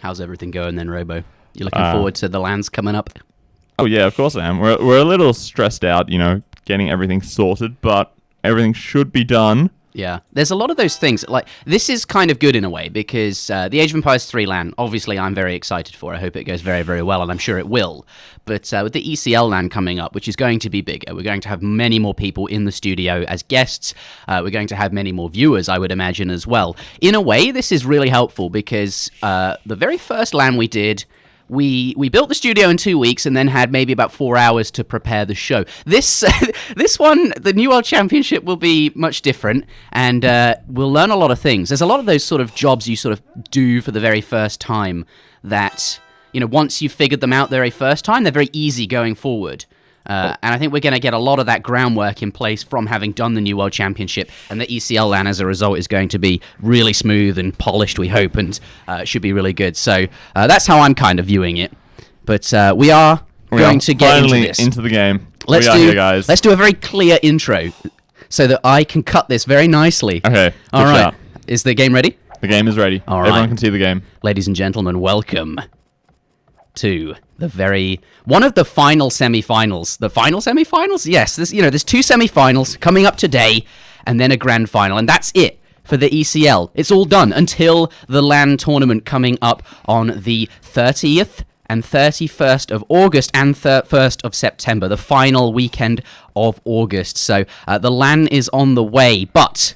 How's everything going then, Robo? You looking forward to the lands coming up? Oh yeah, of course I am. We're a little stressed out, getting everything sorted, but everything should be done. Yeah, there's a lot of those things. Like, this is kind of good in a way, because the Age of Empires 3 LAN, obviously I'm very excited for. I hope it goes very, very well, and I'm sure it will. But with the ECL LAN coming up, which is going to be bigger, we're going to have many more people in the studio as guests. We're going to have many more viewers, I would imagine, as well. In a way, this is really helpful, because the very first LAN we did... We built the studio in 2 weeks and then had maybe about 4 hours to prepare the show. This one, the New World Championship, will be much different, and we'll learn a lot of things. There's a lot of those sort of jobs you sort of do for the very first time that, once you've figured them out the very first time, they're very easy going forward. And I think we're going to get a lot of that groundwork in place from having done the New World Championship, and the ECL LAN as a result is going to be really smooth and polished, we hope, and should be really good. So that's how I'm kind of viewing it. But we are going to get finally into this. Into the game. Let's here, guys. Let's do a very clear intro so that I can cut this very nicely. Okay. All right. Is the game ready? The game is ready. All right. Everyone can see the game. Ladies and gentlemen, welcome to one of the final semifinals. The final semifinals? Yes, there's 2 semifinals coming up today, and then a grand final, and that's it for the ECL. It's all done until the LAN tournament coming up on the 30th and 31st of August and 1st of September, the final weekend of August. So the LAN is on the way, but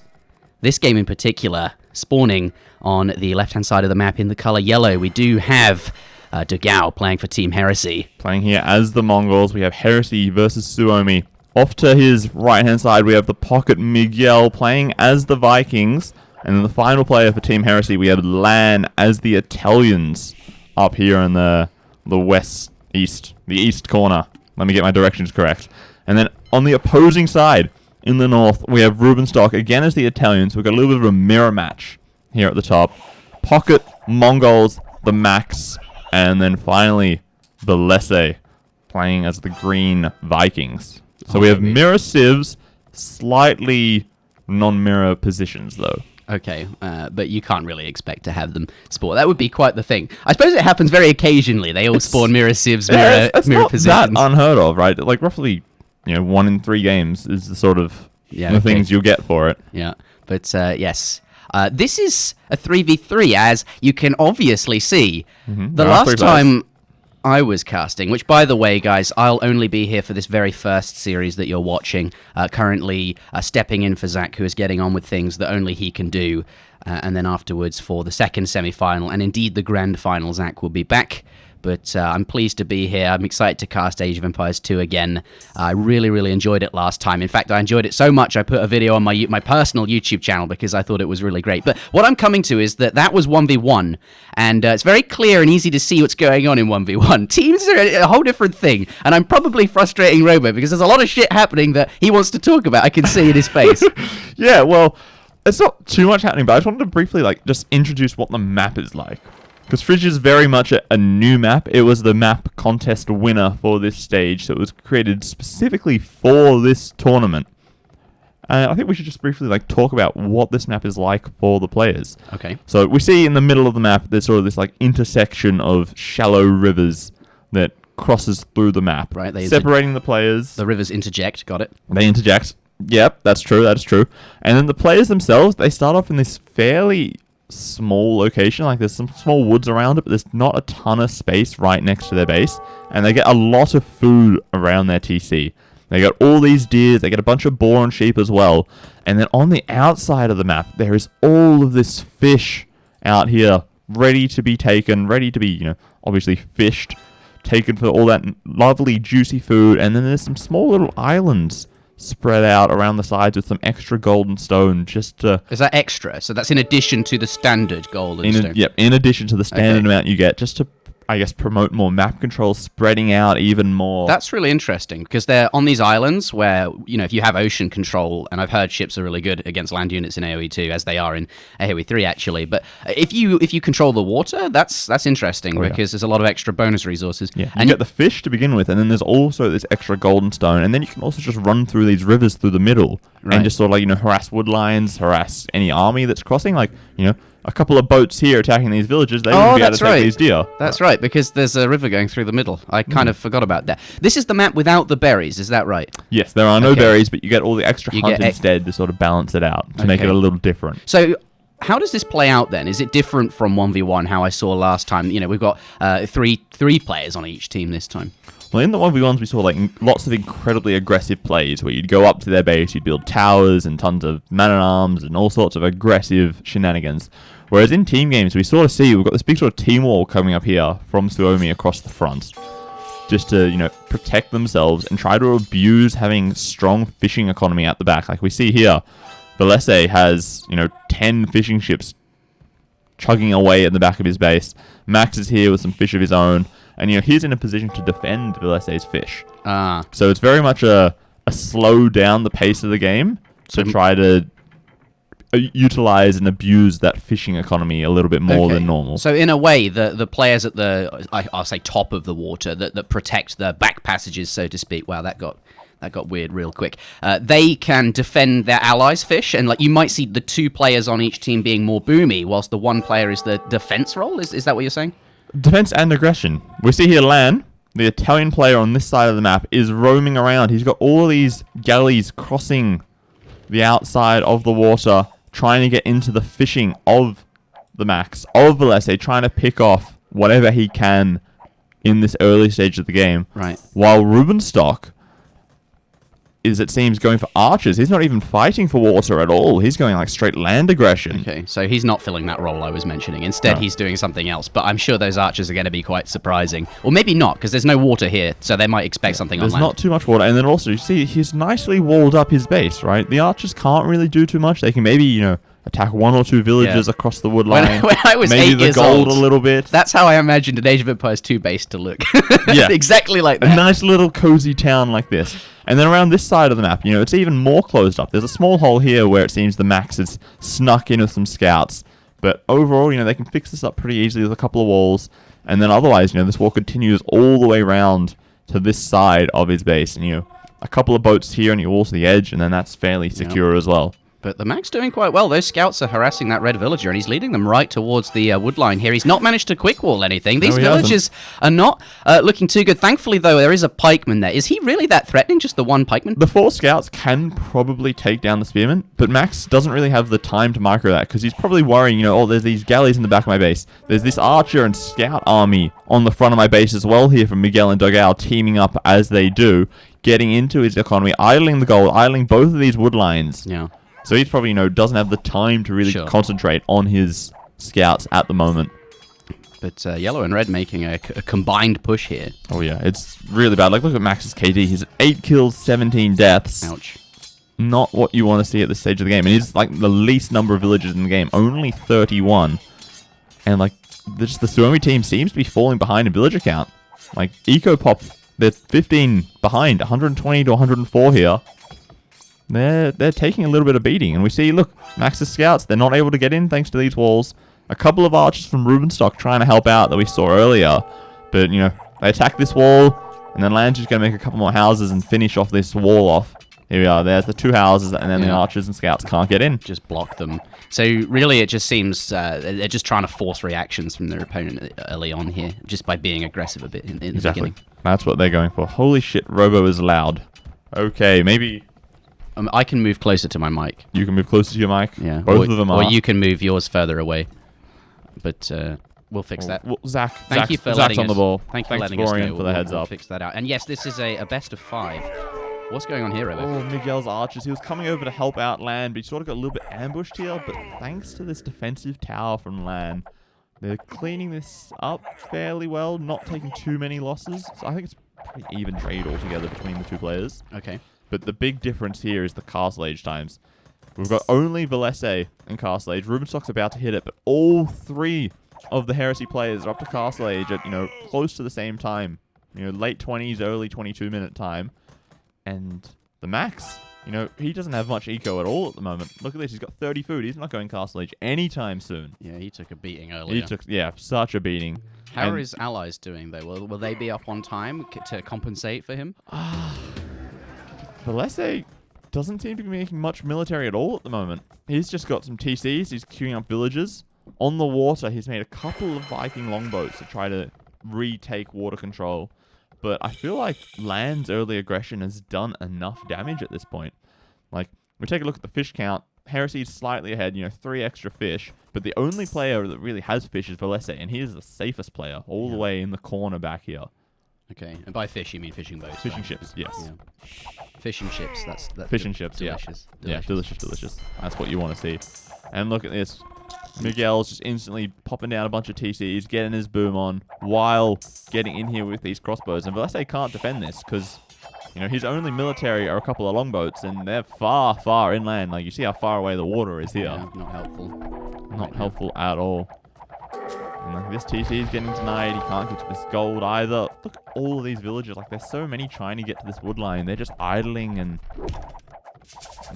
this game in particular, spawning on the left-hand side of the map in the color yellow, we do have Dugao playing for Team Heresy. Playing here as the Mongols, we have Heresy versus Suomi. Off to his right-hand side, we have the Pocket Miguel playing as the Vikings. And then the final player for Team Heresy, we have Lan as the Italians up here in the east corner. Let me get my directions correct. And then on the opposing side, in the north, we have Rubenstock again as the Italians. We've got a little bit of a mirror match here at the top. Pocket Mongols, the Max, and then finally, the Lesse playing as the Green Vikings. So we have mirror civs, slightly non-mirror positions, though. Okay, but you can't really expect to have them spawn. That would be quite the thing. I suppose it happens very occasionally. They all spawn mirror civs, mirror positions. That unheard of, right? Like roughly, 1 in 3 games is the sort of things you'll get for it. Yeah, but yes. This is a 3v3, as you can obviously see. The last time I was casting, which, by the way, guys, I'll only be here for this very first series that you're watching. Currently stepping in for Zach, who is getting on with things that only he can do. And then afterwards for the second semi-final, and indeed the grand final, Zach will be back. But I'm pleased to be here. I'm excited to cast Age of Empires 2 again. I really, really enjoyed it last time. In fact, I enjoyed it so much I put a video on my personal YouTube channel because I thought it was really great. But what I'm coming to is that was 1v1, and it's very clear and easy to see what's going on in 1v1. Teams are a whole different thing, and I'm probably frustrating Robo because there's a lot of shit happening that he wants to talk about. I can see in his face. Yeah, well, it's not too much happening, but I just wanted to briefly just introduce what the map is like. Because Fridge is very much a new map. It was the map contest winner for this stage, so it was created specifically for this tournament. And I think we should just briefly talk about what this map is like for the players. Okay. So we see in the middle of the map, there's sort of this intersection of shallow rivers that crosses through the map, right? Separating the players. The rivers interject. Got it. They interject. Yep, that's true. That is true. And then the players themselves, they start off in this fairly small location. There's some small woods around it, but there's not a ton of space right next to their base, and they get a lot of food around their TC. They got all these deer, they get a bunch of boar and sheep as well, and then on the outside of the map there is all of this fish out here ready to be taken, ready to be obviously fished, taken for all that lovely juicy food. And then there's some small little islands spread out around the sides with some extra golden stone just to... Is that extra? So that's in addition to the standard golden stone? Yep, in addition to the standard amount you get, just to I guess, promote more map control, spreading out even more. That's really interesting, because they're on these islands where, you know, if you have ocean control, and I've heard ships are really good against land units in AoE 2, as they are in AoE 3, actually, but if you control the water, that's interesting, because there's a lot of extra bonus resources. Yeah, and you get the fish to begin with, and then there's also this extra golden stone, and then you can also just run through these rivers through the middle, and just sort of, like, you know, harass wood lions, harass any army that's crossing, like, you know, a couple of boats here attacking these villages, they wouldn't be able to take these deer. That's right, because there's a river going through the middle. I kind of forgot about that. This is the map without the berries, is that right? Yes, there are no berries, but you get all the extra hunt instead to sort of balance it out, to make it a little different. So how does this play out then? Is it different from 1v1, how I saw last time? You know, we've got three players on each team this time. Well, in the 1v1s, we saw like lots of incredibly aggressive plays where you'd go up to their base, you'd build towers and tons of man-at-arms and all sorts of aggressive shenanigans. Whereas in team games, we sort of see we've got this big sort of team wall coming up here from Suomi across the front, just to, you know, protect themselves and try to abuse having strong fishing economy at the back. Like we see here, Heresy has, you know, 10 fishing ships chugging away at the back of his base. Max is here with some fish of his own. And, you know, he's in a position to defend Heresy's fish. So it's very much a slow down the pace of the game to try to utilize and abuse that fishing economy a little bit more than normal. So in a way, the players at the, I'll say top of the water, that protect the back passages, so to speak. Wow, that got weird real quick. They can defend their allies' fish, and like you might see the two players on each team being more boomy, whilst the one player is the defense role. Is that what you're saying? Defense and aggression. We see here Lan, the Italian player on this side of the map, is roaming around. He's got all of these galleys crossing the outside of the water, trying to get into the fishing of the Max, of Heresy, trying to pick off whatever he can in this early stage of the game. Right. While Rubenstock is, it seems, going for archers. He's not even fighting for water at all. He's going like straight land aggression. Okay, so he's not filling that role I was mentioning. Instead, he's doing something else. But I'm sure those archers are going to be quite surprising. Or maybe not, because there's no water here, so they might expect something on land. There's not too much water. And then also, you see, he's nicely walled up his base, right? The archers can't really do too much. They can maybe, you know, attack one or two villages across the wood line. When I was maybe 8 years the gold old, a little bit. That's how I imagined an Age of Empires 2 base to look. Yeah. Exactly like that. A nice little cozy town like this. And then around this side of the map, you know, it's even more closed up. There's a small hole here where it seems the Max is snuck in with some scouts. But overall, you know, they can fix this up pretty easily with a couple of walls. And then otherwise, you know, this wall continues all the way around to this side of his base. And, you know, a couple of boats here and you wall to the edge, and then that's fairly secure as well. But the Max doing quite well. Those scouts are harassing that red villager, and he's leading them right towards the wood line here. He's not managed to quick wall anything. These villagers are not looking too good. Thankfully, though, there is a pikeman there. Is he really that threatening, just the one pikeman? The 4 scouts can probably take down the spearmen, but Max doesn't really have the time to micro that, because he's probably worrying, you know, oh, there's these galleys in the back of my base. There's this archer and scout army on the front of my base as well here from Miguel and Dogao, teaming up as they do, getting into his economy, idling the gold, idling both of these wood lines. Yeah. So he's probably, you know, doesn't have the time to really concentrate on his scouts at the moment. But yellow and red making a combined push here. Oh, yeah. It's really bad. Like, look at Max's KD. He's at 8 kills, 17 deaths. Ouch. Not what you want to see at this stage of the game. And he's, like, the least number of villagers in the game. Only 31. And, like, the Suomi team seems to be falling behind in villager count. Like, EcoPop, they're 15 behind. 120 to 104 here. They're taking a little bit of beating. And we see, look, Max's scouts, they're not able to get in thanks to these walls. A couple of archers from Rubenstock trying to help out that we saw earlier. But, you know, they attack this wall, and then Lan's just going to make a couple more houses and finish off this wall off. Here we are. There's the 2 houses, and then the archers and scouts can't get in. Just block them. So really it just seems they're just trying to force reactions from their opponent early on here, just by being aggressive a bit in the beginning. That's what they're going for. Holy shit, Robo is loud. Okay, maybe... I can move closer to my mic. You can move closer to your mic? Yeah. Both of them are. Or you can move yours further away. But we'll fix that. Well, Zach, thank you for Zach's on the ball. Thank you for letting us know. For the heads we'll up. Fix that out. And yes, this is a best of 5. What's going on here, Robo? Oh, Miguel's archers. He was coming over to help out Lan, but he sort of got a little bit ambushed here. But thanks to this defensive tower from Lan, they're cleaning this up fairly well, not taking too many losses. So I think it's pretty even trade altogether between the two players. Okay. But the big difference here is the castle age times. We've got only Heresy in castle age. Rubenstock's about to hit it, but all 3 of the Heresy players are up to castle age at, you know, close to the same time. You know, late 20s, early 22-minute time. And the Max, you know, he doesn't have much eco at all at the moment. Look at this. He's got 30 food. He's not going castle age anytime soon. Yeah, he took a beating earlier. He took, such a beating. How are his allies doing, though? Will they be up on time to compensate for him? Heresy doesn't seem to be making much military at all at the moment. He's just got some TCs. He's queuing up villages. On the water, he's made a couple of Viking longboats to try to retake water control. But I feel like land's early aggression has done enough damage at this point. Like, we take a look at the fish count. Heresy's slightly ahead, 3 extra fish. But the only player that really has fish is Valese, and he is the safest player, all the way in the corner back here. Okay, and by fish you mean fishing boats? Fishing right? ships, yes. Yeah. Fish and chips, that's Fish and chips, delicious. Yeah, delicious. That's what you want to see. And look at this. Miguel's just instantly popping down a bunch of TCs, getting his boom on, while getting in here with these crossbows. And Valese can't defend this, because, his only military are a couple of longboats, and they're far, far inland. Like, you see how far away the water is here. Yeah, not helpful. Not helpful at all. And like, this TC is getting denied. He can't get to this gold either. Look at all of these villagers. Like, there's so many trying to get to this wood line. They're just idling and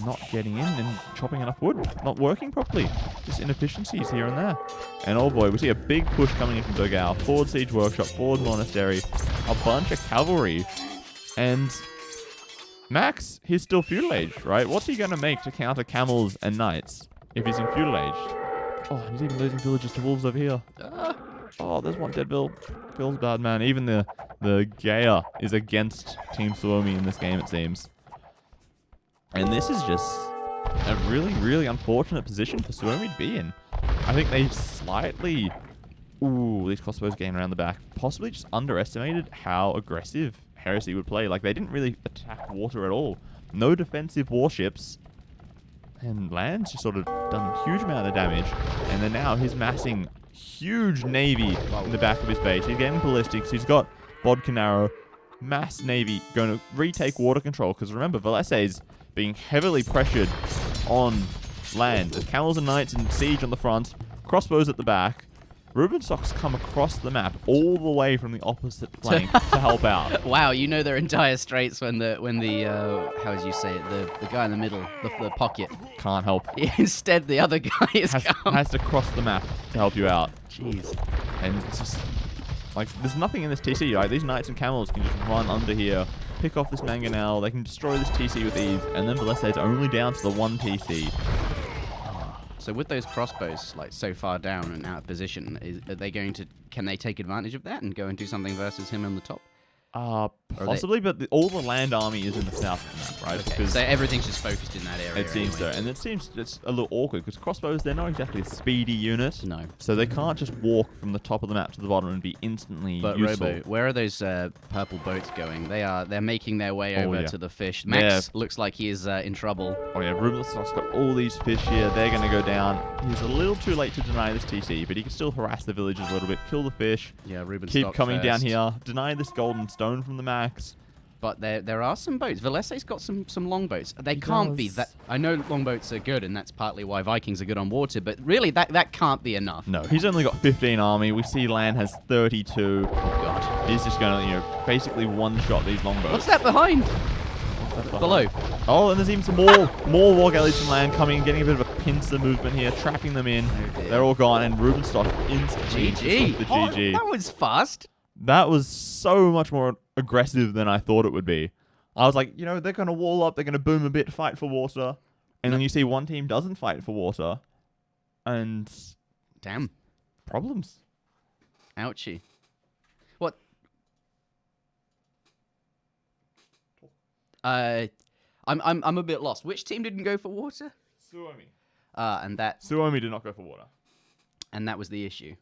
not getting in and chopping enough wood. Not working properly. Just inefficiencies here and there. And oh boy, we see a big push coming in from Dogao. Forward Siege Workshop, forward Monastery, a bunch of cavalry. And Max, he's still feudal aged, right? What's he going to make to counter camels and knights if he's in feudal aged? Oh, he's even losing villagers to wolves over here. Oh, there's one dead Bill. Bill's bad, man. Even the Gaia is against Team Suomi in this game, it seems. And this is just a really, really unfortunate position for Suomi to be in. I think they slightly... Ooh, these crossbows getting around the back. Possibly just underestimated how aggressive Heresy would play. Like, they didn't really attack water at all. No defensive warships. And Land's just sort of done a huge amount of damage. And then now he's massing huge navy in the back of his base. He's getting ballistics. He's got Bodcanaro, mass navy, going to retake water control. Because remember, Valese's being heavily pressured on land. There's camels and knights and siege on the front, crossbows at the back. Rubenstock's come across the map all the way from the opposite flank to help out. Wow, you know their entire straits when the how would you say it, the guy in the middle, the pocket. Can't help. Instead, the other guy has to cross the map to help you out. Jeez. And it's just like there's nothing in this TC. Like these knights and camels can just run under here, pick off this mangonel. They can destroy this TC with ease, and then Valese is only down to the one TC. So with those crossbows, like so far down and out of position, are they going to? Can they take advantage of that and go and do something versus him on the top? Possibly, but all the land army is in the south of the map, right? Okay, so everything's just focused in that area. It seems so, and it seems it's a little awkward because crossbows, they're not exactly a speedy unit. No. So they can't just walk from the top of the map to the bottom and be instantly useful. Robo, where are those purple boats going? They're making their way over to the fish. Max looks like he is in trouble. Oh yeah, Rubenstock's got all these fish here. They're going to go down. He's a little too late to deny this TC, but he can still harass the villagers a little bit, kill the fish. Yeah, Rubenstock keep coming first. down here, deny this golden stone from the Max. But there are some boats. Valese's got some longboats. They can't be that. I know longboats are good, and that's partly why Vikings are good on water. But really, that can't be enough. No, he's only got 15 army. We see Land has 32. Oh god. He's just gonna, basically one-shot these longboats. What's that behind? Below. Oh, and there's even some more war galleys from Land coming, getting a bit of a pincer movement here, trapping them in. Oh, they're all gone, and Rubenstock instantly GG. the GG. That was fast. That was so much more aggressive than I thought it would be. I was like, they're going to wall up, they're going to boom a bit, fight for water. And then you see one team doesn't fight for water. And... Damn. Problems. Ouchie. What? I'm a bit lost. Which team didn't go for water? Suomi. Suomi did not go for water. And that was the issue.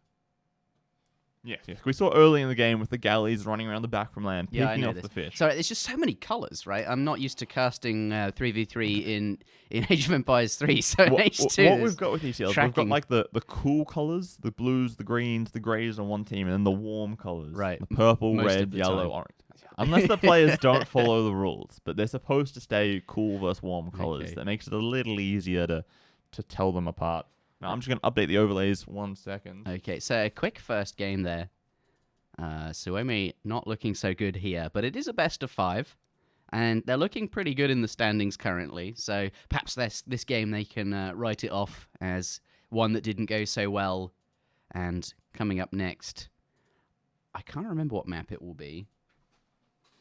Yes. We saw early in the game with the galleys running around the back from Land, picking off the fish. So there's just so many colours, right? I'm not used to casting 3v3 in Age of Empires 3, so in H2... What we've got with ECL, we've got like the cool colours, the blues, the greens, the greys on one team, and then the warm colours. Right. The purple, Most red, of the yellow, time. orange. Unless the players don't follow the rules, but they're supposed to stay cool versus warm colours. Okay. That makes it a little easier to tell them apart. Now, I'm just going to update the overlays 1 second. Okay, so a quick first game there. Suomi not looking so good here, but it is a best of 5, and they're looking pretty good in the standings currently, so perhaps this game they can write it off as one that didn't go so well. And coming up next, I can't remember what map it will be.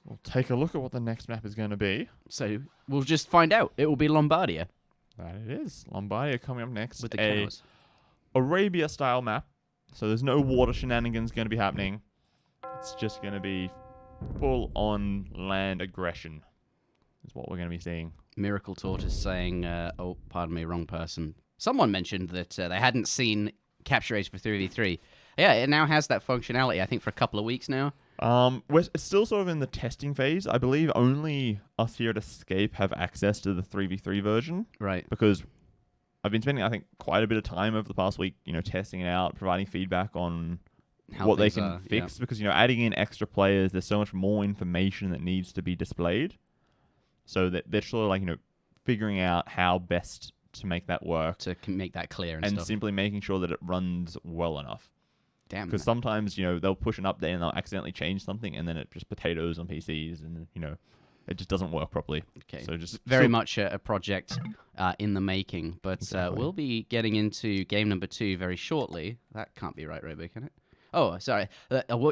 We'll take a look at what the next map is going to be. So we'll just find out. It will be Lombardia. That it is. Lombardia coming up next. With the cows. Arabia-style map. So there's no water shenanigans going to be happening. It's just going to be full-on land aggression is what we're going to be seeing. Miracle Tortoise saying, oh, pardon me, wrong person. Someone mentioned that they hadn't seen Capture Race for 3v3. Yeah, it now has that functionality, I think, for a couple of weeks now. It's still sort of in the testing phase. I believe only us here at Escape have access to the 3v3 version. Right. Because I've been spending, I think, quite a bit of time over the past week, testing it out, providing feedback on what they can fix. Yeah. Because, adding in extra players, there's so much more information that needs to be displayed. So that they're sort of like, figuring out how best to make that work. To make that clear and simply making sure that it runs well enough. Damn. Because sometimes, they'll push an update and they'll accidentally change something and then it just potatoes on PCs and, it just doesn't work properly. Okay. So just very much a project in the making. But exactly. We'll be getting into game number 2 very shortly. That can't be right, Robo, can it? Oh, sorry.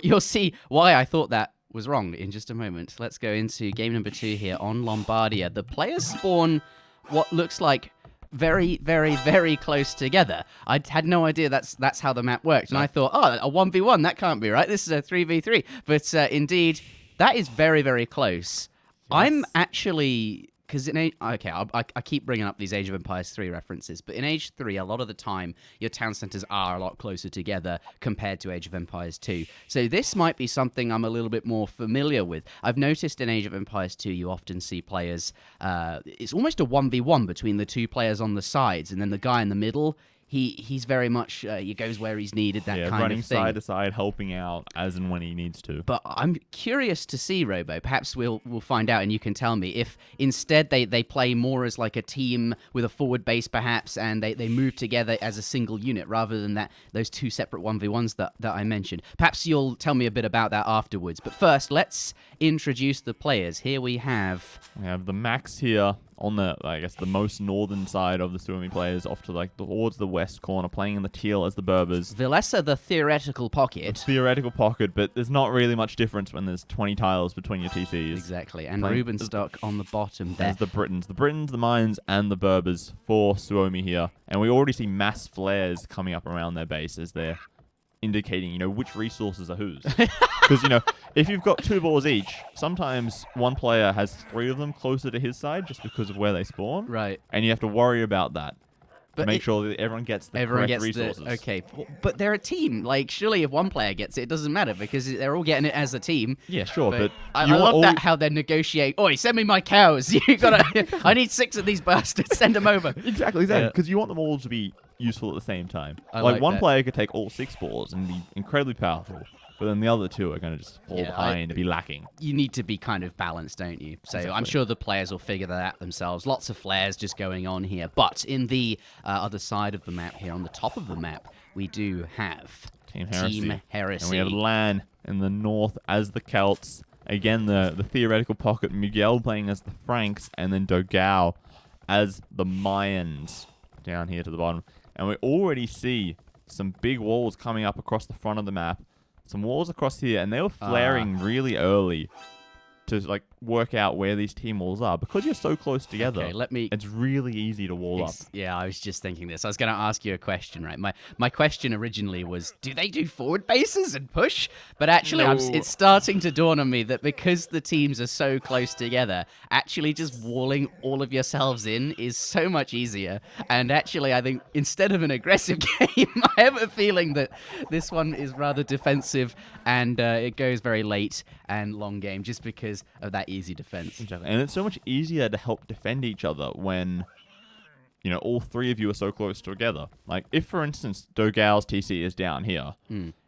You'll see why I thought that was wrong in just a moment. Let's go into game number 2 here on Lombardia. The players spawn what looks like very, very, very close together. I had no idea that's how the map worked. And I thought, a 1v1, that can't be right. This is a 3v3. But indeed, that is very, very close. Yes. I'm actually... Because I keep bringing up these Age of Empires 3 references, but in Age 3, a lot of the time, your town centers are a lot closer together compared to Age of Empires 2. So this might be something I'm a little bit more familiar with. I've noticed in Age of Empires 2, you often see players, it's almost a 1v1 between the two players on the sides, and then the guy in the middle, he's very much, he goes where he's needed, that kind of thing. Running side to side, helping out as and when he needs to. But I'm curious to see, Robo, perhaps we'll find out and you can tell me, if instead they play more as like a team with a forward base perhaps, and they move together as a single unit rather than those two separate 1v1s that I mentioned. Perhaps you'll tell me a bit about that afterwards. But first, let's introduce the players. Here we have the Max here on the, I guess, the most northern side of the Suomi players, off to towards the west corner, playing in the teal as the Berbers. Vilessa, the theoretical pocket. Theoretical pocket, but there's not really much difference when there's 20 tiles between your TCs. Exactly, and Rubenstock on the bottom there. There's the Britons, the Mines, and the Berbers for Suomi here. And we already see mass flares coming up around their base as they're indicating, which resources are whose. Because, if you've got 2 balls each, sometimes one player has 3 of them closer to his side just because of where they spawn. Right. And you have to worry about that. But make sure that everyone gets the correct resources. Okay, but they're a team. Like, surely if one player gets it, it doesn't matter because they're all getting it as a team. Yeah, sure, but I love that how they negotiate. Oi, send me my cows. You gotta. I need 6 of these bastards. Send them over. Exactly. Because you want them all to be useful at the same time. Like one player could take all 6 balls and be incredibly powerful. But then the other 2 are going to just fall behind and be lacking. You need to be kind of balanced, don't you? So exactly. I'm sure the players will figure that out themselves. Lots of flares just going on here. But in the other side of the map here, on the top of the map, we do have Team Heresy. And we have Lan in the north as the Celts. Again, the theoretical pocket. Miguel playing as the Franks. And then Dogao as the Mayans down here to the bottom. And we already see some big walls coming up across the front of the map. Some walls across here, and they were flaring really early to work out where these team walls are. Because you're so close together, it's really easy to wall up. Yeah, I was just thinking this. I was going to ask you a question, right? My question originally was, do they do forward bases and push? But actually, it's starting to dawn on me that because the teams are so close together, actually just walling all of yourselves in is so much easier. And actually, I think instead of an aggressive game, I have a feeling that this one is rather defensive, and it goes very late and long game just because of that easy defense. Exactly. And it's so much easier to help defend each other when, all 3 of you are so close together. Like, if, for instance, Dogao's TC is down here,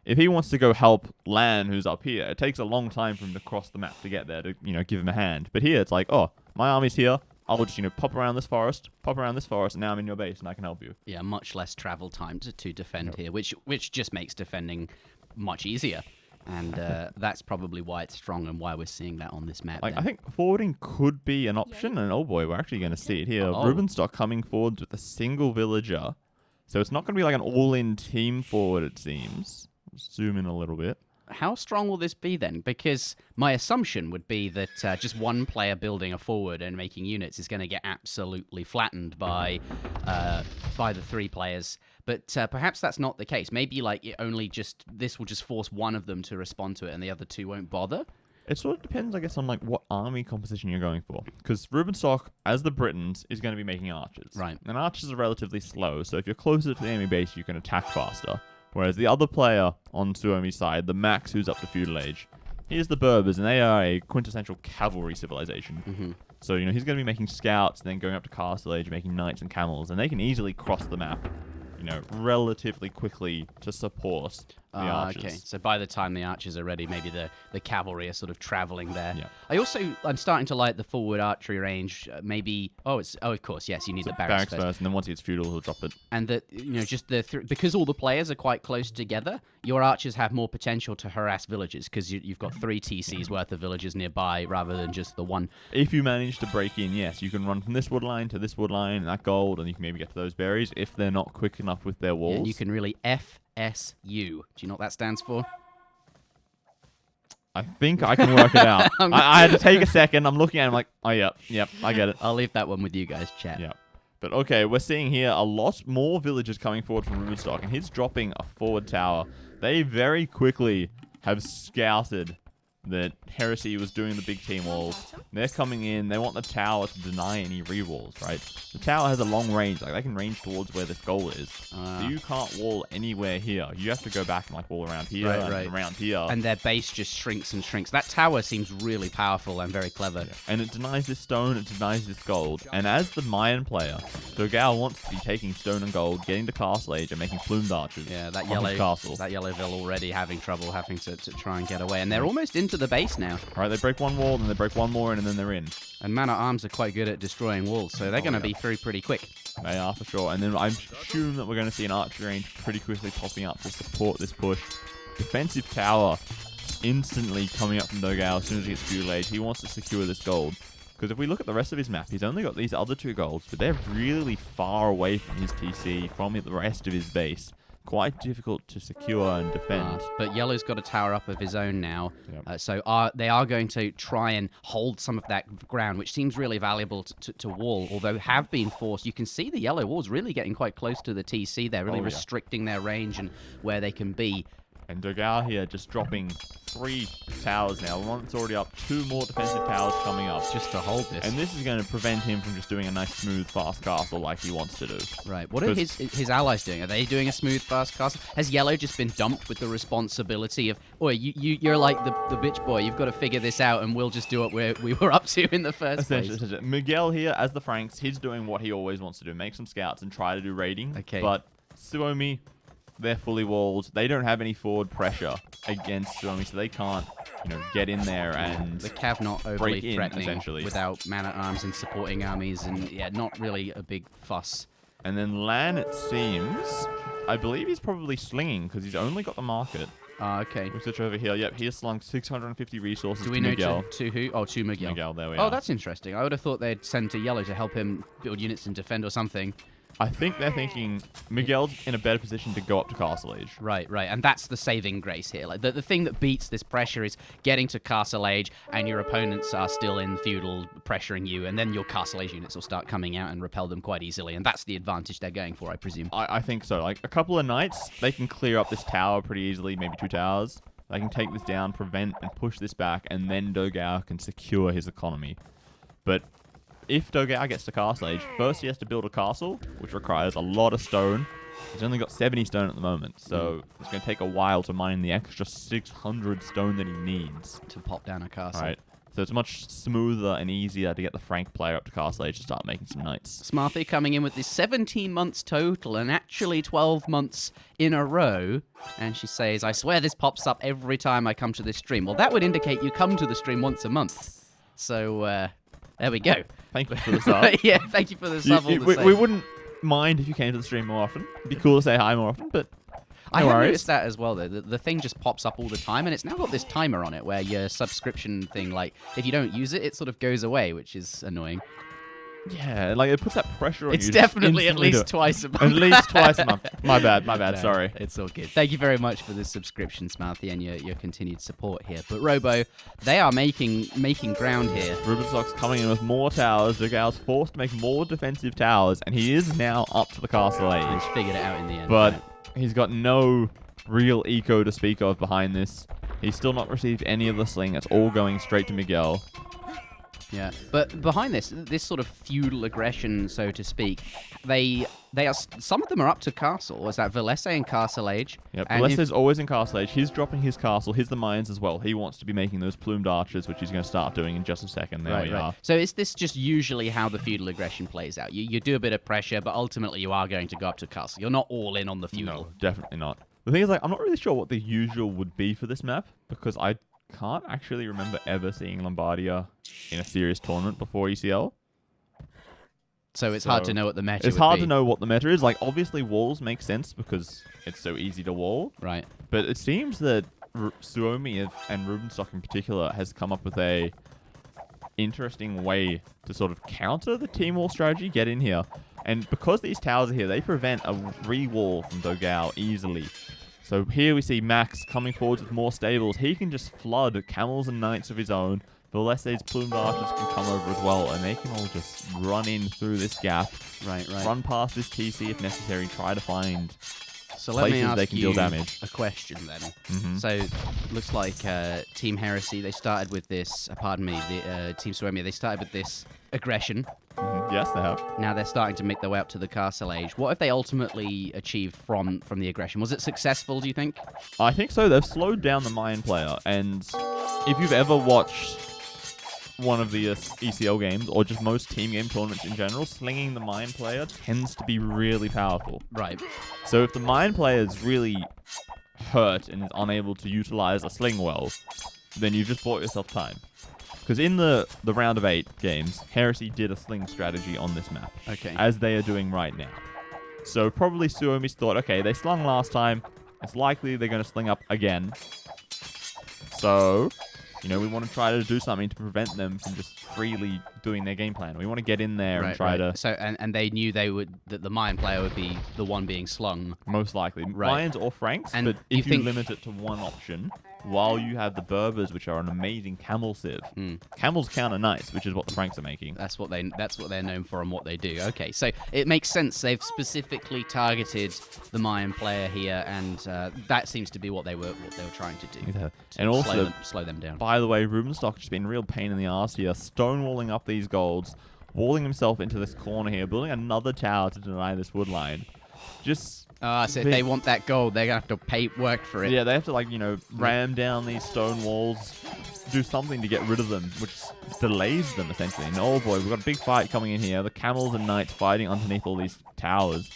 if he wants to go help Lan, who's up here, it takes a long time for him to cross the map to get there to, give him a hand. But here, it's like, oh, my army's here. I'll just, pop around this forest, and now I'm in your base, and I can help you. Yeah, much less travel time to defend here, which just makes defending much easier. And that's probably why it's strong and why we're seeing that on this map. I think forwarding could be an option, and oh boy, we're actually going to see it here. Rubenstock coming forward with a single villager. So it's not going to be like an all-in team forward, it seems. Zoom in a little bit. how strong will this be then? Because my assumption would be that just one player building a forward and making units is going to get absolutely flattened by the 3 players. But perhaps that's not the case. Maybe like this will just force one of them to respond to it, and the other 2 won't bother. It sort of depends, I guess, on like what army composition you're going for. Because Rubenstock, as the Britons, is going to be making archers. Right. And archers are relatively slow, so if you're closer to the enemy base, you can attack faster. Whereas the other player on Suomi's side, the Max, who's up to feudal age, he is the Berbers, and they are a quintessential cavalry civilization. Mm-hmm. So, you know, he's going to be making scouts, then going up to castle age, making knights and camels, and they can easily cross the map, you know, relatively quickly to support the archers. Okay, so by the time the archers are ready, maybe the cavalry are sort of traveling there. Yeah. I'm starting to like the forward archery range. Maybe of course, yes, you need the barracks first. And then once he gets feudal, he'll drop it. And just because all the players are quite close together, your archers have more potential to harass villages because you've got 3 TCs worth of villages nearby rather than just the one. If you manage to break in, yes, you can run from this wood line to this wood line, that gold, and you can maybe get to those berries if they're not quick enough with their walls. Yeah, you can really FSU. Do you know what that stands for? I think I can work it out. I had to take a second. I'm looking at it. I'm like, oh, yep, I get it. I'll leave that one with you guys, chat. Yeah. But okay, we're seeing here a lot more villagers coming forward from Rubenstock, and he's dropping a forward tower. They very quickly have scouted that Heresy was doing the big team walls. They're coming in. They want the tower to deny any rewalls, right? The tower has a long range. Like, they can range towards where this goal is. So you can't wall anywhere here. You have to go back and, like, wall around here and around here. And their base just shrinks and shrinks. That tower seems really powerful and very clever. Yeah. And it denies this stone. It denies this gold. And as the Mayan player, Dogao wants to be taking stone and gold, getting to Castle Age, and making plumed archers. Yeah, that Yellowville already having trouble having to try and get away. And they're almost into the base now. Right, they break one wall, then they break one more, and then they're in. And man-at-arms are quite good at destroying walls, so they're going to be through pretty quick. They are, for sure. And then I assume that we're going to see an archery range pretty quickly popping up to support this push. Defensive tower instantly coming up from Dogao as soon as he gets feudal age. He wants to secure this gold. Because if we look at the rest of his map, he's only got these other 2 golds, but they're really far away from his TC, from the rest of his base. Quite difficult to secure and defend. But Yellow's got a tower up of his own now, Yep. so they are going to try and hold some of that ground, which seems really valuable to wall, although have been forced. You can see the Yellow walls really getting quite close to the TC. They're really restricting their range and where they can be. And Dogao here just dropping 3 towers now. One's already up, 2 more defensive towers coming up. Just to hold this. And this is going to prevent him from just doing a nice, smooth, fast castle like he wants to do. Right. What are his allies doing? Are they doing a smooth, fast castle? Has Yellow just been dumped with the responsibility of, you're like the bitch boy. You've got to figure this out, and we'll just do what we were up to in the first place. Essentially. Miguel here, as the Franks, he's doing what he always wants to do. Make some scouts and try to do raiding. Okay. But Suomi, they're fully walled. They don't have any forward pressure against Suomi, so they can't, get in there and the cav not overly threatening essentially. Without man-at-arms and supporting armies, and not really a big fuss. And then Lan, it seems, I believe he's probably slinging because he's only got the market. Okay. We switch over here. Yep, he has slung 650 resources to Miguel. To who? Oh, to Miguel. Miguel, there we are. are. Oh, that's interesting. I would have thought they'd send to Yellow to help him build units and defend or something. I think they're thinking Miguel's in a better position to go up to Castle Age. Right. And that's the saving grace here. Like the thing that beats this pressure is getting to Castle Age, and your opponents are still in feudal pressuring you, and then your Castle Age units will start coming out and repel them quite easily, and that's the advantage they're going for, I presume. I think so. Like a couple of knights, they can clear up this tower pretty easily, maybe 2 towers. They can take this down, prevent, and push this back, and then Dogao can secure his economy. But if Dogao gets to Castle Age, first he has to build a castle, which requires a lot of stone. He's only got 70 stone at the moment, so it's going to take a while to mine the extra 600 stone that he needs to pop down a castle. Right. So it's much smoother and easier to get the Frank player up to Castle Age to start making some knights. Smarthy coming in with this 17 months total and actually 12 months in a row. And she says, I swear this pops up every time I come to this stream. Well, that would indicate you come to the stream once a month. So, there we go. Thank you for the sub. Yeah, thank you for the sub. We wouldn't mind if you came to the stream more often. It'd be cool to say hi more often, but I have noticed that as well, though. The thing just pops up all the time, and it's now got this timer on it where your subscription thing, like, if you don't use it, it sort of goes away, which is annoying. Yeah, like it puts that pressure on you. It's to definitely at instantly do least it. twice a month. At least twice a month. My bad, No, sorry. It's all good. Thank you very much for the subscription, Smouthy, and your continued support here. But Robo, they are making ground here. Rubenstock's coming in with more towers. Dogau's forced to make more defensive towers, and he is now up to the castle age. He's figured it out in the end. But right? he's got no real eco to speak of behind this. He's still not received any of the sling. It's all going straight to Miguel. Yeah, but behind this sort of feudal aggression, so to speak, they are some of them are up to castle. Was that Valese in Castle Age? Yep, And Valese's always in castle age. He's dropping his castle. He's the mines as well. He wants to be making those plumed archers, which he's going to start doing in just a second. There we are. So is this just usually how the feudal aggression plays out? You do a bit of pressure, but ultimately you are going to go up to castle. You're not all in on the feudal. No, definitely not. The thing is, like, I'm not really sure what the usual would be for this map, because I can't actually remember ever seeing Lombardia in a serious tournament before ECL. So it's hard to know what the meta It's would hard be. to know what the meta is. Like, obviously, walls make sense because it's so easy to wall. Right. But it seems that Suomi and Rubenstock in particular has come up with a interesting way to sort of counter the team wall strategy, get in here. And because these towers are here, they prevent a re-wall from Dogao easily. So here we see Max coming forwards with more stables. He can just flood camels and knights of his own. Valese's plumed archers can come over as well, and they can all just run in through this gap. Right. Run past this TC if necessary, try to find So let me places ask they can you deal damage. a question then. Mhm. So looks like Team Heresy, they started with this, pardon me, the Team Suomi, they started with this aggression. Yes, they have. Now they're starting to make their way up to the castle age. What have they ultimately achieved from the aggression? Was it successful, do you think? I think so. They've slowed down the Mayan player, and if you've ever watched one of the ECL games, or just most team game tournaments in general, slinging the Mayan player tends to be really powerful. Right. So if the Mayan player is really hurt and is unable to utilize a sling well, then you've just bought yourself time. Because in the round of 8 games, Heresy did a sling strategy on this map. Okay. As they are doing right now. So probably Suomi's thought, okay, they slung last time. It's likely they're going to sling up again. So, you know, we want to try to do something to prevent them from just freely doing their game plan. We want to get in there and try to... So, and they knew that the Mayan player would be the one being slung. Most likely. Right. Mayans or Franks, And but you if you think- limit it to one option, while you have the Berbers, which are an amazing camel sieve. Camels counter knights, which is what the Franks are making. That's what they're known for and what they do. Okay, so it makes sense. They've specifically targeted the Mayan player here, and that seems to be what they were trying to do. Yeah. To And also, slow them down. by the way, Rubenstock just been a real pain in the ass here, stonewalling up these golds, walling himself into this corner here, building another tower to deny this wood line. Just... So if they want that gold, they're going to have to work for it. Yeah, they have to, like, you know, ram down these stone walls, do something to get rid of them, which delays them, essentially. And oh boy, we've got a big fight coming in here. The camels and knights fighting underneath all these towers.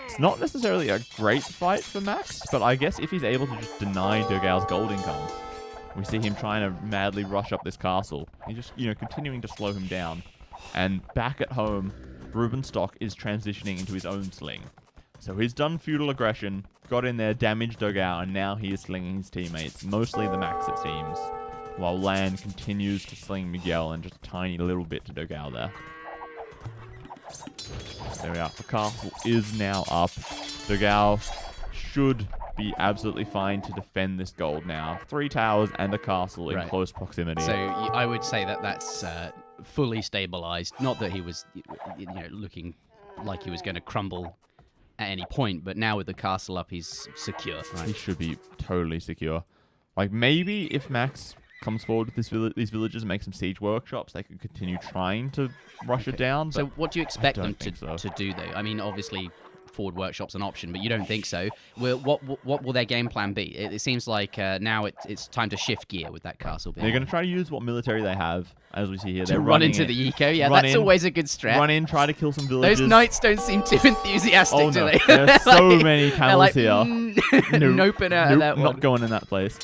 It's not necessarily a great fight for Max, but I guess if he's able to just deny Dogao's gold income, we see him trying to madly rush up this castle. He's just, you know, continuing to slow him down. And back at home, Rubenstock is transitioning into his own sling. So he's done feudal aggression, got in there, damaged Dogao, and now he is slinging his teammates, mostly the Max it seems, while Lan continues to sling Miguel and just a tiny little bit to Dogao there. There we are. The castle is now up. Dogao should be absolutely fine to defend this gold now. 3 towers and a castle in close proximity. So I would say that's fully stabilized. Not that he was, looking like he was going to crumble at any point, but now with the castle up, he's secure. Right? He should be totally secure. Like, maybe if Max comes forward with these villages and makes some siege workshops, they could continue trying to rush it down. So what do you expect them don't think to do, though? I mean, obviously, forward workshop's an option, but you don't think so. What will their game plan be? It seems like now it's time to shift gear with that castle. They're going to try to use what military they have, as we see here. To They're run into the eco? Yeah, that's always a good strat. Run in, try to kill some villages. Those knights don't seem too enthusiastic, do they? There's so many camels like, here. Noping out of that one. Not going in that place.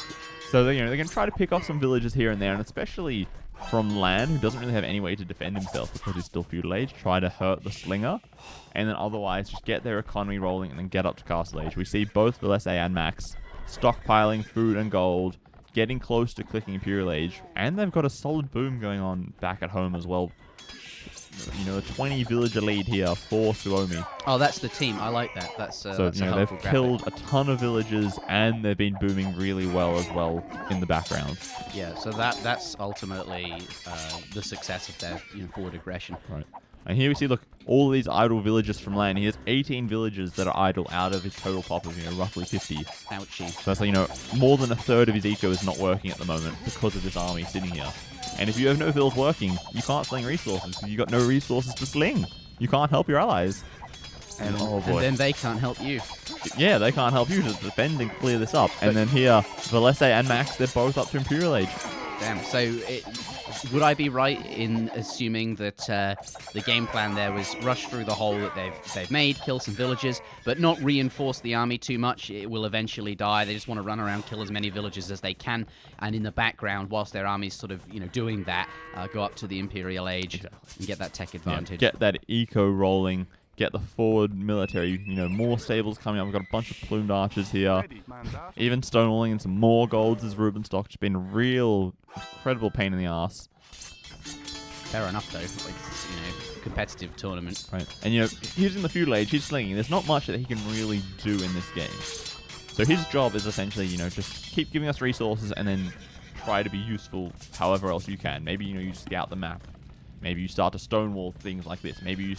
So they're going to try to pick off some villages here and there, and especially from Lan, who doesn't really have any way to defend himself because he's still feudal age, try to hurt the slinger, and then otherwise just get their economy rolling and then get up to castle age. We see both Valese and Max stockpiling food and gold, getting close to clicking imperial age, and they've got a solid boom going on back at home as well. a 20 villager lead here for Suomi. Oh, that's the team. I like that. That's So that's a they've helpful graphic. killed a ton of villagers, and they've been booming really well as well in the background. Yeah, so that's ultimately the success of their forward aggression. Right. And here we see, look, all these idle villagers from land. He has 18 villagers that are idle out of his total pop of, roughly 50. Ouchie. So that's like, more than a third of his eco is not working at the moment because of this army sitting here. And if you have no vills working, you can't sling resources because you've got no resources to sling. You can't help your allies. And oh boy. And then they can't help you. Yeah, they can't help you to defend and clear this up. And then here, Valese and Max, they're both up to Imperial Age. Damn. So would I be right in assuming that the game plan there was rush through the hole that they've made, kill some villagers, but not reinforce the army too much? It will eventually die. They just want to run around, kill as many villagers as they can, and in the background, whilst their army's sort of doing that, go up to the Imperial Age and get that tech advantage. Yeah, get that eco rolling. Get the forward military, more stables coming up. We've got a bunch of plumed archers here. Even stonewalling and some more golds as Rubenstock. It's been a real incredible pain in the ass. Fair enough, though. Like, competitive tournament. Right. And, he's in the feudal age. He's slinging. There's not much that he can really do in this game. So his job is essentially, just keep giving us resources and then try to be useful however else you can. Maybe, you scout the map. Maybe you start to stonewall things like this. Maybe you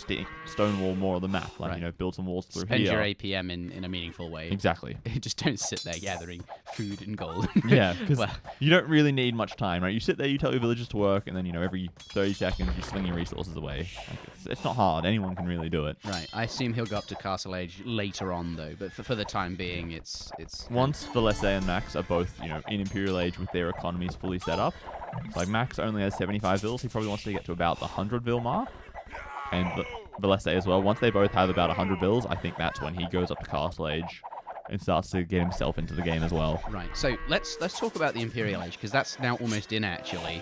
stonewall more of the map, like, build some walls through Spend here. your APM in a meaningful way. Exactly. Just don't sit there gathering food and gold. Yeah, because you don't really need much time, right? You sit there, you tell your villagers to work, and then, every 30 seconds you sling your resources away. Like, it's not hard. Anyone can really do it. Right. I assume he'll go up to Castle Age later on, though. But for the time being, it's... Once Valese and Max are both, in Imperial Age with their economies fully set up, so like Max only has 75 vills. He probably wants to get to about the 100 vill mark. And Valese as well. Once they both have about 100 vills, I think that's when he goes up to Castle Age and starts to get himself into the game as well. Right. So let's talk about the Imperial Age, because that's now almost in, actually.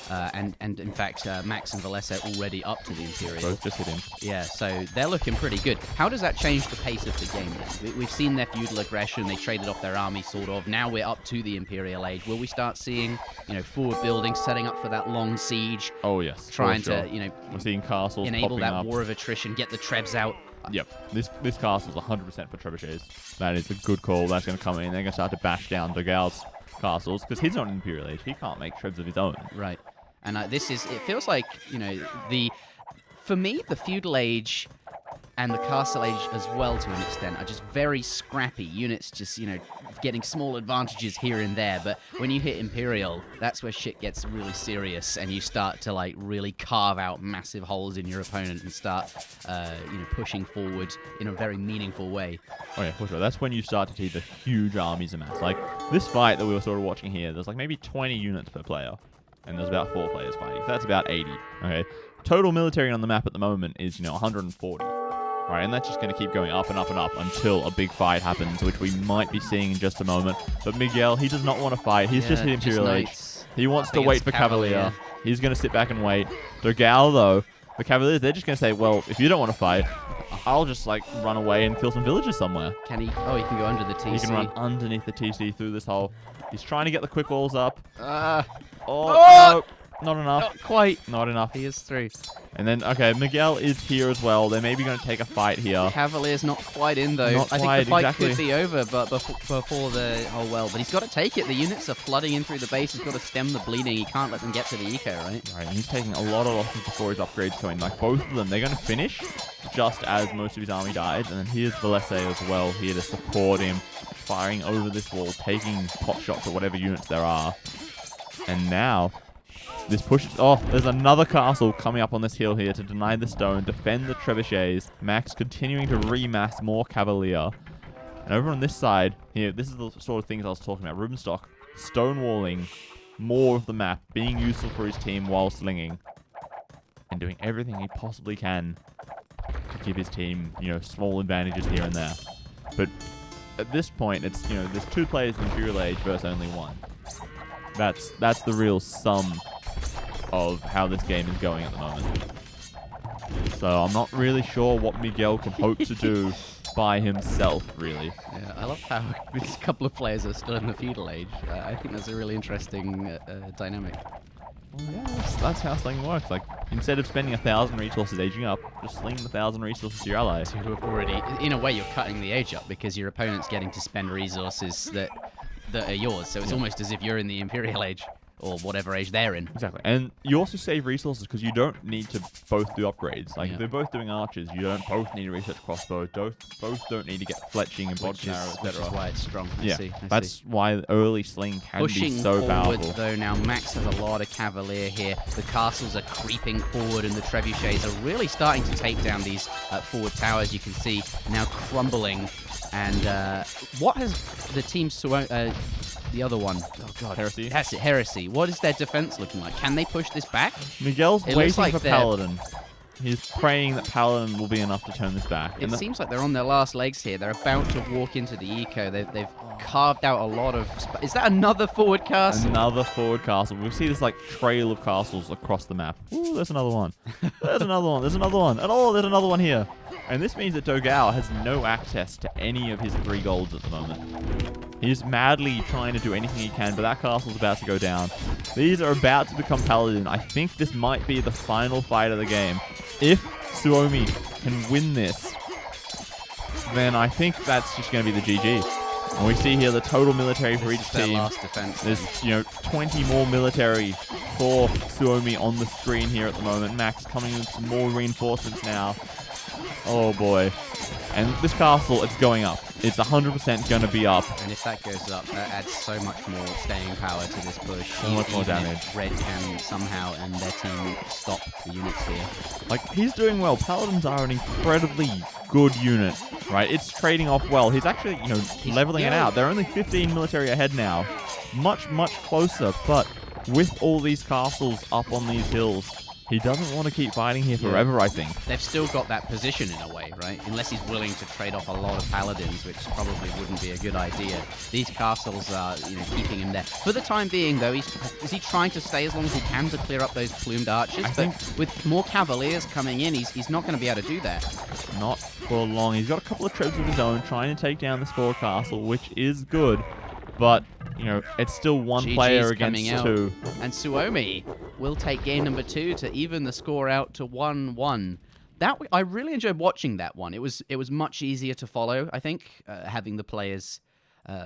And in fact, Max and Valese are already up to the Imperial. Both just hit him. Yeah, so they're looking pretty good. How does that change the pace of the game then? We've seen their feudal aggression. They traded off their army, sort of. Now we're up to the Imperial Age. Will we start seeing, forward building, setting up for that long siege? Oh, yes. Trying sure. to, we're seeing castles enable popping that up. war of attrition, get the trebs out. Yep, this castle's 100% for trebuchets. That is a good call. That's going to come in. They're going to start to bash down Dogal's castles, because he's not in Imperial Age. He can't make trebs of his own. Right. And it feels like, for me, the feudal age and the castle age as well, to an extent, are just very scrappy units, just, getting small advantages here and there. But when you hit Imperial, that's where shit gets really serious, and you start to, really carve out massive holes in your opponent and start, pushing forward in a very meaningful way. Oh yeah, for sure. That's when you start to see the huge armies amass. Like, this fight that we were sort of watching here, there's, maybe 20 units per player. And there's about 4 players fighting. So that's about 80. Okay. Total military on the map at the moment is, 140. Right, and that's just going to keep going up and up and up until a big fight happens, which we might be seeing in just a moment. But Miguel, he does not want to fight. He's just hit Imperial Age. He wants to wait for Cavalier. He's going to sit back and wait. Dogal, though, the Cavaliers, they're just going to say, well, if you don't want to fight, I'll just, run away and kill some villagers somewhere. Can he? Oh, he can go under the TC. He can run underneath the TC through this hole. He's trying to get the quick walls up. Oh! No, not enough. Not quite. Not enough. He is through. And then, okay, Miguel is here as well. They're maybe going to take a fight here. Cavalier's not quite in, though. Not I think quite, the fight exactly. could be over, but before the... Oh, well. But he's got to take it. The units are flooding in through the base. He's got to stem the bleeding. He can't let them get to the eco, right? Right, and he's taking a lot of losses before his upgrades come in. Both of them, they're going to finish just as most of his army dies. And then here's Valese as well, here to support him, firing over this wall, taking pot shots at whatever units there are. And now... this pushes... Oh, there's another castle coming up on this hill here to deny the stone, defend the trebuchets. Max continuing to remass more Cavalier. And over on this side, here, this is the sort of things I was talking about. Rubenstock stonewalling more of the map, being useful for his team while slinging. And doing everything he possibly can to give his team, small advantages here and there. But at this point, it's, there's 2 players in Imperial Age versus only 1. That's the real sum of how this game is going at the moment. So I'm not really sure what Miguel can hope to do by himself, really. Yeah, I love how these couple of players are still in the feudal age. I think that's a really interesting dynamic. Well, yeah, that's how slinging works. Like, instead of spending 1,000 resources aging up, just sling the 1,000 resources to your ally. Who have already, in a way, you're cutting the age up because your opponent's getting to spend resources that are yours. So it's almost as if you're in the Imperial Age or whatever age they're in. Exactly. And you also save resources because you don't need to both do upgrades. Like, if they're both doing archers, you don't both need to research crossbow. Both don't need to get fletching and bodkin arrow, etc. Which is why it's strong. I see. That's why early sling can Pushing be so forward, powerful. though, now Max has a lot of Cavalier here. The castles are creeping forward, and the trebuchets are really starting to take down these forward towers. You can see now crumbling. And what has the team the other one? Oh god, Heresy? That's it, Heresy. What is their defense looking like? Can they push this back? Miguel's It looks waiting like for they're- Paladin. He's praying that Paladin will be enough to turn this back. It seems like they're on their last legs here. They're about to walk into the eco. They've carved out a lot of... Is that another forward castle? Another forward castle. We see this like trail of castles across the map. Ooh, there's another one. There's another one. There's another one. And oh, there's another one here. And this means that Dogao has no access to any of his 3 golds at the moment. He's madly trying to do anything he can, but that castle's about to go down. These are about to become Paladin. I think this might be the final fight of the game. If Suomi can win this, then I think that's just going to be the GG. And we see here the total military for each This is their team. last defense. There's, 20 more military for Suomi on the screen here at the moment. Max coming with some more reinforcements now. Oh boy. And this castle, it's going up. It's 100% going to be up. And if that goes up, that adds so much more staying power to this push. So much more Even if damage. Red can somehow and their team stop the units here. Like, he's doing well. Paladins are an incredibly good unit, right? It's trading off well. He's actually, leveling it out. They're only 15 military ahead now. Much, much closer. But with all these castles up on these hills, he doesn't want to keep fighting here forever, I think. They've still got that position in a way, right? Unless he's willing to trade off a lot of paladins, which probably wouldn't be a good idea. These castles are, keeping him there. For the time being, though, is he trying to stay as long as he can to clear up those plumed archers? I But think with more cavaliers coming in, he's not going to be able to do that. Not for long. He's got a couple of trebs of his own trying to take down this forward castle, which is good. But, it's still one GG's player coming against out. 2. And Suomi will take game number 2 to even the score out to 1-1. I really enjoyed watching that one. It was much easier to follow, I think, having the players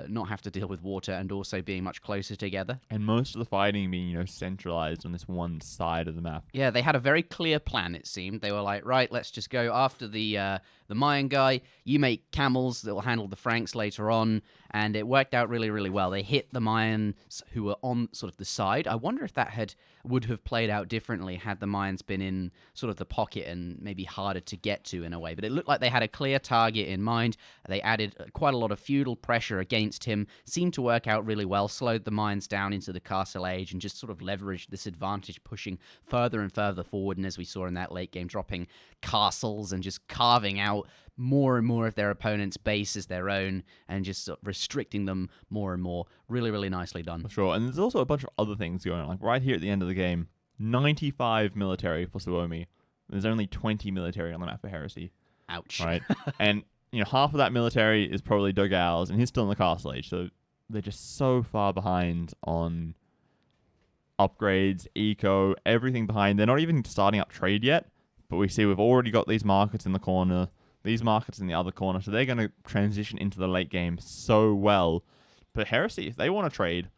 not have to deal with water and also being much closer together. And most of the fighting being, centralized on this one side of the map. Yeah, they had a very clear plan, it seemed. They were like, right, let's just go after the Mayan guy. You make camels that will handle the Franks later on. And it worked out really, really well. They hit the Mayans who were on sort of the side. I wonder if that would have played out differently had the Mayans been in sort of the pocket and maybe harder to get to in a way. But it looked like they had a clear target in mind. They added quite a lot of feudal pressure against him. Seemed to work out really well. Slowed the Mayans down into the Castle Age and just sort of leveraged this advantage, pushing further and further forward. And as we saw in that late game, dropping castles and just carving out more and more of their opponent's base as their own and just sort of restricting them more and more. Really, really nicely done. For sure. And there's also a bunch of other things going on. Like right here at the end of the game, 95 military for Suomi. There's only 20 military on the map for Heresy. Ouch. Right? And, half of that military is probably Dogao's, and he's still in the Castle Age. So they're just so far behind on upgrades, eco, everything behind. They're not even starting up trade yet. But we see we've already got these markets in the corner. These markets in the other corner, so they're going to transition into the late game so well. But Heresy, if they want to trade,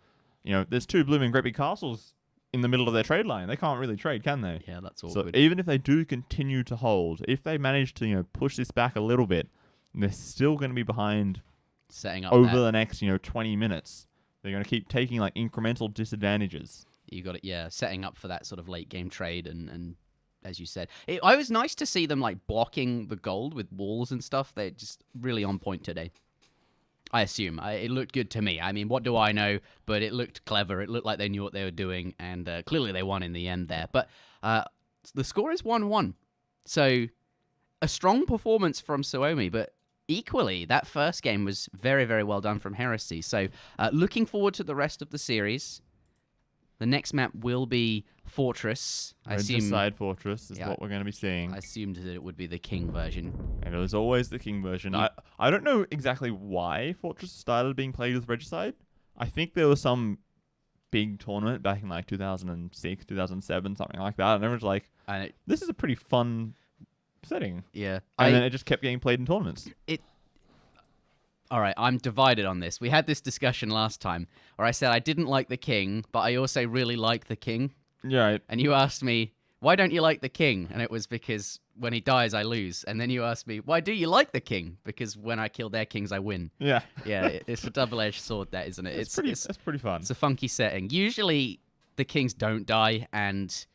there's 2 blooming great big castles in the middle of their trade line. They can't really trade, can they? Yeah, that's all So good. even if they do continue to hold, if they manage to, push this back a little bit, they're still going to be behind Setting up over that. the next, 20 minutes. They're going to keep taking, incremental disadvantages. You got it, yeah, setting up for that sort of late game trade and as you said. It was nice to see them blocking the gold with walls and stuff. They're just really on point today. I assume. It looked good to me. I mean, what do I know? But it looked clever. It looked like they knew what they were doing, and clearly they won in the end there. But the score is 1-1. So a strong performance from Suomi, but equally, that first game was very, very well done from Heresy. So looking forward to the rest of the series. The next map will be Fortress. Regicide Fortress is what we're going to be seeing. I assumed that it would be the King version. And it was always the King version. I don't know exactly why Fortress started being played with Regicide. I think there was some big tournament back in like 2006, 2007, something like that. And everyone's like, And this is a pretty fun setting. yeah, And then it just kept getting played in tournaments. All right, I'm divided on this. We had this discussion last time where I said I didn't like the king, but I also really like the king. Yeah, right. And you asked me, why don't you like the king? And it was because when he dies, I lose. And then you asked me, why do you like the king? Because when I kill their kings, I win. Yeah. Yeah, it's a double-edged sword, that, isn't it? It's pretty fun. It's a funky setting. Usually, the kings don't die, and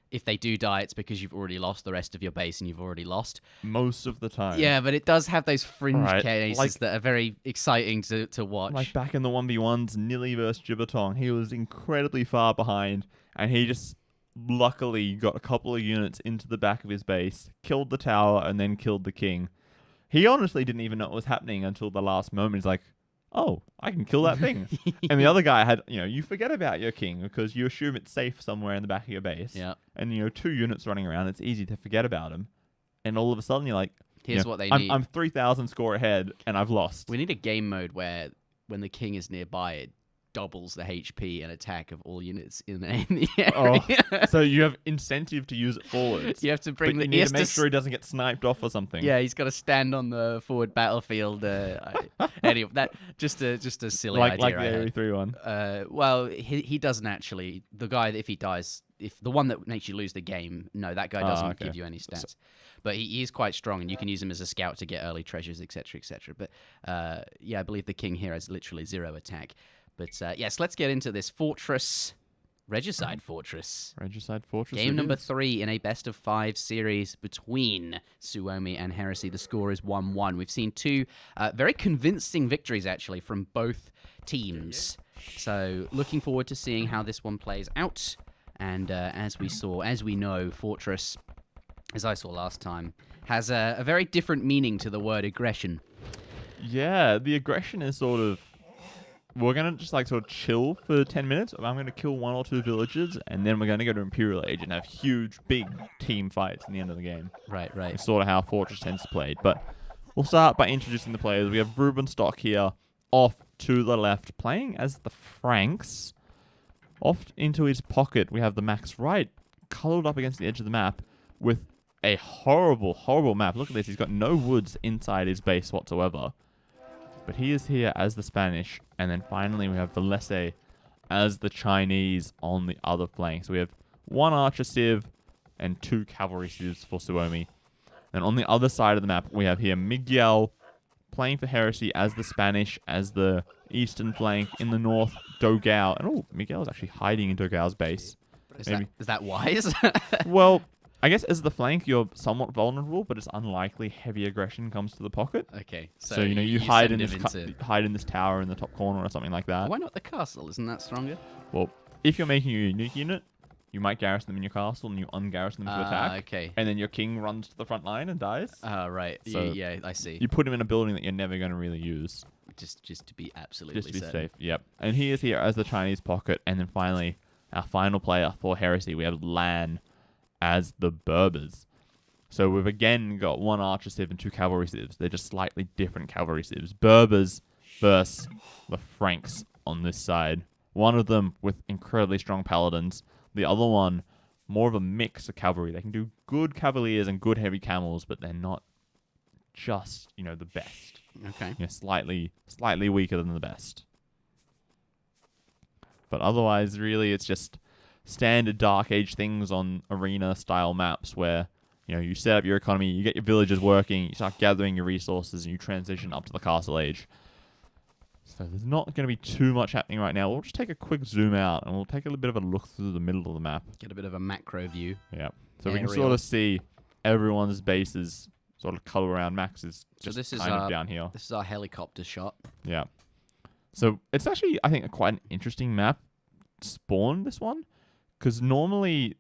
if they do die, it's because you've already lost the rest of your base and you've already lost. Most of the time. Yeah, but it does have those fringe Right, cases like- that are very exciting to watch. Like back in the 1v1s, Nilly versus Gibbertong, he was incredibly far behind, and he just luckily got a couple of units into the back of his base, killed the tower, and then killed the king. He honestly didn't even know what was happening until the last moment. He's like, oh, I can kill that thing. And the other guy had, you forget about your king because you assume it's safe somewhere in the back of your base. Yeah. And, 2 units running around, it's easy to forget about him. And all of a sudden you're like, Here's what they need. I'm 3,000 score ahead and I've lost. We need a game mode where when the king is nearby, it doubles the HP and attack of all units in the area. Oh, so you have incentive to use it forwards. You have to bring but you need to make sure he doesn't get sniped off or something. Yeah, he's got to stand on the forward battlefield. Anyway, that just a silly like idea. the AoE3 one. Well, he doesn't actually. The guy, if he dies, if the one that makes you lose the game, no, that guy doesn't give you any stats. But he is quite strong, and you can use him as a scout to get early treasures, etc., etc. But yeah, I believe the king here has literally 0 attack. But yes, let's get into this fortress. Regicide Fortress. Regicide Fortress. Game number 3 in a best of 5 series between Suomi and Heresy. The score is 1-1. We've seen 2 very convincing victories, actually, from both teams. So looking forward to seeing how this one plays out. And as we know, Fortress, as I saw last time, has a very different meaning to the word aggression. Yeah, the aggression is sort of... We're going to just sort of chill for 10 minutes. I'm going to kill 1 or 2 villages, and then we're going to go to Imperial Age and have huge, big team fights in the end of the game. Right. It's sort of how Fortress tends to play. But we'll start by introducing the players. We have Ruben Stock here, off to the left, playing as the Franks. Off into his pocket, we have the Max right, cuddled up against the edge of the map with a horrible, horrible map. Look at this. He's got no woods inside his base whatsoever. But he is here as the Spanish. And then finally we have Valese as the Chinese on the other flank. So we have 1 archer civ and 2 cavalry civs for Suomi. And on the other side of the map, we have here Miguel playing for Heresy as the Spanish, as the eastern flank. In the north, Dogao. And oh, Miguel is actually hiding in Dogao's base. Is that wise? Well, I guess as the flank, you're somewhat vulnerable, but it's unlikely heavy aggression comes to the pocket. Okay, So you hide in this tower in the top corner or something like that. Why not the castle? Isn't that stronger? Well, if you're making a unique unit, you might garrison them in your castle and you ungarrison them to attack. Okay. And then your king runs to the front line and dies. Right. So yeah, I see. You put him in a building that you're never going to really use. Just to be absolutely Just to be certain. safe. Yep. And he is here as the Chinese pocket. And then finally, our final player for Heresy, we have Lan as the Berbers. So we've again got 1 archer civ and 2 cavalry civs. They're just slightly different cavalry civs. Berbers versus the Franks on this side. One of them with incredibly strong paladins. The other one, more of a mix of cavalry. They can do good cavaliers and good heavy camels, but they're not just, the best. Okay. Slightly weaker than the best. But otherwise, really, it's just standard Dark Age things on arena-style maps where, you set up your economy, you get your villages working, you start gathering your resources, and you transition up to the Castle Age. So there's not going to be too much happening right now. We'll just take a quick zoom out, and we'll take a little bit of a look through the middle of the map. Get a bit of a macro view. Yeah. So we can sort of see everyone's bases sort of cuddle around. Max is just kind of down here. This is our helicopter shot. Yeah. So it's actually, I think, quite an interesting map spawn, this one. Because normally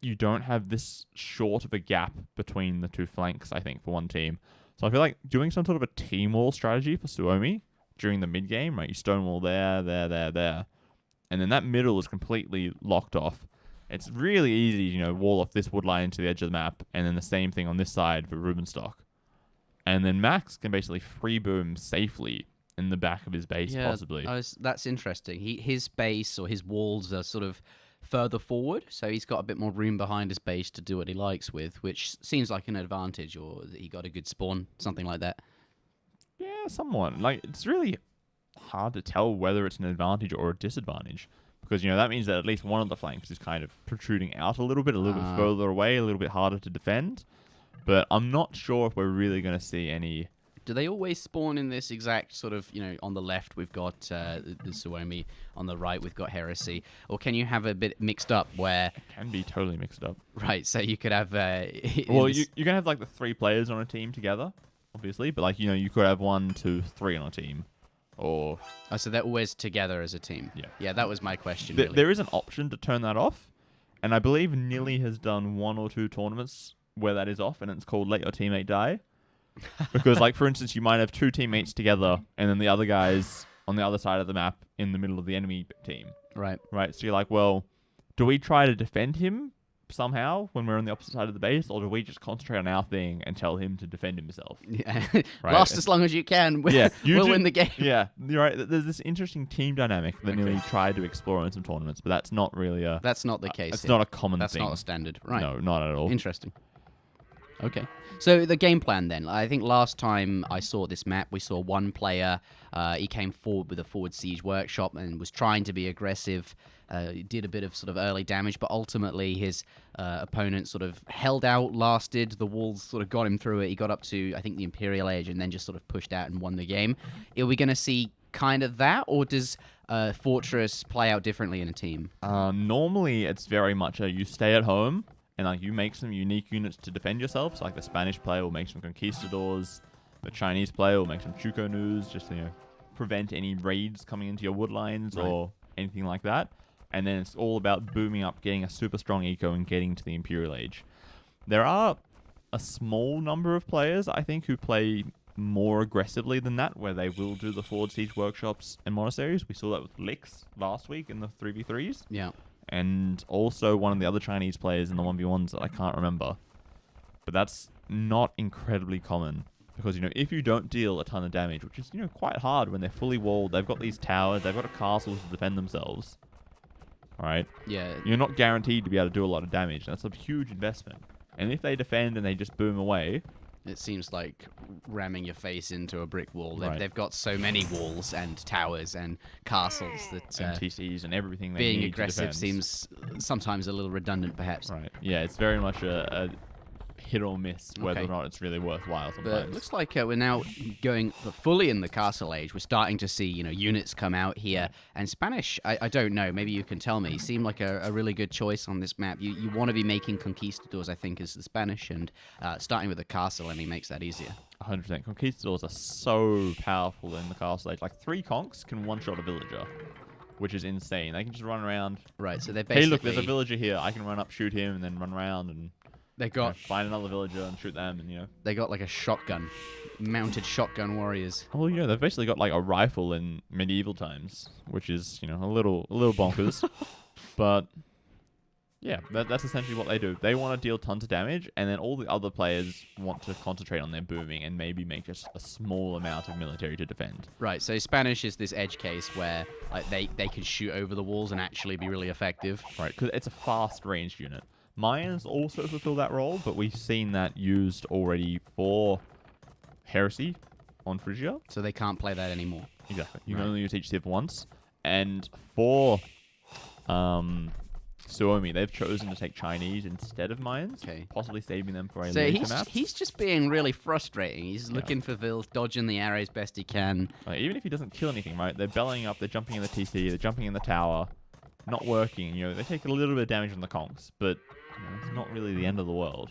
you don't have this short of a gap between the 2 flanks, I think, for one team. So I feel like doing some sort of a team wall strategy for Suomi during the mid-game, right? You stonewall there. And then that middle is completely locked off. It's really easy, wall off this wood line to the edge of the map, and then the same thing on this side for Rubenstock. And then Max can basically free boom safely in the back of his base, possibly. That's interesting. His base or his walls are sort of further forward, so he's got a bit more room behind his base to do what he likes with, which seems like an advantage, or that he got a good spawn, something like that. Yeah, somewhat. Like, it's really hard to tell whether it's an advantage or a disadvantage. Because, that means that at least one of the flanks is kind of protruding out a little bit further away, a little bit harder to defend. But I'm not sure if we're really going to see any... Do they always spawn in this exact sort of, on the left we've got the Suomi, on the right we've got Heresy, or can you have a bit mixed up where... It can be totally mixed up. Right, so you could have... well, you're going to have like the 3 players on a team together, obviously, but like, you could have 1, 2, 3 on a team. Or... Oh, so they're always together as a team. Yeah. Yeah, that was my question, really. There is an option to turn that off, and I believe Nilly has done 1 or 2 tournaments where that is off, and it's called Let Your Teammate Die. Because, like, for instance, you might have 2 teammates together, and then the other guys on the other side of the map in the middle of the enemy team. Right. Right, so you're like, well, do we try to defend him somehow when we're on the opposite side of the base, or do we just concentrate on our thing and tell him to defend himself? Yeah. Right? Last as long as you can. Yeah, we'll win the game. Yeah, you're right. There's this interesting team dynamic that Nilly tried to explore in some tournaments, but that's not really a... That's not the case. It's not a common That's thing. not a standard. Right. No, not at all. Interesting. Okay. So the game plan then. I think last time I saw this map, we saw one player. He came forward with a forward siege workshop and was trying to be aggressive. He did a bit of sort of early damage, but ultimately his opponent sort of held out, lasted. The walls sort of got him through it. He got up to, I think, the Imperial Age and then just sort of pushed out and won the game. Are we going to see kind of that, or does Fortress play out differently in a team? Normally, it's very much you stay at home and like you make some unique units to defend yourself. So like the Spanish player will make some conquistadors, the Chinese player will make some Chuko News just to prevent any raids coming into your wood lines or anything like that. And then it's all about booming up, getting a super strong eco, and getting to the Imperial Age. There are a small number of players, I think, who play more aggressively than that, where they will do the forward siege workshops and monasteries. We saw that with Lix last week in the 3v3s. Yeah. And also one of the other Chinese players in the 1v1s that I can't remember. But that's not incredibly common. Because, if you don't deal a ton of damage, which is, quite hard when they're fully walled, they've got these towers, they've got a castle to defend themselves. Alright? Yeah. You're not guaranteed to be able to do a lot of damage. That's a huge investment. And if they defend and they just boom away... It seems like ramming your face into a brick wall. Right. They've got so many walls and towers and castles that... and TCs and everything they being need aggressive to defend. seems sometimes a little redundant, perhaps. Right. Yeah, it's very much a hit or miss whether or not it's really worthwhile sometimes. But it looks like we're now going fully in the castle age. We're starting to see, units come out here. And Spanish, I don't know, maybe you can tell me, seem like a really good choice on this map. You want to be making conquistadors, I think, as the Spanish, and starting with a castle, makes that easier. 100%. Conquistadors are so powerful in the castle age. Like 3 conks can one-shot a villager, which is insane. They can just run around. Right, so they're basically... Hey, look, there's a villager here. I can run up, shoot him, and then run around and... They got find another villager and shoot them, and they got like a shotgun, mounted shotgun warriors. Well, they've basically got like a rifle in medieval times, which is a little bonkers. But yeah, that's essentially what they do. They want to deal tons of damage, and then all the other players want to concentrate on their booming and maybe make just a small amount of military to defend. Right. So Spanish is this edge case where they can shoot over the walls and actually be really effective. Right, because it's a fast ranged unit. Mayans also fulfill that role, but we've seen that used already for Heresy on Phrygia. So they can't play that anymore. Exactly. You can only use each civ once. And for Suomi, they've chosen to take Chinese instead of Mayans, possibly saving them for a later map. He's just being really frustrating. He's looking for vills, dodging the arrows best he can. Like, even if he doesn't kill anything, right? They're bellying up, they're jumping in the TC, they're jumping in the tower. Not working, they take a little bit of damage from the conks, but it's not really the end of the world,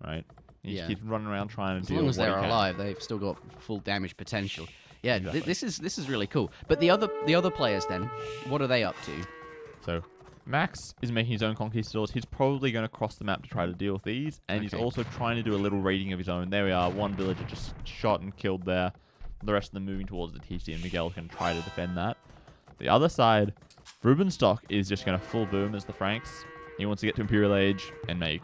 right? You just keep running around trying to deal with as long as they're alive, they've still got full damage potential. Yeah, exactly. This is really cool. But the other players then, what are they up to? So Max is making his own conquistadors. He's probably going to cross the map to try to deal with these, and he's also trying to do a little raiding of his own. There we are, one villager just shot and killed there. The rest of them moving towards the TC, and Miguel can try to defend that. The other side, Rubenstock is just going to full boom as the Franks. He wants to get to Imperial Age and make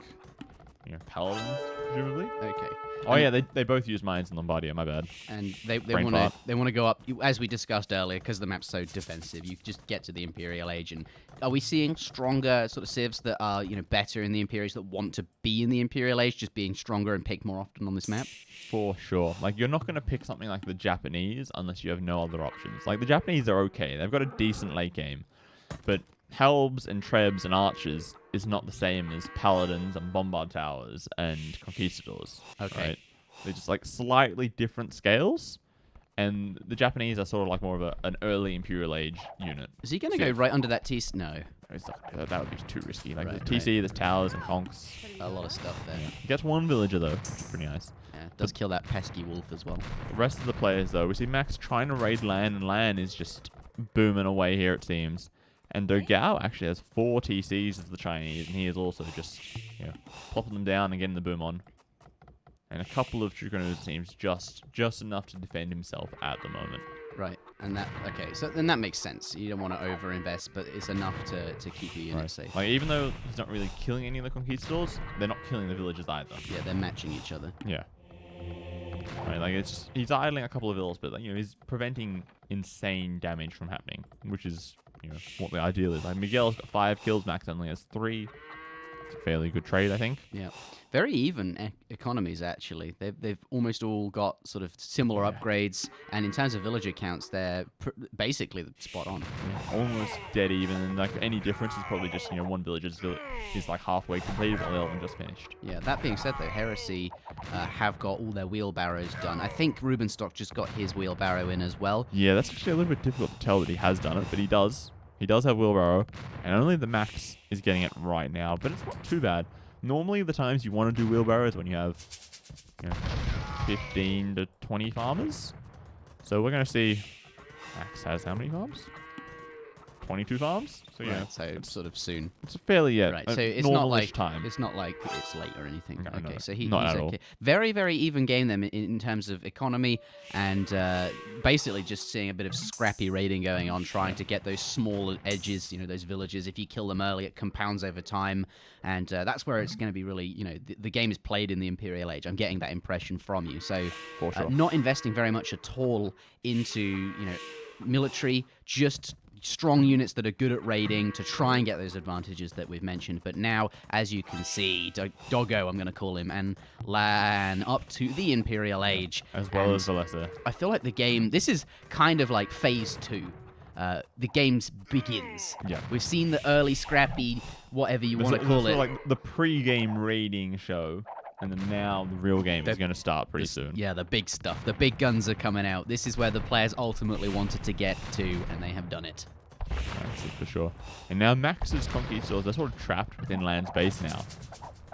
paladins, presumably. Okay. Oh yeah, they both use mines in Lombardia. My bad. And they Brain want fart. to go up, as we discussed earlier, because the map's so defensive. You just get to the Imperial Age, and are we seeing stronger sort of civs that are better in the Imperial Age, that want to be in the Imperial Age, just being stronger and picked more often on this map? For sure. Like, you're not going to pick something like the Japanese unless you have no other options. Like, the Japanese are okay. They've got a decent late game. But Helbs and Trebs and Archers is not the same as Paladins and Bombard Towers and Conquistadors. Okay. Right? They're just, like, slightly different scales. And the Japanese are sort of like more of an early Imperial Age unit. Is he going to go right under that T? No. That would be too risky. Like, Right, there's TC, there's Towers and Conks. A lot of stuff there. He gets one villager, though, which is pretty nice. Yeah, does kill that pesky wolf as well. The rest of the players, though, we see Max trying to raid Lan, and Lan is just booming away here, it seems. And Dogao actually has 4 TCs as the Chinese, and he is also just popping them down and getting the boom on. And a couple of Chukono's teams just enough to defend himself at the moment. Right, and so then that makes sense. You don't want to overinvest, but it's enough to keep your unit safe. Like, even though he's not really killing any of the conquistadors, they're not killing the villagers either. Yeah, they're matching each other. Yeah. Right, like, he's idling a couple of villas, but he's preventing insane damage from happening, which is what the ideal is. Like, Miguel's got 5 kills, Max only has 3. It's a fairly good trade, I think. Yeah, very even economies actually. They've almost all got sort of similar upgrades, and in terms of villager counts, they're basically spot on. Yeah, almost dead even, and like any difference is probably just one villager's is like halfway completed, while the other one just finished. Yeah, that being said though, Heresy have got all their wheelbarrows done. I think Rubenstock just got his wheelbarrow in as well. Yeah, that's actually a little bit difficult to tell that he has done it, but he does. He does have wheelbarrow, and only the Max is getting it right now, but it's not too bad. Normally, the times you want to do wheelbarrow is when you have 15 to 20 farmers. So we're going to see Max has how many farms? 22 farms? So yeah, right, so it's sort of soon. It's fairly right. So it's not like time. It's not like it's late or anything. No, okay, no, so he's not at okay. all. Very, very even game then in terms of economy, and basically just seeing a bit of scrappy raiding going on, trying to get those small edges, those villages. If you kill them early, it compounds over time, and that's where it's going to be really, the game is played in the Imperial Age. I'm getting that impression from you. So For sure. not investing very much at all into military, just strong units that are good at raiding to try and get those advantages that we've mentioned. But now, as you can see, Doggo, I'm going to call him, and Lan up to the Imperial Age. As well as Valessa. I feel like the game, this is kind of like phase 2. The game begins. Yeah. We've seen the early scrappy, whatever you want to call it. Like the pre-game raiding show. And then now the real game is going to start pretty soon. Yeah, the big stuff. The big guns are coming out. This is where the players ultimately wanted to get to, and they have done it. That's it for sure. And now Max's conquistadors, they're sort of trapped within Land's base now.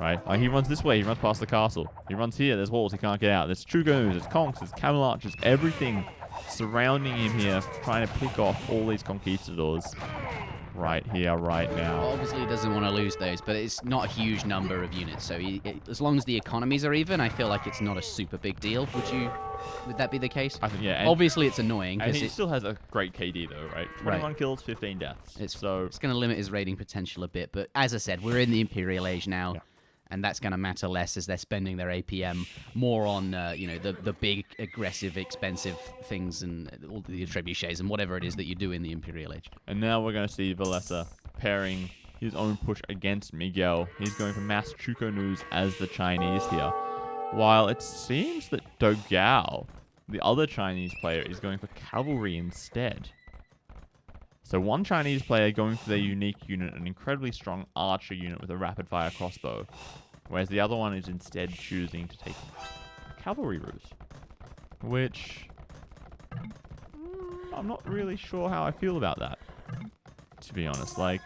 Right? Like, he runs this way, he runs past the castle. He runs here, there's walls, he can't get out. There's Chugoons, there's Conks, there's Camel Archers, everything surrounding him here, trying to pick off all these conquistadors. Right here, right now. Well, obviously, he doesn't want to lose those, but it's not a huge number of units. So as long as the economies are even, I feel like it's not a super big deal. Would that be the case? I think, yeah. Obviously, it's annoying. And he still has a great KD, though, right? 21 kills, 15 deaths. It's going to limit his raiding potential a bit. But as I said, we're in the Imperial Age now. Yeah. And that's going to matter less as they're spending their APM more on, the big, aggressive, expensive things and all the trebuchets and whatever it is that you do in the Imperial Age. And now we're going to see Valessa pairing his own push against Miguel. He's going for Mass Chukonus as the Chinese here. While it seems that Dogao, the other Chinese player, is going for cavalry instead. So one Chinese player going for their unique unit, an incredibly strong archer unit with a rapid-fire crossbow, whereas the other one is instead choosing to take a cavalry route, which I'm not really sure how I feel about that, to be honest. Like,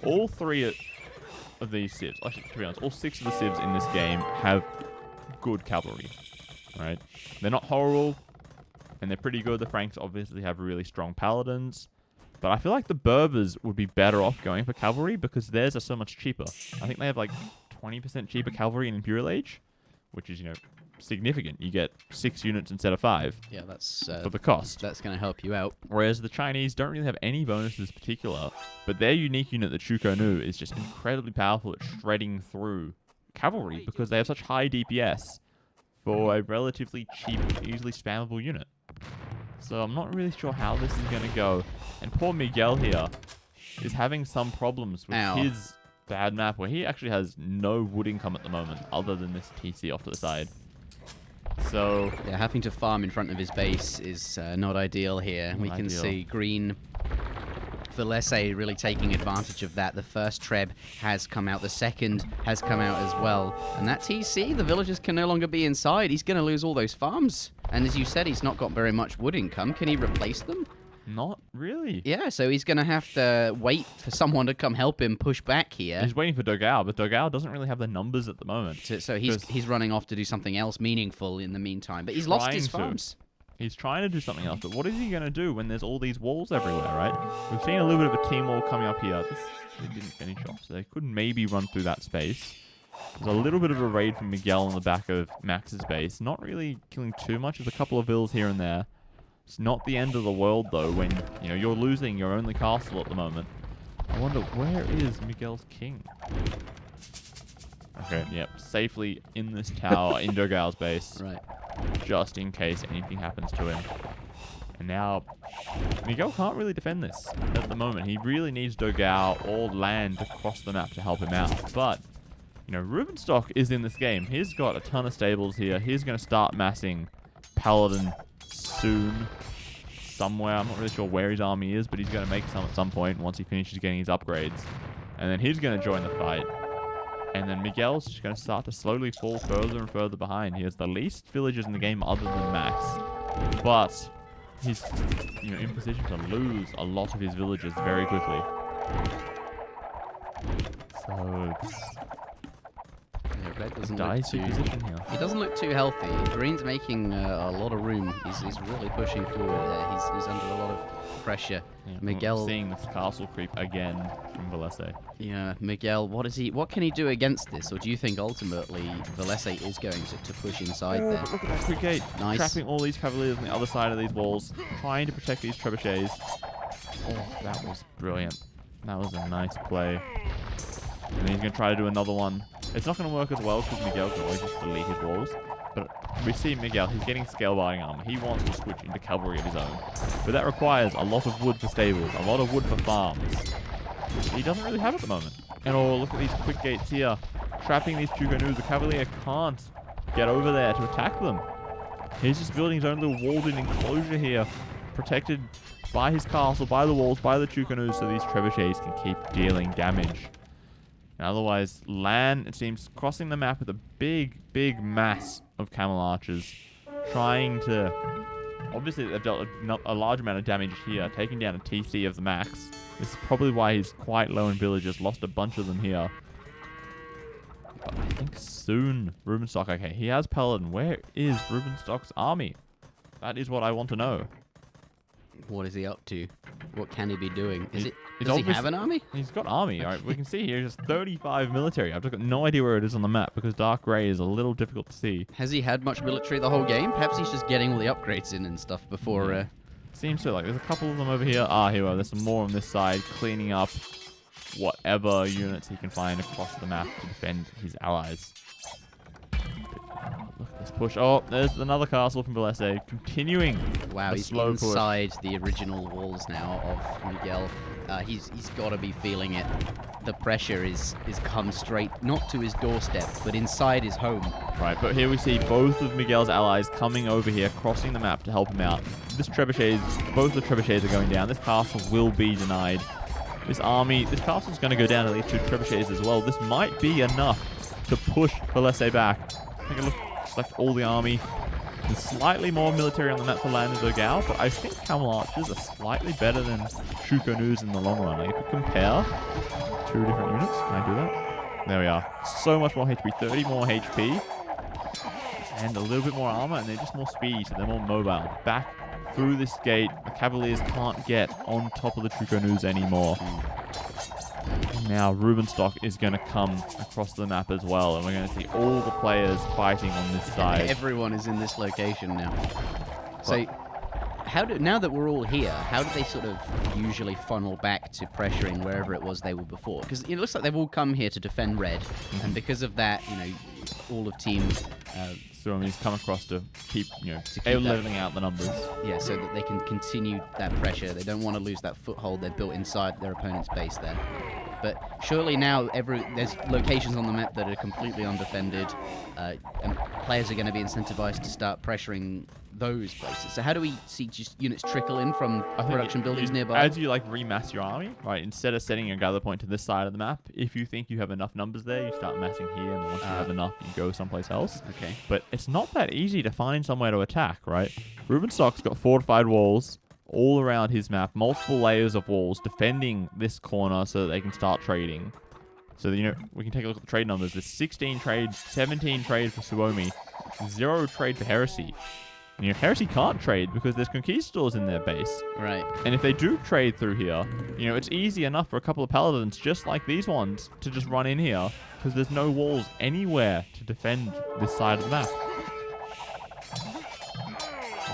all 3 of these civs, actually, to be honest, all 6 of the civs in this game have good cavalry, right? They're not horrible, and they're pretty good. The Franks obviously have really strong paladins. But I feel like the Berbers would be better off going for cavalry because theirs are so much cheaper. I think they have like 20% cheaper cavalry in Imperial Age, which is, significant. You get 6 units instead of 5. Yeah, that's for the cost. That's going to help you out. Whereas the Chinese don't really have any bonuses particular, but their unique unit, the Chukonu, is just incredibly powerful at shredding through cavalry because they have such high DPS for a relatively cheap, easily spammable unit. So I'm not really sure how this is going to go. And poor Miguel here is having some problems with his bad map where he actually has no wood income at the moment other than this TC off to the side. So yeah, having to farm in front of his base is not ideal here. We can see green Velese really taking advantage of that. The first Treb has come out, the second has come out as well. And that TC, the villagers can no longer be inside. He's going to lose all those farms. And as you said, he's not got very much wood income. Can he replace them? Not really. Yeah, so he's going to have to wait for someone to come help him push back here. He's waiting for Dogao, but Dogao doesn't really have the numbers at the moment. So he's running off to do something else meaningful in the meantime. But he's lost his farms. He's trying to do something else, but what is he going to do when there's all these walls everywhere, right? We've seen a little bit of a team wall coming up here. They didn't finish off, so they could maybe run through that space. There's a little bit of a raid from Miguel on the back of Max's base. Not really killing too much. There's a couple of vills here and there. It's not the end of the world, though, when you're losing your only castle at the moment. I wonder, where is Miguel's king? Okay, yep, safely in this tower, in Dogao's base. Right. Just in case anything happens to him. And now, Miguel can't really defend this at the moment. He really needs Dogao or land to cross the map to help him out. But, Rubenstock is in this game. He's got a ton of stables here. He's going to start massing Paladin soon. Somewhere. I'm not really sure where his army is, but he's going to make some at some point once he finishes getting his upgrades. And then he's going to join the fight. And then Miguel's just going to start to slowly fall further and further behind. He has the least villagers in the game other than Max. But he's in position to lose a lot of his villagers very quickly. So Red doesn't dicey position here. He doesn't look too healthy. Green's making a lot of room. He's really pushing forward there. He's under a lot of pressure. Yeah, Miguel seeing this castle creep again from Velese. Yeah, Miguel, what can he do against this? Or do you think ultimately Velese is going to push inside there? Look at that quick gate. Nice. Trapping all these cavaliers on the other side of these walls, trying to protect these trebuchets. Oh, that was brilliant. That was a nice play. And he's going to try to do another one. It's not going to work as well because Miguel can always just delete his walls. But we see Miguel, he's getting scale buying armor. He wants to switch into cavalry of his own. But that requires a lot of wood for stables, a lot of wood for farms. Which he doesn't really have at the moment. And look at these quick gates here. Trapping these Chuganus. The cavalier can't get over there to attack them. He's just building his own little walled-in enclosure here. Protected by his castle, by the walls, by the Chuganus, so these trebuchets can keep dealing damage. And otherwise, Lan, it seems, crossing the map with a big, big mass of camel archers. Trying to... Obviously, they've dealt a large amount of damage here, taking down a TC of the max. This is probably why he's quite low in villagers. Lost a bunch of them here. But I think soon, Rubenstock... Okay, he has Paladin. Where is Rubenstock's army? That is what I want to know. What is he up to? What can he be doing? Does he obvious- have an army? He's got army. All right, we can see here just 35 military. I've just got no idea where it is on the map because dark grey is a little difficult to see. Has he had much military the whole game? Perhaps he's just getting all the upgrades in and stuff before... Seems so. Like there's a couple of them over here. Here we are. There's some more on this side, cleaning up whatever units he can find across the map to defend his allies. Look at this push. Oh, there's another castle from Velese, continuing. Wow, he's slow inside the original walls now of Miguel. He's got to be feeling it. The pressure is come straight, not to his doorstep, but inside his home. Right, but here we see both of Miguel's allies coming over here, crossing the map to help him out. Both the trebuchets are going down. This castle will be denied. This castle's going to go down at least 2 trebuchets as well. This might be enough to push Velese back. Take a look, select all the army. There's slightly more military on the map for Lan and Dogao, but I think Camel Archers are slightly better than Chukanus in the long run. Like, if we compare 2 different units, can I do that? There we are. So much more HP, 30 more HP, and a little bit more armor, and they're just more speed, so they're more mobile. Back through this gate, the Cavaliers can't get on top of the Chukanus anymore. And now Rubenstock is going to come across the map as well, and we're going to see all the players fighting on this side. Everyone is in this location now. So, now that we're all here, how do they sort of usually funnel back to pressuring wherever it was they were before? Because it looks like they've all come here to defend red, and because of that, all of team. Suomi's come across to keep, keep leveling out the numbers. Yeah, so that they can continue that pressure. They don't want to lose that foothold they've built inside their opponent's base there. But surely now there's locations on the map that are completely undefended, and players are going to be incentivized to start pressuring those places. So how do we see just units trickle in from production buildings nearby? As you remass your army, right? Instead of setting a gather point to this side of the map, if you think you have enough numbers there, you start massing here, and once you have enough, you go someplace else. Okay. But it's not that easy to find somewhere to attack, right? Rubenstock's got fortified walls all around his map, multiple layers of walls defending this corner so that they can start trading. So, we can take a look at the trade numbers. There's 16 trade, 17 trade for Suomi, 0 trade for Heresy. And, Heresy can't trade because there's conquistadors in their base. Right. And if they do trade through here, it's easy enough for a couple of paladins, just like these ones, to just run in here because there's no walls anywhere to defend this side of the map.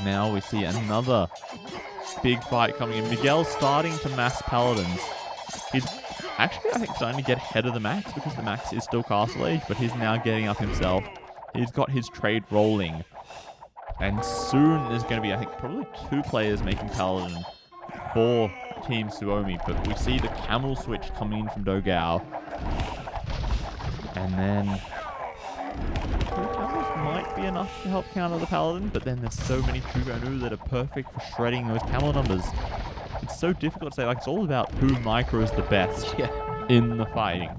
Now we see another big fight coming in. Miguel's starting to mass paladins. He's actually, I think, starting to get ahead of the max because the max is still castle age, but he's now getting up himself. He's got his trade rolling. And soon there's going to be, I think, probably 2 players making paladin for Team Suomi. But we see the camel switch coming in from Dogao. And then 2 camels might be enough to help counter the paladin, but then there's so many Truganu that are perfect for shredding those camel numbers. It's so difficult to say, it's all about who micros the best in the fighting.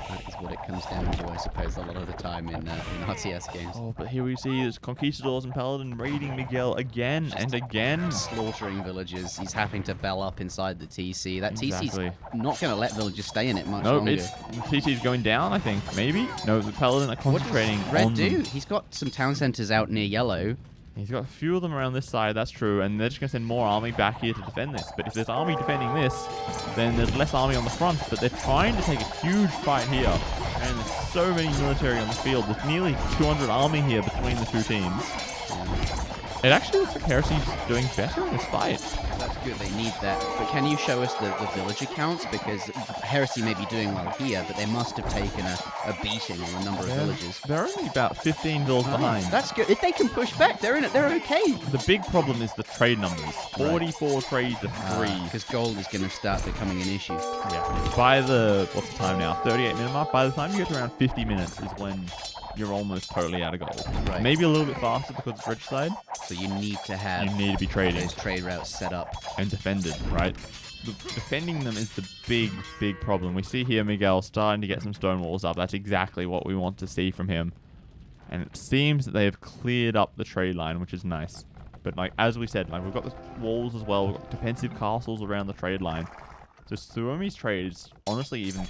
That is what it comes down to, I suppose, a lot of the time in RTS games. Oh, but here we see there's Conquistadors and Paladin raiding Miguel again and again. Slaughtering villagers. He's having to bell up inside the TC. That TC's not going to let villagers stay in it much longer. No, TC's going down, I think. Maybe? No, the Paladin are concentrating on Red do? He's got some town centers out near yellow. He's got a few of them around this side, that's true, and they're just going to send more army back here to defend this. But if there's army defending this, then there's less army on the front, but they're trying to take a huge fight here. And there's so many military on the field. There's nearly 200 army here between the 2 teams. It actually looks like Heresy's doing better in this fight. That's good, they need that. But can you show us the villager counts? Because Heresy may be doing well here, but they must have taken a beating on a number of villages. They're only about 15 vills behind. That's good. If they can push back, they're in it. They're okay. The big problem is the trade numbers. 44 trade to 3. Because gold is going to start becoming an issue. Yeah. By what's the time now? 38-minute mark. By the time you get to around 50 minutes is when you're almost totally out of gold. Right. Maybe a little bit faster because it's regicide. So you need to be trading. Those trade routes set up. And defended, right? Defending them is the big problem. We see here Miguel starting to get some stone walls up. That's exactly what we want to see from him. And it seems that they have cleared up the trade line, which is nice. But as we said, we've got the walls as well. We've got defensive castles around the trade line. So Suomi's trade is honestly even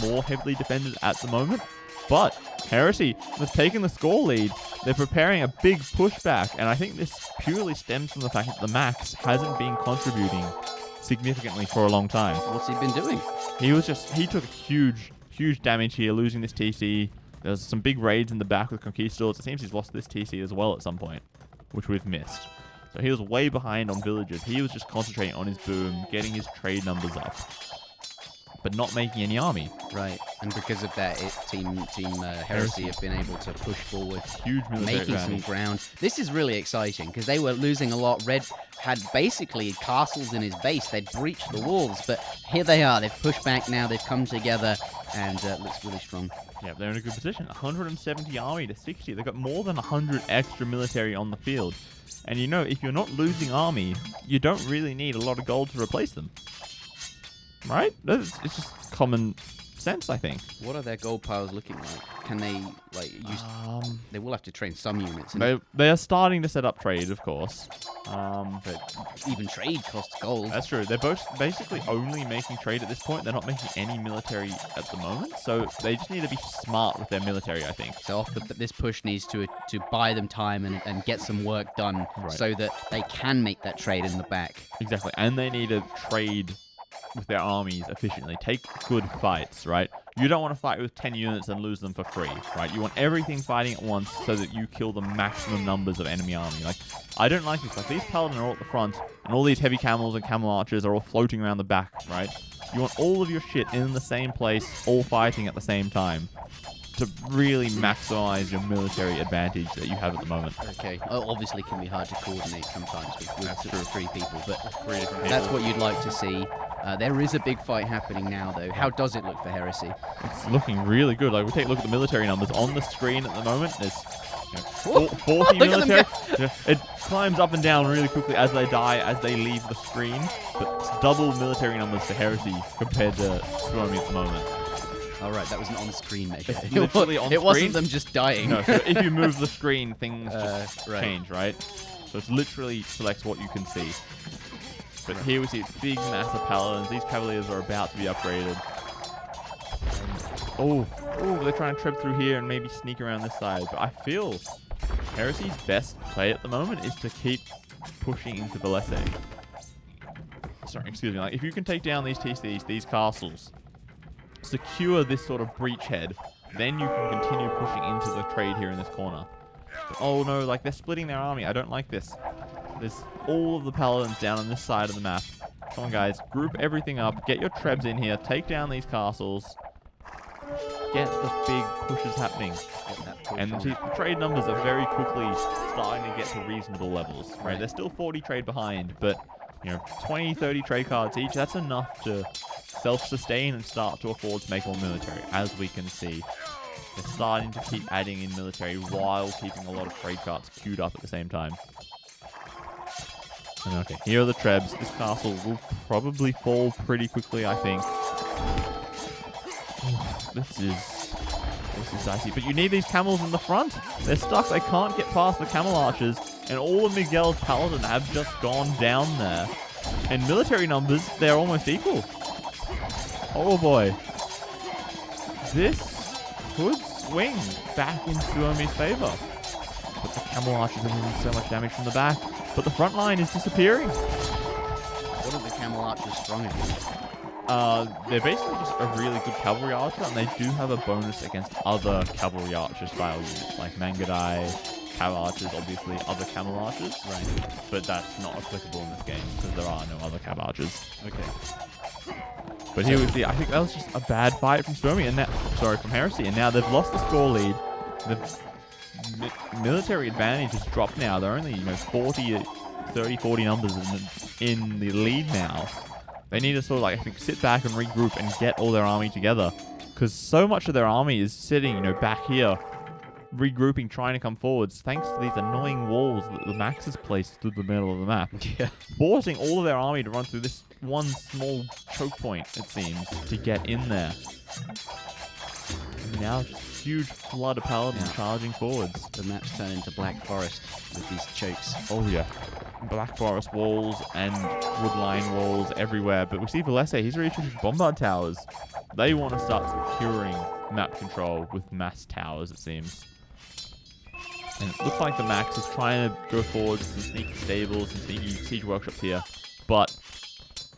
more heavily defended at the moment. But Heresy has taken the score lead. They're preparing a big pushback, and I think this purely stems from the fact that the Max hasn't been contributing significantly for a long time. What's he been doing? He took huge damage here, losing this TC. There's some big raids in the back with Conquistadors. It seems he's lost this TC as well at some point, which we've missed. So he was way behind on villagers. He was just concentrating on his boom, getting his trade numbers up, but not making any army. Right, and because of that, Team Heresy have been able to push forward, huge military making some ground. This is really exciting because they were losing a lot. Red had basically castles in his base. They'd breached the walls, but here they are. They've pushed back now. They've come together, and looks really strong. Yeah, they're in a good position. 170 army to 60. They've got more than 100 extra military on the field. And if you're not losing army, you don't really need a lot of gold to replace them. Right? It's just common sense, I think. What are their gold piles looking like? Can they use? They will have to train some units. They are starting to set up trade, of course. But even trade costs gold. That's true. They're both basically only making trade at this point. They're not making any military at the moment, so they just need to be smart with their military, I think. So this push needs to buy them time and get some work done, so that they can make that trade in the back. Exactly, and they need to trade with their armies efficiently. Take good fights, right? You don't want to fight with 10 units and lose them for free, right? You want everything fighting at once so that you kill the maximum numbers of enemy army. Like, I don't like this. Like, these paladin are all at the front, and all these heavy camels and camel archers are all floating around the back, right? You want all of your shit in the same place, all fighting at the same time, to really maximize your military advantage that you have at the moment. Okay. Obviously, it can be hard to coordinate sometimes with true. 3 people, but Three different that's people. what you'd like to see. There is a big fight happening now, though. How does it look for Heresy? It's looking really good. Like, we take a look at the military numbers on the screen at the moment. There's 40 Look at them military. go. It climbs up and down really quickly as they die, as they leave the screen. But it's double military numbers for Heresy compared to Suomi at the moment. All right, that was an on-screen measure. It's literally on It wasn't screen. them just dying. No, so if you move the screen, things just right. change, right? So it literally selects what you can see. But here we see a big mass of paladins. These cavaliers are about to be upgraded. Oh, they're trying to tread through here and maybe sneak around this side. But I feel Heresy's best play at the moment is to keep pushing into Velese. Sorry, excuse me. Like, if you can take down these TCs, these castles, secure this sort of breachhead, then you can continue pushing into the trade here in this corner. But, oh no, like, they're splitting their army. I don't like this. There's all of the paladins down on this side of the map. Come on, guys. Group everything up. Get your trebs in here. Take down these castles. Get the big pushes happening. And the trade numbers are very quickly starting to get to reasonable levels, right? They're still 40 trade behind, but, 20, 30 trade cards each, that's enough to self-sustain and start to afford to make more military, as we can see. They're starting to keep adding in military while keeping a lot of trade cards queued up at the same time. And okay, here are the trebs. This castle will probably fall pretty quickly, I think. This is dicey. But you need these camels in the front. They're stuck. They can't get past the camel archers. And all of Miguel's paladin have just gone down there. And military numbers, they're almost equal. Oh boy. This could swing back in Suomi's favor. But the camel archers are doing so much damage from the back. But the front line is disappearing. What are the camel archers strong against? They're basically just a really good cavalry archer, and they do have a bonus against other cavalry archer style units, like Mangadai, cav archers, obviously, other camel archers. Right. But that's not applicable in this game, because there are no other cav archers. Okay. But here we see, I think that was just a bad fight from Suomi, and from Heresy, and now they've lost the score lead. The military advantage has dropped now. They're only, 30, 40 numbers in the lead now. They need to sort of, I think, sit back and regroup and get all their army together. Because so much of their army is sitting, back here, regrouping, trying to come forwards, thanks to these annoying walls that the Max has placed through the middle of the map. Yeah. Forcing all of their army to run through this one small choke point, it seems, to get in there. And now just a huge flood of paladins charging forwards. The map's turned into Black Forest with these chokes. Oh yeah. Black Forest walls and woodline walls everywhere. But we see Velese, he's reaching bombard towers. They want to start securing map control with mass towers, it seems. And it looks like the Max is trying to go forward to some sneaky stables, some sneaky siege workshops here. But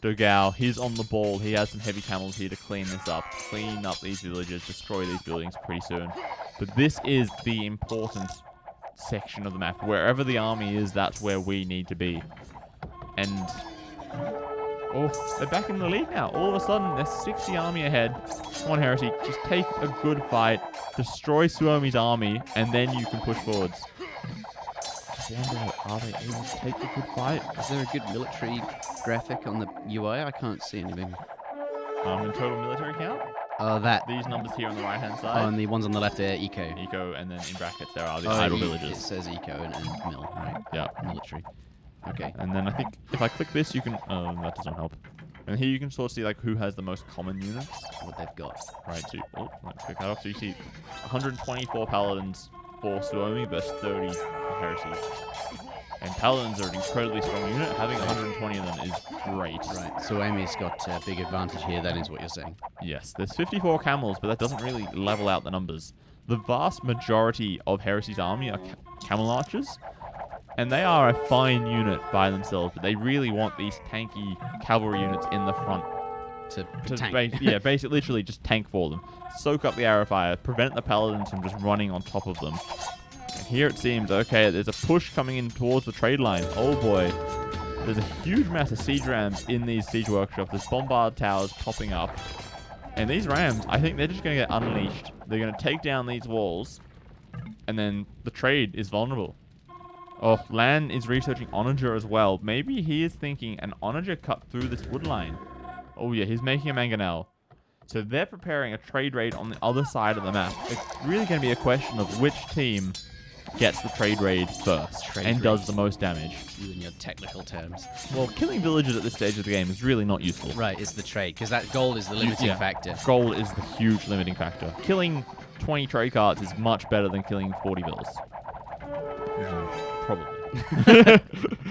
Dogao, he's on the ball. He has some heavy camels here to clean this up. Clean up these villages, destroy these buildings pretty soon. But this is the important section of the map. Wherever the army is, that's where we need to be. And they're back in the lead now. All of a sudden, there's 60 army ahead. Come on, Heresy, just take a good fight, destroy Suomi's army, and then you can push forwards. I wonder, are they able to take a good fight? Is there a good military graphic on the UI? I can't see anything. In total military count? That. These numbers here on the right-hand side. And the ones on the left are eco. Eco, and then in brackets there are the idle It villages. says eco and mil, right? Yeah. Military. Okay. And then I think if I click this, you can... that doesn't help. And here you can sort of see like who has the most common units. What they've got. Right, so... let's click that off. So you see 124 paladins for Suomi versus 30 for Heresy. And paladins are an incredibly strong unit. Having 120 of them is great. Right, so Amy's got a big advantage here, that is what you're saying. Yes, there's 54 camels, but that doesn't really level out the numbers. The vast majority of Heresy's army are camel archers, and they are a fine unit by themselves, but they really want these tanky cavalry units in the front to to tank. basically literally just tank for them. Soak up the arrow fire, prevent the paladins from just running on top of them. And here it seems, okay, there's a push coming in towards the trade line. Oh boy. There's a huge mass of siege rams in these siege workshops. There's bombard towers popping up. And these rams, I think they're just going to get unleashed. They're going to take down these walls. And then the trade is vulnerable. Oh, Lan is researching Onager as well. Maybe he is thinking an Onager cut through this wood line. Oh yeah, he's making a mangonel. So they're preparing a trade raid on the other side of the map. It's really going to be a question of which team gets the trade raid first and does the most damage. You and your technical terms. Well, killing villagers at this stage of the game is really not useful. Right, it's the trade, because that gold is the limiting factor. Gold is the huge limiting factor. Killing 20 trade carts is much better than killing 40 vills. Probably.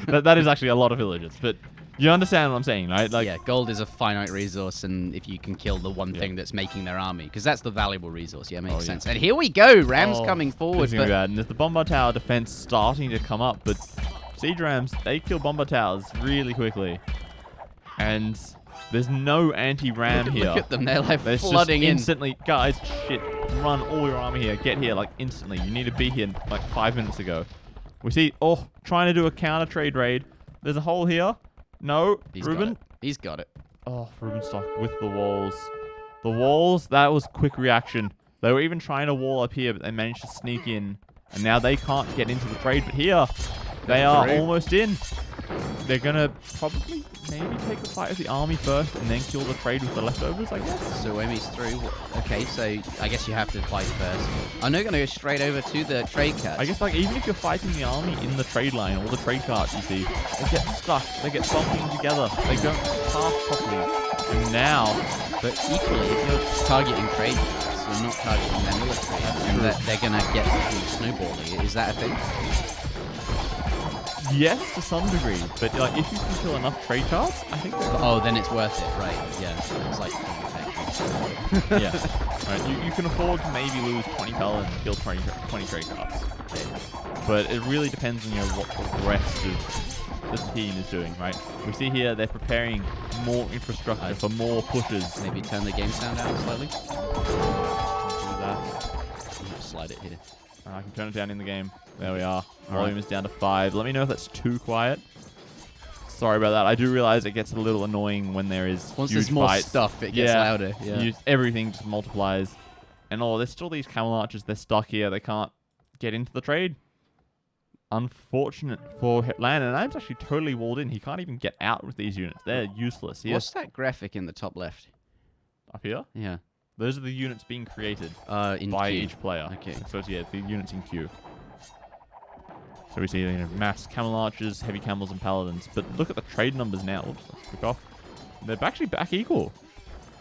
that is actually a lot of villagers, but you understand what I'm saying, right? Like, yeah, gold is a finite resource, and if you can kill the one thing that's making their army, because that's the valuable resource, makes sense. And here we go, Rams coming forward. But and there's the bombard tower defense starting to come up, but siege rams, they kill bombard towers really quickly. And there's no anti-ram here. Look at them, they're like There's flooding just in. instantly, guys, shit, run all your army here. Get here, like, instantly. You need to be here, like, 5 minutes ago. We see, trying to do a counter trade raid. There's a hole here. No, Ruben. He's got it. Oh, Ruben stuck with the walls. The walls, that was quick reaction. They were even trying to wall up here, but they managed to sneak in. And now they can't get into the trade. But here, they are almost in. They're going to probably maybe take the fight with the army first and then kill the trade with the leftovers, I guess. So Emmy's through. Okay, so I guess you have to fight first. I'm not going to go straight over to the trade carts. I guess, like, even if you're fighting the army in the trade line, all the trade carts, you see, they get stuck. They get bumping together. They don't pass properly. And now, but equally, if you're targeting trade carts, you're not targeting their military. And they're going to get snowballing. Is that a thing? Yes, to some degree, but like if you can kill enough trade cards, I think. Then it's worth it, right? Yeah, it's like yeah, right. You can afford to maybe lose 20 paladins and kill 20 trade cards, but it really depends on what the rest of the team is doing, right? We see here they're preparing more infrastructure for more pushes. Maybe turn the game sound down slightly. Do that. Slide it here. I can turn it down in the game. There we are. Volume is down to 5. Let me know if that's too quiet. Sorry about that. I do realize it gets a little annoying when there is Once huge there's more fights. stuff, it gets louder. Yeah. Everything just multiplies. And there's still these camel archers. They're stuck here. They can't get into the trade. Unfortunate for Lan. And I'm actually totally walled in. He can't even get out with these units. They're useless. What's that graphic in the top left? Up here? Yeah. Those are the units being created by queue. each player. Okay. So it's, the units in queue. So we see mass camel archers, heavy camels, and paladins. But look at the trade numbers now. Oops, let's click off. They're actually back equal.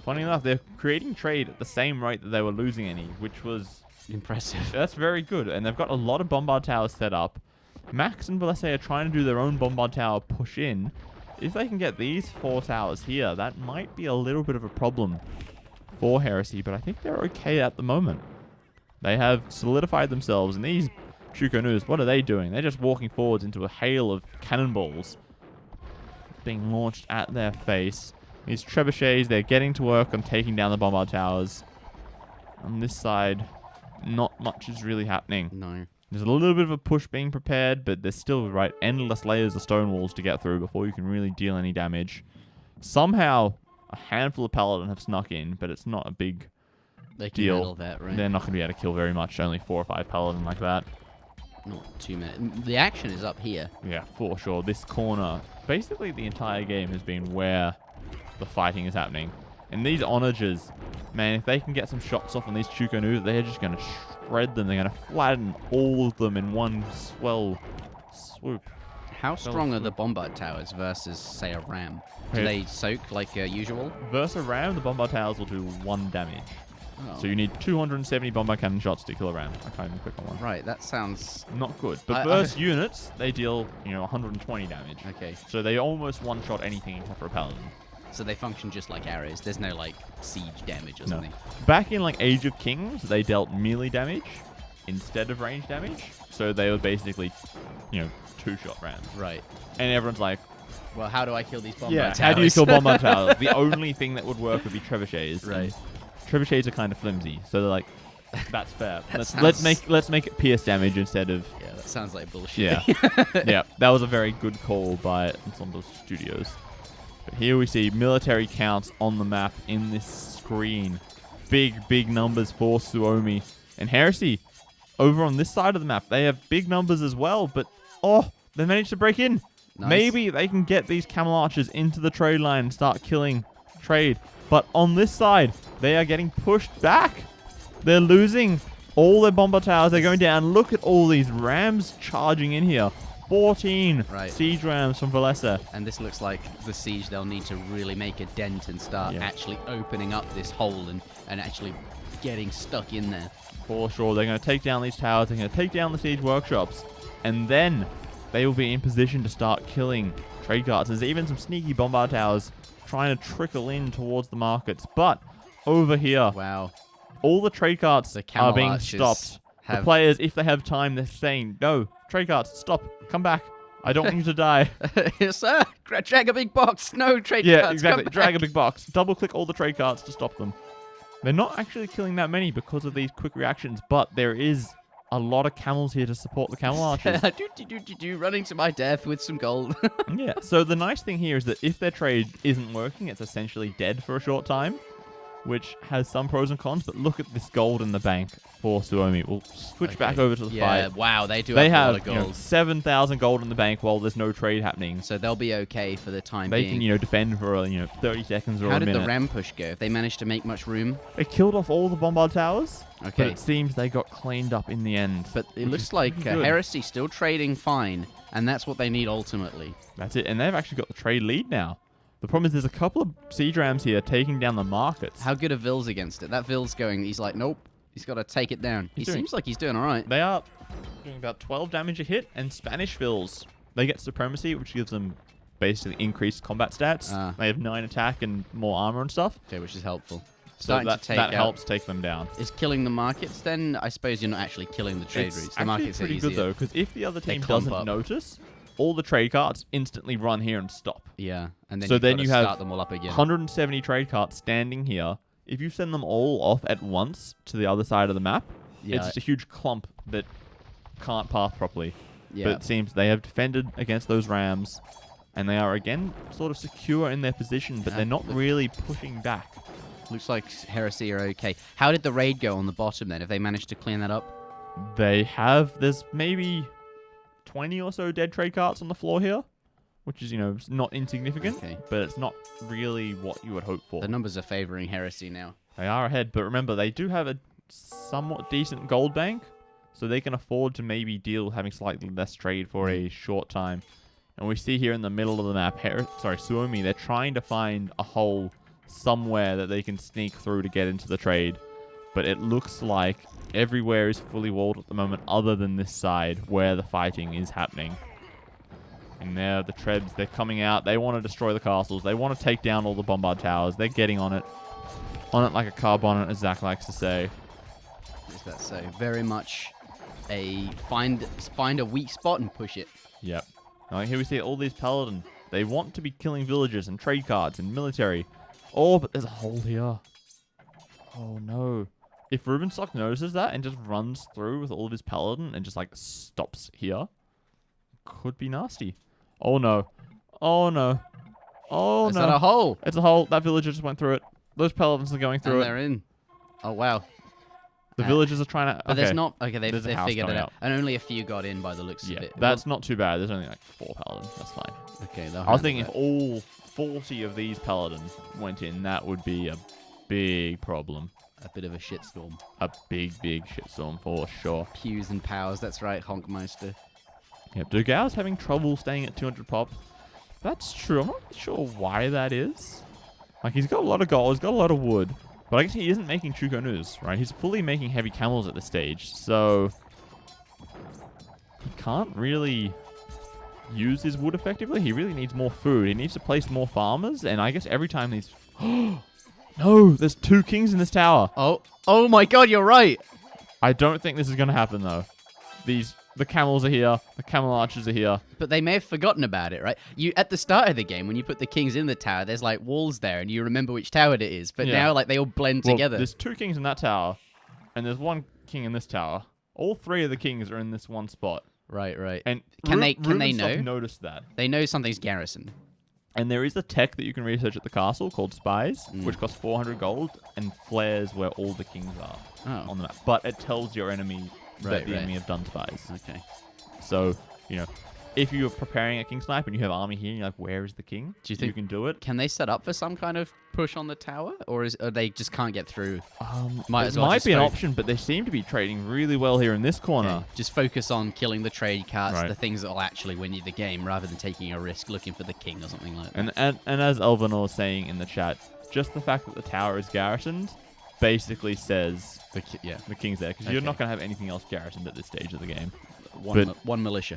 Funny enough, they're creating trade at the same rate that they were losing any, which was impressive. That's very good. And they've got a lot of bombard towers set up. Max and Valese are trying to do their own bombard tower push in. If they can get these 4 towers here, that might be a little bit of a problem for Heresy, but I think they're okay at the moment. They have solidified themselves, and these Chukonus, what are they doing? They're just walking forwards into a hail of cannonballs being launched at their face. These trebuchets, they're getting to work on taking down the bombard towers. On this side, not much is really happening. No. There's a little bit of a push being prepared, but there's still, endless layers of stone walls to get through before you can really deal any damage. Somehow, a handful of paladin have snuck in, but it's not a big they can deal. Handle that, right? They're not going to be able to kill very much. Only 4 or 5 paladin like that. Not too many. The action is up here. Yeah, for sure. This corner, basically the entire game has been where the fighting is happening. And these onagers, man, if they can get some shots off on these Chukonus, they're just going to shred them. They're going to flatten all of them in one swell swoop. How strong are the bombard towers versus, say, a ram? Do they soak like usual? Versus a ram, the bombard towers will do 1 damage. Oh. So you need 270 bombard cannon shots to kill a ram. I can't even click on one. Right, that sounds not good. But versus units, they deal 120 damage. Okay. So they almost one-shot anything except for a paladin. So they function just like arrows. There's no siege damage or something. Back in Age of Kings, they dealt melee damage instead of range damage. So they were basically, 2-shot rams. Right. And everyone's like, Well, how do I kill these bomb Yeah, towers? how do you kill bombard towers? The only thing that would work would be trebuchets. Right. Trebuchets are kind of flimsy, so they're like, that's fair. That Let's make it pierce damage instead of. Yeah, that sounds like bullshit. Yeah, yeah, that was a very good call by Ensemble Studios. But here we see military counts on the map in this screen. Big numbers for Suomi. And Heresy, over on this side of the map, they have big numbers as well, but they managed to break in. Nice. Maybe they can get these camel archers into the trade line and start killing trade. But on this side, they are getting pushed back. They're losing all their bomber towers. They're going down. Look at all these rams charging in here. 14 siege rams from Valesa. And this looks like the siege they'll need to really make a dent and start actually opening up this hole and actually getting stuck in there. For sure. They're going to take down these towers. They're going to take down the siege workshops. And then they will be in position to start killing trade carts. There's even some sneaky bombard towers trying to trickle in towards the markets. But over here, wow, all the trade carts are being stopped. The players, if they have time, they're saying, no, trade carts, stop, come back. I don't want you to die. Sir, drag a big box. No, trade carts. Yeah, exactly. Drag a big box. Double click all the trade carts to stop them. They're not actually killing that many because of these quick reactions, but there is a lot of camels here to support the camel archers. Running to my death with some gold. Yeah, so the nice thing here is that if their trade isn't working, it's essentially dead for a short time, which has some pros and cons, but look at this gold in the bank for Suomi. We'll switch back over to the fight. Wow, they do have a lot of gold. 7,000 gold in the bank while there's no trade happening. So they'll be okay for the time being. They can, defend for, 30 seconds or a minute. How did the ram push go? Have they managed to make much room? They killed off all the bombard towers, okay. But it seems they got cleaned up in the end. But it looks like Heresy still trading fine, and that's what they need ultimately. That's it, and they've actually got the trade lead now. The problem is there's a couple of siege rams here taking down the markets. How good are Vils against it? That Vils going, he's like, nope. He's got to take it down. He seems like he's doing all right. They are doing about 12 damage a hit, and Spanish Vils, they get supremacy, which gives them basically increased combat stats. They have 9 attack and more armor and stuff. Okay, which is helpful. So that helps take them down. Is killing the markets then? I suppose you're not actually killing the trade routes. The markets are pretty easier. good though, because if the other team doesn't notice, all the trade carts instantly run here and stop. Yeah, and then you have start them all up again. 170 trade carts standing here. If you send them all off at once to the other side of the map, it's just a huge clump that can't path properly. Yeah. But it seems they have defended against those rams, and they are again sort of secure in their position, but they're not really pushing back. Looks like Heresy are okay. How did the raid go on the bottom then? Have they managed to clean that up? They have. There's maybe 20 or so dead trade carts on the floor here, which is, not insignificant, but it's not really what you would hope for. The numbers are favoring Heresy now. They are ahead, but remember, they do have a somewhat decent gold bank, so they can afford to maybe deal having slightly less trade for a short time. And we see here in the middle of the map, Suomi, they're trying to find a hole somewhere that they can sneak through to get into the trade. But it looks like everywhere is fully walled at the moment other than this side where the fighting is happening. And there, the Trebs, they're coming out. They want to destroy the castles. They want to take down all the bombard towers. They're getting on it. On it like a car bonnet, as Zach likes to say. Is that so? Very much a find a weak spot and push it. Yep. Now, here we see all these paladin. They want to be killing villagers and trade cards and military. Oh, but there's a hole here. Oh, no. If Rubenstock notices that and just runs through with all of his paladin and just, stops here, could be nasty. Oh, no. Oh, no. Oh, no. Is that a hole? It's a hole. That villager just went through it. Those paladins are going through it. And they're in. Oh, wow. The villagers are trying to... But there's not... Okay, they figured it out. out. And only a few got in by the looks of it. That's not too bad. There's only 4 paladins. That's fine. Okay, I was thinking if all 40 of these paladins went in, that would be a big problem. A bit of a shitstorm. A big shitstorm for sure. Pews and powers. That's right, Honkmeister. Yep, Dugau's having trouble staying at 200 pop. That's true. I'm not sure why that is. He's got a lot of gold. He's got a lot of wood. But I guess he isn't making Chukonus, right? He's fully making heavy camels at this stage. So he can't really use his wood effectively. He really needs more food. He needs to place more farmers. And I guess every time these... No! There's 2 kings in this tower. Oh my god, you're right! I don't think this is going to happen, though. These The camels are here. The camel archers are here. But they may have forgotten about it, right? You at the start of the game, when you put the kings in the tower, there's like walls there, and you remember which tower it is. But Yeah. now, like, they all blend Well, together. there's 2 kings in that tower, and there's 1 king in this tower. All 3 of the kings are in this one spot. Right. And Can they know? Noticed that. They know something's garrisoned. And there is a tech that you can research at the castle called Spies, which costs 400 gold and flares where all the kings are on the map. But it tells your enemy that the enemy have done spies. Okay. So, if you're preparing a king snipe and you have army here, and you're like, where is the king? Do you think you can do it? Can they set up for some kind of push on the tower, or they just can't get through? Might It might be an option, but they seem to be trading really well here in this corner. Okay. Just focus on killing the trade carts, Right. the things that will actually win you the game, rather than taking a risk looking for the king or something like that. And as Elvanor was saying in the chat, just the fact that the tower is garrisoned basically says the king's there, because you're not going to have anything else garrisoned at this stage of the game. One militia.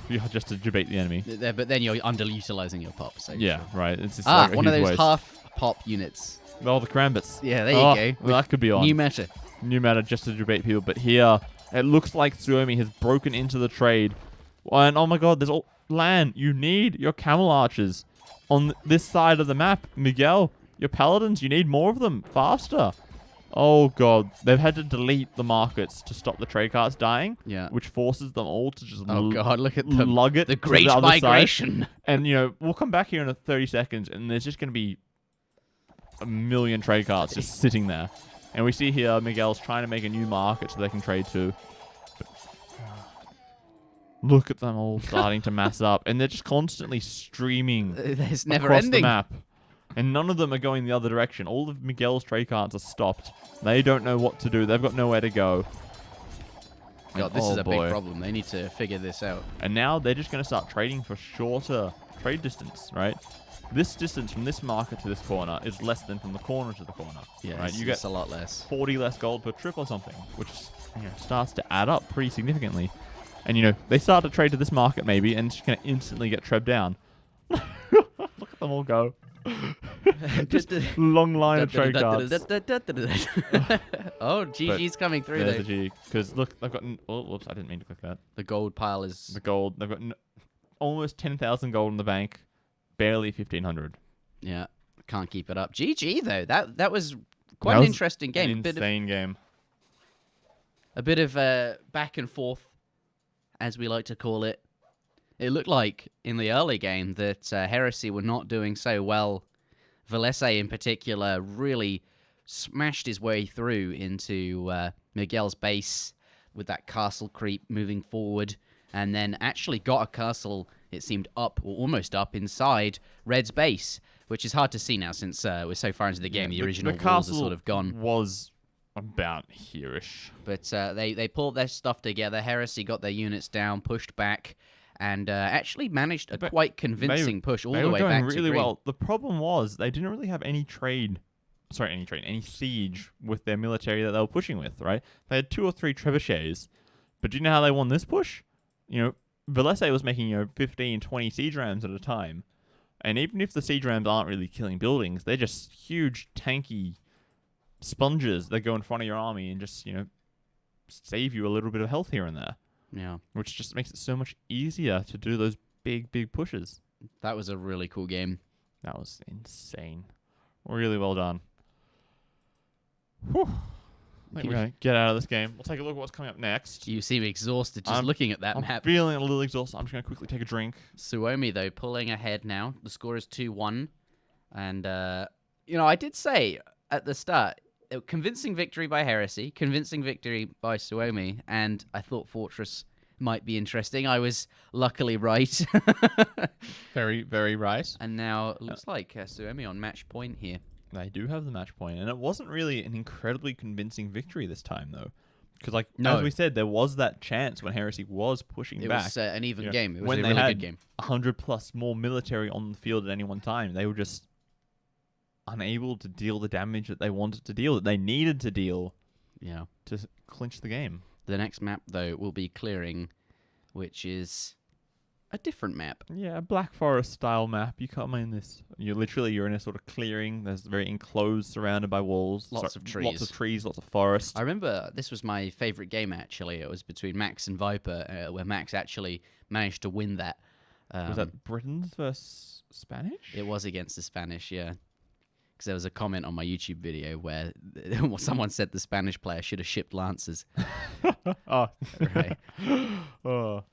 You're just to debate the enemy. But then you're underutilizing your pop. So Yeah, right. It's just one of those waste. half pop units. Oh, the Krambits. Yeah, there you go. Well, that could be on. New meta. New meta just to debate people. But here, it looks like Suomi has broken into the trade. And oh my god, there's all land. You need your camel archers on this side of the map. Miguel, your paladins, you need more of them. Faster. Oh god, they've had to delete the markets to stop the trade carts dying. Yeah. Which forces them all to just Oh god, look at them. lug it The to great the other migration. side. And we'll come back here in 30 seconds, and there's just going to be a million trade carts just sitting there. And we see here Miguel's trying to make a new market so they can trade to. Look at them all starting to mass up, and they're just constantly streaming There's never across ending. the map. And none of them are going the other direction. All of Miguel's trade carts are stopped. They don't know what to do. They've got nowhere to go. God, this is a big problem. They need to figure this out. And now they're just going to start trading for shorter trade distance, right? This distance from this market to this corner is less than from the corner to the corner. Yeah, right? You get a lot less. 40 less gold per trip or something, which starts to add up pretty significantly. And they start to trade to this market maybe, and it's just going to instantly get trebbed down. Look at them all go. Just long line of trade cards. Oh, GG's coming through There's though. the G. Because look, they've got... Oh, whoops, I didn't mean to click that. The gold pile is... The gold. They've got almost 10,000 gold in the bank. Barely 1,500. Yeah, can't keep it up. GG though. That was quite an interesting game. An insane game. A bit of back and forth, as we like to call it. It looked like in the early game that Heresy were not doing so well. Velese in particular really smashed his way through into Miguel's base with that castle creep moving forward, and then actually got a castle, it seemed, up or almost up inside Red's base, which is hard to see now since we're so far into the game. The original walls are sort of gone. Was about here-ish. But they pulled their stuff together. Heresy got their units down, pushed back, and actually managed a quite convincing push all the way back to green. They were doing really well. The problem was they didn't really have any siege with their military that they were pushing with, right? They had 2 or 3 trebuchets. But do you know how they won this push? Velese was making 15, 20 siege rams at a time. And even if the siege rams aren't really killing buildings, they're just huge, tanky sponges that go in front of your army and just, save you a little bit of health here and there. Yeah. Which just makes it so much easier to do those big, big pushes. That was a really cool game. That was insane. Really well done. Whew. I think we're going to get out of this game. We'll take a look at what's coming up next. You seem exhausted just looking at that I'm map. feeling a little exhausted. I'm just going to quickly take a drink. Suomi, though, pulling ahead now. The score is 2-1. And, I did say at the start, convincing victory by Heresy, convincing victory by Suomi, and I thought Fortress might be interesting. I was luckily right. Very, very right. And now it looks like Suomi on match point here. They do have the match point, and it wasn't really an incredibly convincing victory this time, though. Because, as we said, there was that chance when Heresy was pushing back. It was an even game. It was when a they really had good game. 100 plus more military on the field at any one time, they were just unable to deal the damage that they wanted to deal, that they needed to deal to clinch the game. The next map, though, will be clearing, which is A different map. Yeah, a Black Forest style map. You come in this. You're in a sort of clearing. There's very enclosed, surrounded by walls. Lots of trees. Lots of trees. Lots of forest. I remember this was my favorite game, actually. It was between Max and Viper, where Max actually managed to win that. Was that Britons versus Spanish? It was against the Spanish, yeah. Because there was a comment on my YouTube video where someone said the Spanish player should have shipped Lancers. Oh, Right. Oh.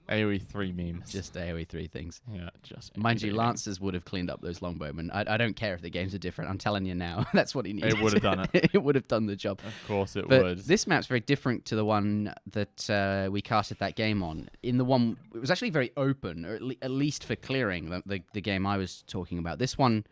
AoE 3 memes. Just AoE 3 things. Yeah, just. Mind you, AoE. Lancers would have cleaned up those longbowmen. I don't care if the games are different. I'm telling you now. That's what he needed. It would have done it. It would have done the job. Of course it But would. this map's very different to the one that we casted that game on. In the one, it was actually very open, or at least for clearing, the game I was talking about. This one,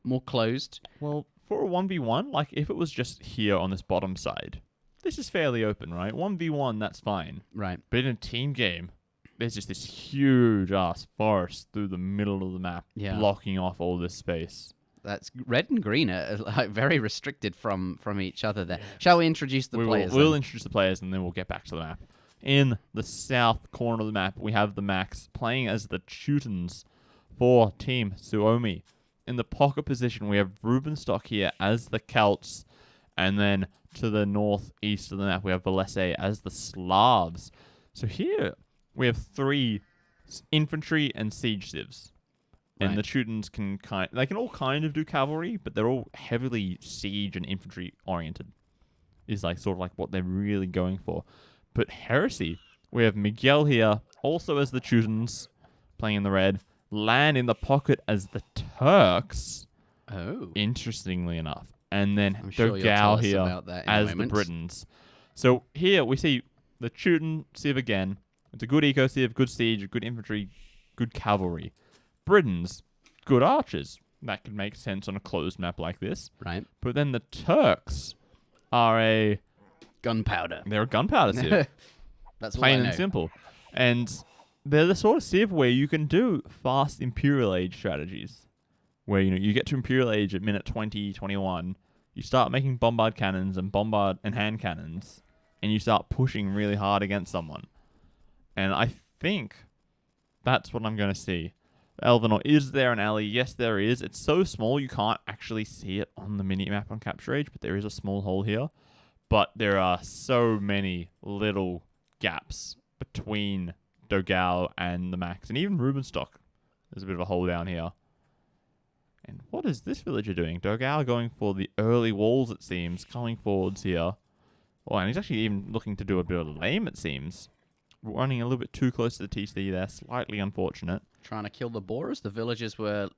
more closed. Well, for a 1v1, like if it was just here on this bottom side, this is fairly open, right? 1v1, that's fine. Right. But in a team game, there's just this huge ass forest through the middle of the map, Yeah. blocking off all this space. That's red and green are like very restricted from each other there. Shall we introduce the players? We'll then? introduce the players and then we'll get back to the map. In the south corner of the map, we have the Max playing as the Teutons for Team Suomi. In the pocket position, we have Rubenstock here as the Celts. And then to the northeast of the map, we have Valese as the Slavs. So here, we have 3 infantry and siege civs. And Right. the Teutons can they can all kind of do cavalry, but they're all heavily siege and infantry oriented. Is like sort of like what they're really going for. But Heresy, we have Miguel here, also as the Teutons, playing in the red. Lan in the pocket as the Turks, Oh. interestingly enough. And then I'm sure you'll tell Dogao us here about that in a as the moment. Britons. So here we see the Teuton civ again. It's a good eco civ, good siege, good infantry, good cavalry. Britons, good archers. That could make sense on a closed map like this. Right. But then the Turks are Gunpowder. they're a gunpowder civ. That's all Plain I know. and simple. And they're the sort of civ where you can do fast Imperial Age strategies. Where, you get to Imperial Age at minute 20, 21. You start making bombard cannons and hand cannons. And you start pushing really hard against someone. And I think that's what I'm going to see. Elvenor, is there an alley? Yes, there is. It's so small you can't actually see it on the mini-map on Capture Age, but there is a small hole here. But there are so many little gaps between Dogao and the Max, and even Rubenstock. There's a bit of a hole down here. And what is this villager doing? Dogao going for the early walls, it seems, coming forwards here. Oh, and he's actually even looking to do a bit of lame, it seems. Running a little bit too close to the TC there, slightly unfortunate. Trying to kill the boars. The villagers were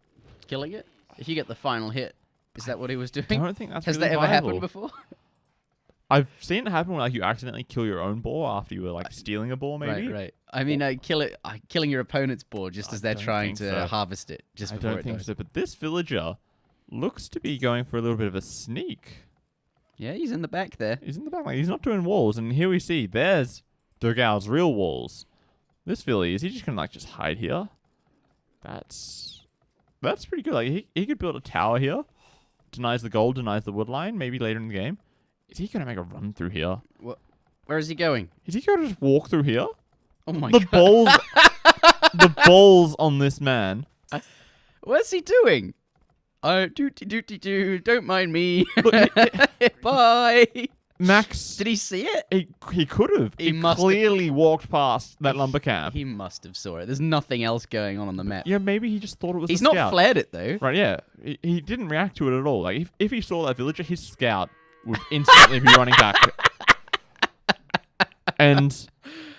killing it. If you get the final hit, is that what he was doing? I don't think that's Has really that ever viable. happened before? I've seen it happen when you accidentally kill your own boar after you were stealing a boar, maybe. Right. I mean, killing your opponent's boar just as they're don't trying think to so. harvest it. Just I before don't it think dies. so. But this villager looks to be going for a little bit of a sneak. Yeah, he's in the back there. He's in the back. He's not doing walls. And here we see, there's Dogao's real walls. This filly, is he just going to just hide here? That's pretty good. He could build a tower here. Denies the gold, denies the wood line, maybe later in the game. Is he going to make a run through here? Where is he going? Is he going to just walk through here? Oh my The god. balls, the balls on this man. What's he doing? Oh, doo. Don't mind me. Look, Bye. Max, Did he see it? he could have. He He must have. clearly walked past that lumber camp. He must have saw it. There's nothing else going on the map. Yeah, maybe he just thought it was He's a not scout. flared it though. Right, yeah. He didn't react to it at all. Like, if he saw that villager, his scout would instantly be running back. And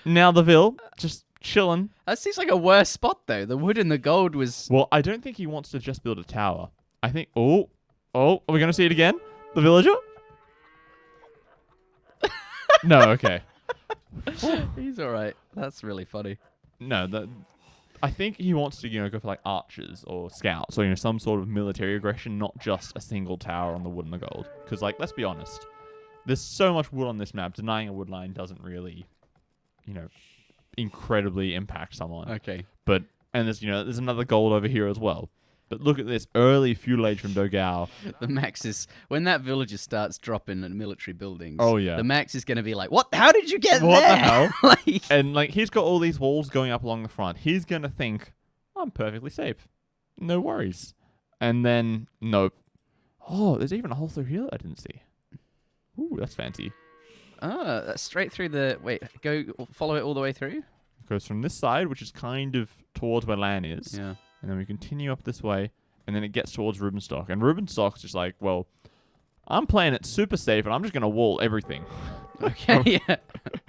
now the Vil, just chilling. That seems like a worse spot though. The wood and the gold was. Well, I don't think he wants to just build a tower. I think... Oh, are we going to see it again? The villager? No, okay. He's all right. That's really funny. No, I think he wants to, go for archers or scouts or some sort of military aggression, not just a single tower on the wood and the gold. Because let's be honest, there's so much wood on this map. Denying a wood line doesn't really, incredibly impact someone. Okay. And there's another gold over here as well. But look at this early fuel age from Dogao. The Max is when that villager starts dropping in military buildings. Oh, yeah. The Max is going to be like, "What? How did you get What there?" the hell? Like, And like he's got all these walls going up along the front. He's gonna think, I'm perfectly safe. No worries. And then nope. Oh, there's even a hole through here that I didn't see. Ooh, that's fancy. that's straight through the. Wait, go follow it all the way through. It goes from this side, which is kind of towards where Lan is. Yeah. And then we continue up this way, and then it gets towards Rubenstock. And Rubenstock's just like, well, I'm playing it super safe, and I'm just gonna wall everything. Okay. Yeah.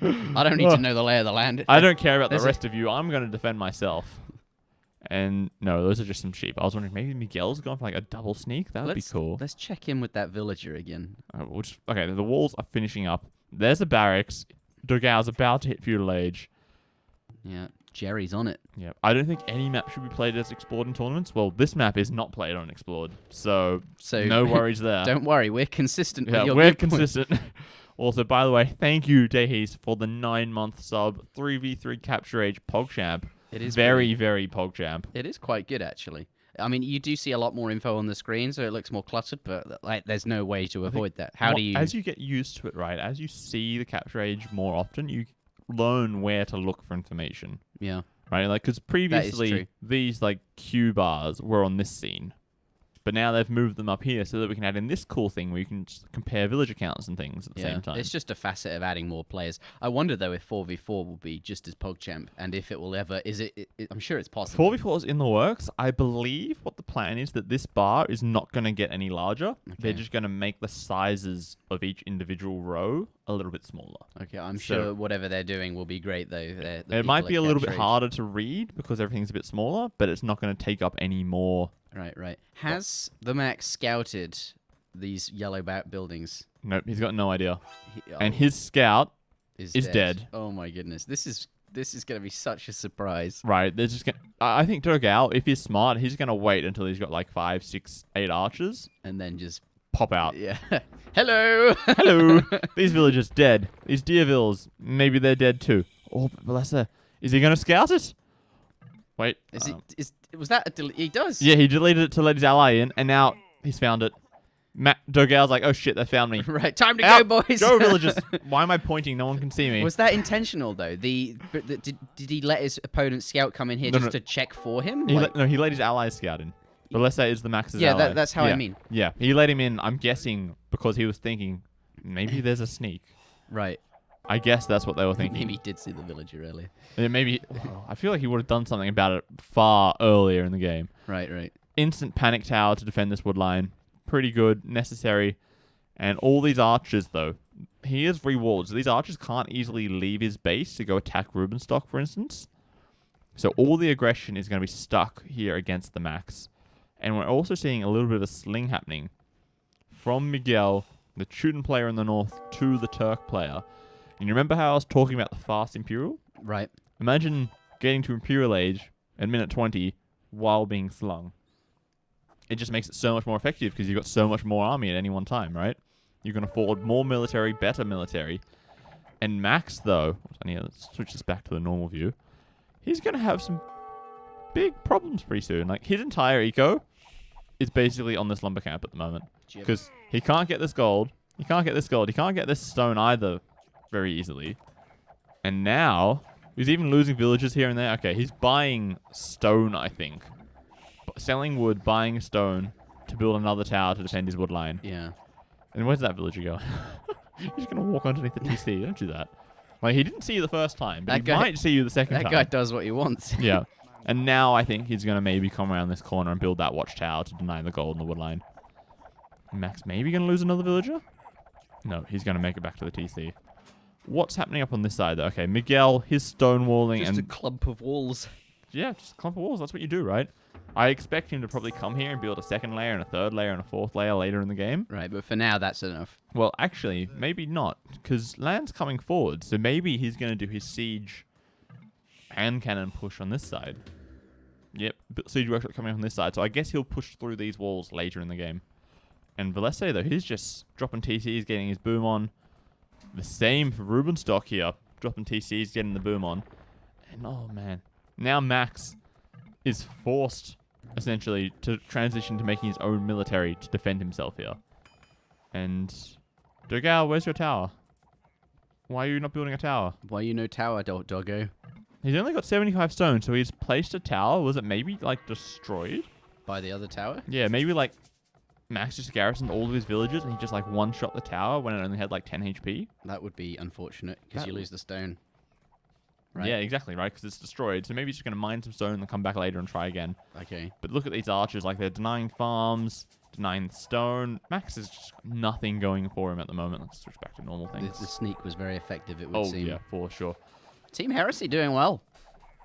I don't need to know the lay of the land. I don't care about the There's rest of you. I'm gonna defend myself. And no, those are just some sheep. I was wondering maybe Miguel's gone for like a double sneak. That would be cool. Let's check in with that villager again. Okay, the walls are finishing up. There's a barracks. Dogao's about to hit feudal age. Yeah, Jerry's on it. Yeah, I don't think any map should be played as explored in tournaments. Well, this map is not played on explored, so no worries there. Don't worry, we're consistent with Yeah, your we're viewpoint. consistent. Also, by the way, thank you, Dehis, for the 9-month sub 3v3 capture age PogChamp. It is very PogChamp. It is quite good, actually. I mean, you do see a lot more info on the screen, so it looks more cluttered, but like, there's no way to avoid that. How do you... As you get used to it, right, as you see the capture age more often, you learn where to look for information. Yeah. Right? Like, because previously, these, like, Q bars were on this scene. But now they've moved them up here so that we can add in this cool thing where you can just compare village accounts and things at the same time. It's just a facet of adding more players. I wonder, though, if 4v4 will be just as PogChamp, and if it will ever... I'm sure it's possible. 4v4 is in the works. I believe what the plan is that this bar is not going to get any larger. Okay. They're just going to make the sizes of each individual row a little bit smaller. Okay, I'm sure whatever they're doing will be great, though. It might be a little bit harder to read because everything's a bit smaller, but it's not going to take up any more... Right. Has the Max scouted these yellow buildings? Nope, he's got no idea. And his scout is dead. Oh my goodness, this is going to be such a surprise. Right, they're just gonna. I think Dogao, if he's smart, he's gonna wait until he's got like 5, 6, 8 archers, and then just pop out. Yeah. Hello. Hello. These villagers dead. These Deervilles, maybe they're dead too. Oh, Valessa, is he gonna scout it? Wait. Was that he does? Yeah, he deleted it to let his ally in, and now he's found it. Dogao's like, oh shit, they found me. Right, time to go, boys. Go, villagers. Why am I pointing? No one can see me. Was that intentional, though? Did he let his opponent's scout come in here to check for him? He let his allies scout in. Valessa is the Max's ally. Yeah, that's how I mean. Yeah, he let him in, I'm guessing, because he was thinking, maybe there's a sneak. Right. I guess that's what they were thinking. Maybe he did see the villager earlier. Maybe. I feel like he would have done something about it far earlier in the game. Right. Instant panic tower to defend this wood line. Pretty good, necessary. And all these archers, though. He is rewalled, so these archers can't easily leave his base to go attack Rubenstock, for instance. So all the aggression is going to be stuck here against the Max. And we're also seeing a little bit of a sling happening from Miguel, the Teuton player in the north, to the Turk player. And you remember how I was talking about the fast Imperial? Right. Imagine getting to Imperial Age at minute 20 while being slung. It just makes it so much more effective because you've got so much more army at any one time, right? You can afford more military, better military. And Max, though... Let's switch this back to the normal view. He's going to have some big problems pretty soon. Like, his entire eco is basically on this lumber camp at the moment. Because he can't get this gold. He can't get this gold. He can't get this stone either very easily. And now, he's even losing villages here and there. Okay, he's buying stone, I think. Selling wood, buying stone to build another tower to defend his wood line. Yeah. And where's that villager going? He's just going to walk underneath the TC. Don't do that. Like, he didn't see you the first time, but he might see you the second time. That guy does what he wants. Yeah. And now I think he's going to maybe come around this corner and build that watchtower to deny the gold in the wood line. Max maybe going to lose another villager? No, he's going to make it back to the TC. What's happening up on this side, though? Okay, Miguel, his stonewalling Just a clump of walls. Yeah, just a clump of walls. That's what you do, right? I expect him to probably come here and build a second layer and a third layer and a fourth layer later in the game. Right, but for now, that's enough. Well, actually, maybe not, because land's coming forward, so maybe he's going to do his siege hand cannon push on this side. Yep, siege workshop coming on this side, so I guess he'll push through these walls later in the game. And Valesse, though, he's just dropping TCs, getting his boom on. The same for Rubenstock here. Dropping TCs, getting the boom on. And oh man. Now Max is forced essentially, to transition to making his own military to defend himself here. And Dogao, where's your tower? Why are you not building a tower? Why you no tower, doggo? He's only got 75 stone, so he's placed a tower. Was it maybe, like, destroyed? By the other tower? Yeah, maybe, like, Max just garrisoned all of his villages and he just, like, one-shot the tower when it only had, like, 10 HP. That would be unfortunate, because you lose the stone. Right? Yeah, exactly, right? Because it's destroyed. So maybe he's just going to mine some stone and then come back later and try again. Okay. But look at these archers. Like, they're denying farms, denying the stone. Max has just got nothing going for him at the moment. Let's switch back to normal things. The sneak was very effective, it would seem. Oh, yeah, for sure. Team Heresy doing well.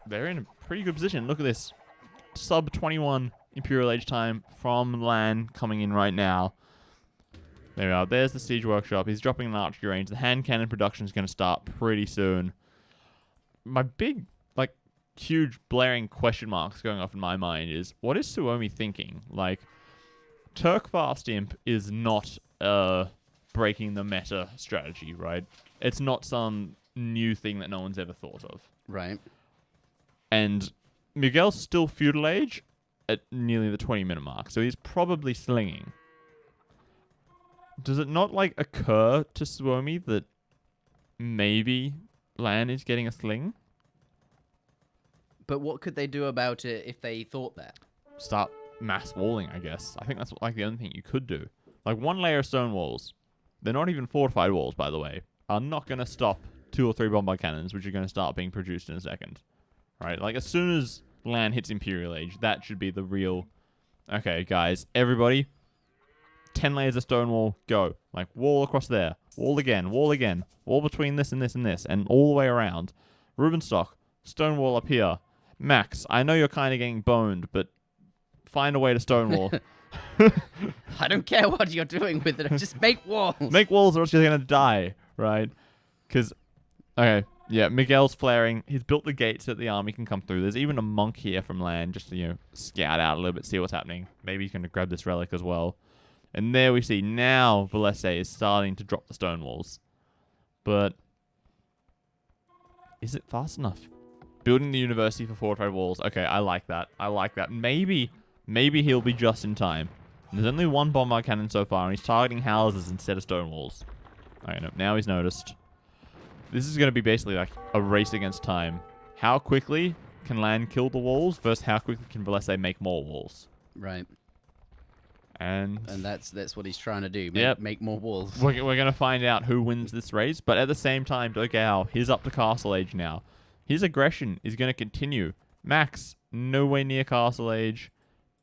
They're in a pretty good position. Look at this. Sub 21 Imperial Age time from LAN coming in right now. There we are. There's the Siege Workshop. He's dropping an archery range. The hand cannon production is going to start pretty soon. My big, like, huge blaring question marks going off in my mind is, what is Suomi thinking? Like, Turk Fast Imp is not breaking the meta strategy, right? It's not some new thing that no one's ever thought of. Right. And Miguel's still Feudal Age at nearly the 20-minute mark, so he's probably slinging. Does it not, like, occur to Suomi that maybe LAN is getting a sling? But what could they do about it if they thought that? Start mass walling, I guess. I think that's, like, the only thing you could do. Like, one layer of stone walls, they're not even fortified walls, by the way, are not going to stop 2 or 3 bombard cannons, which are going to start being produced in a second. Right? Like, as soon as LAN hits Imperial Age, that should be the real... Okay, guys, everybody, 10 layers of stone wall, go. Like, wall across there, wall again, wall between this and this and this, and all the way around. Rubenstock, stone wall up here. Max, I know you're kind of getting boned, but find a way to stone wall. I don't care what you're doing with it, just make walls. Make walls or else you're going to die, right? Because, okay, yeah, Miguel's flaring. He's built the gates so that the army can come through. There's even a monk here from LAN just to, you know, scout out a little bit, see what's happening. Maybe he's going to grab this relic as well. And there we see now Valese is starting to drop the stone walls. But is it fast enough? Building the university for fortified walls. Okay, I like that. I like that. Maybe he'll be just in time. There's only one bombard cannon so far, and he's targeting houses instead of stone walls. Alright, no, now he's noticed. This is going to be basically like a race against time. How quickly can LAN kill the walls versus how quickly can Valese make more walls? Right. And that's what he's trying to do. Make more walls. We're going to find out who wins this race, but at the same time, Dogao, he's up to Castle Age now. His aggression is going to continue. Max, nowhere near Castle Age.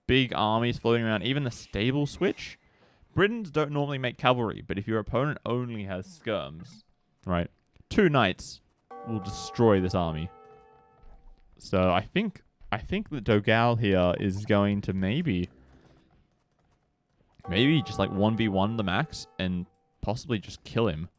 Big armies floating around. Even the stable switch. Britons don't normally make cavalry, but if your opponent only has skirms, right, 2 knights will destroy this army. So I think that Dogao here is going to maybe just like 1v1 the Max and possibly just kill him.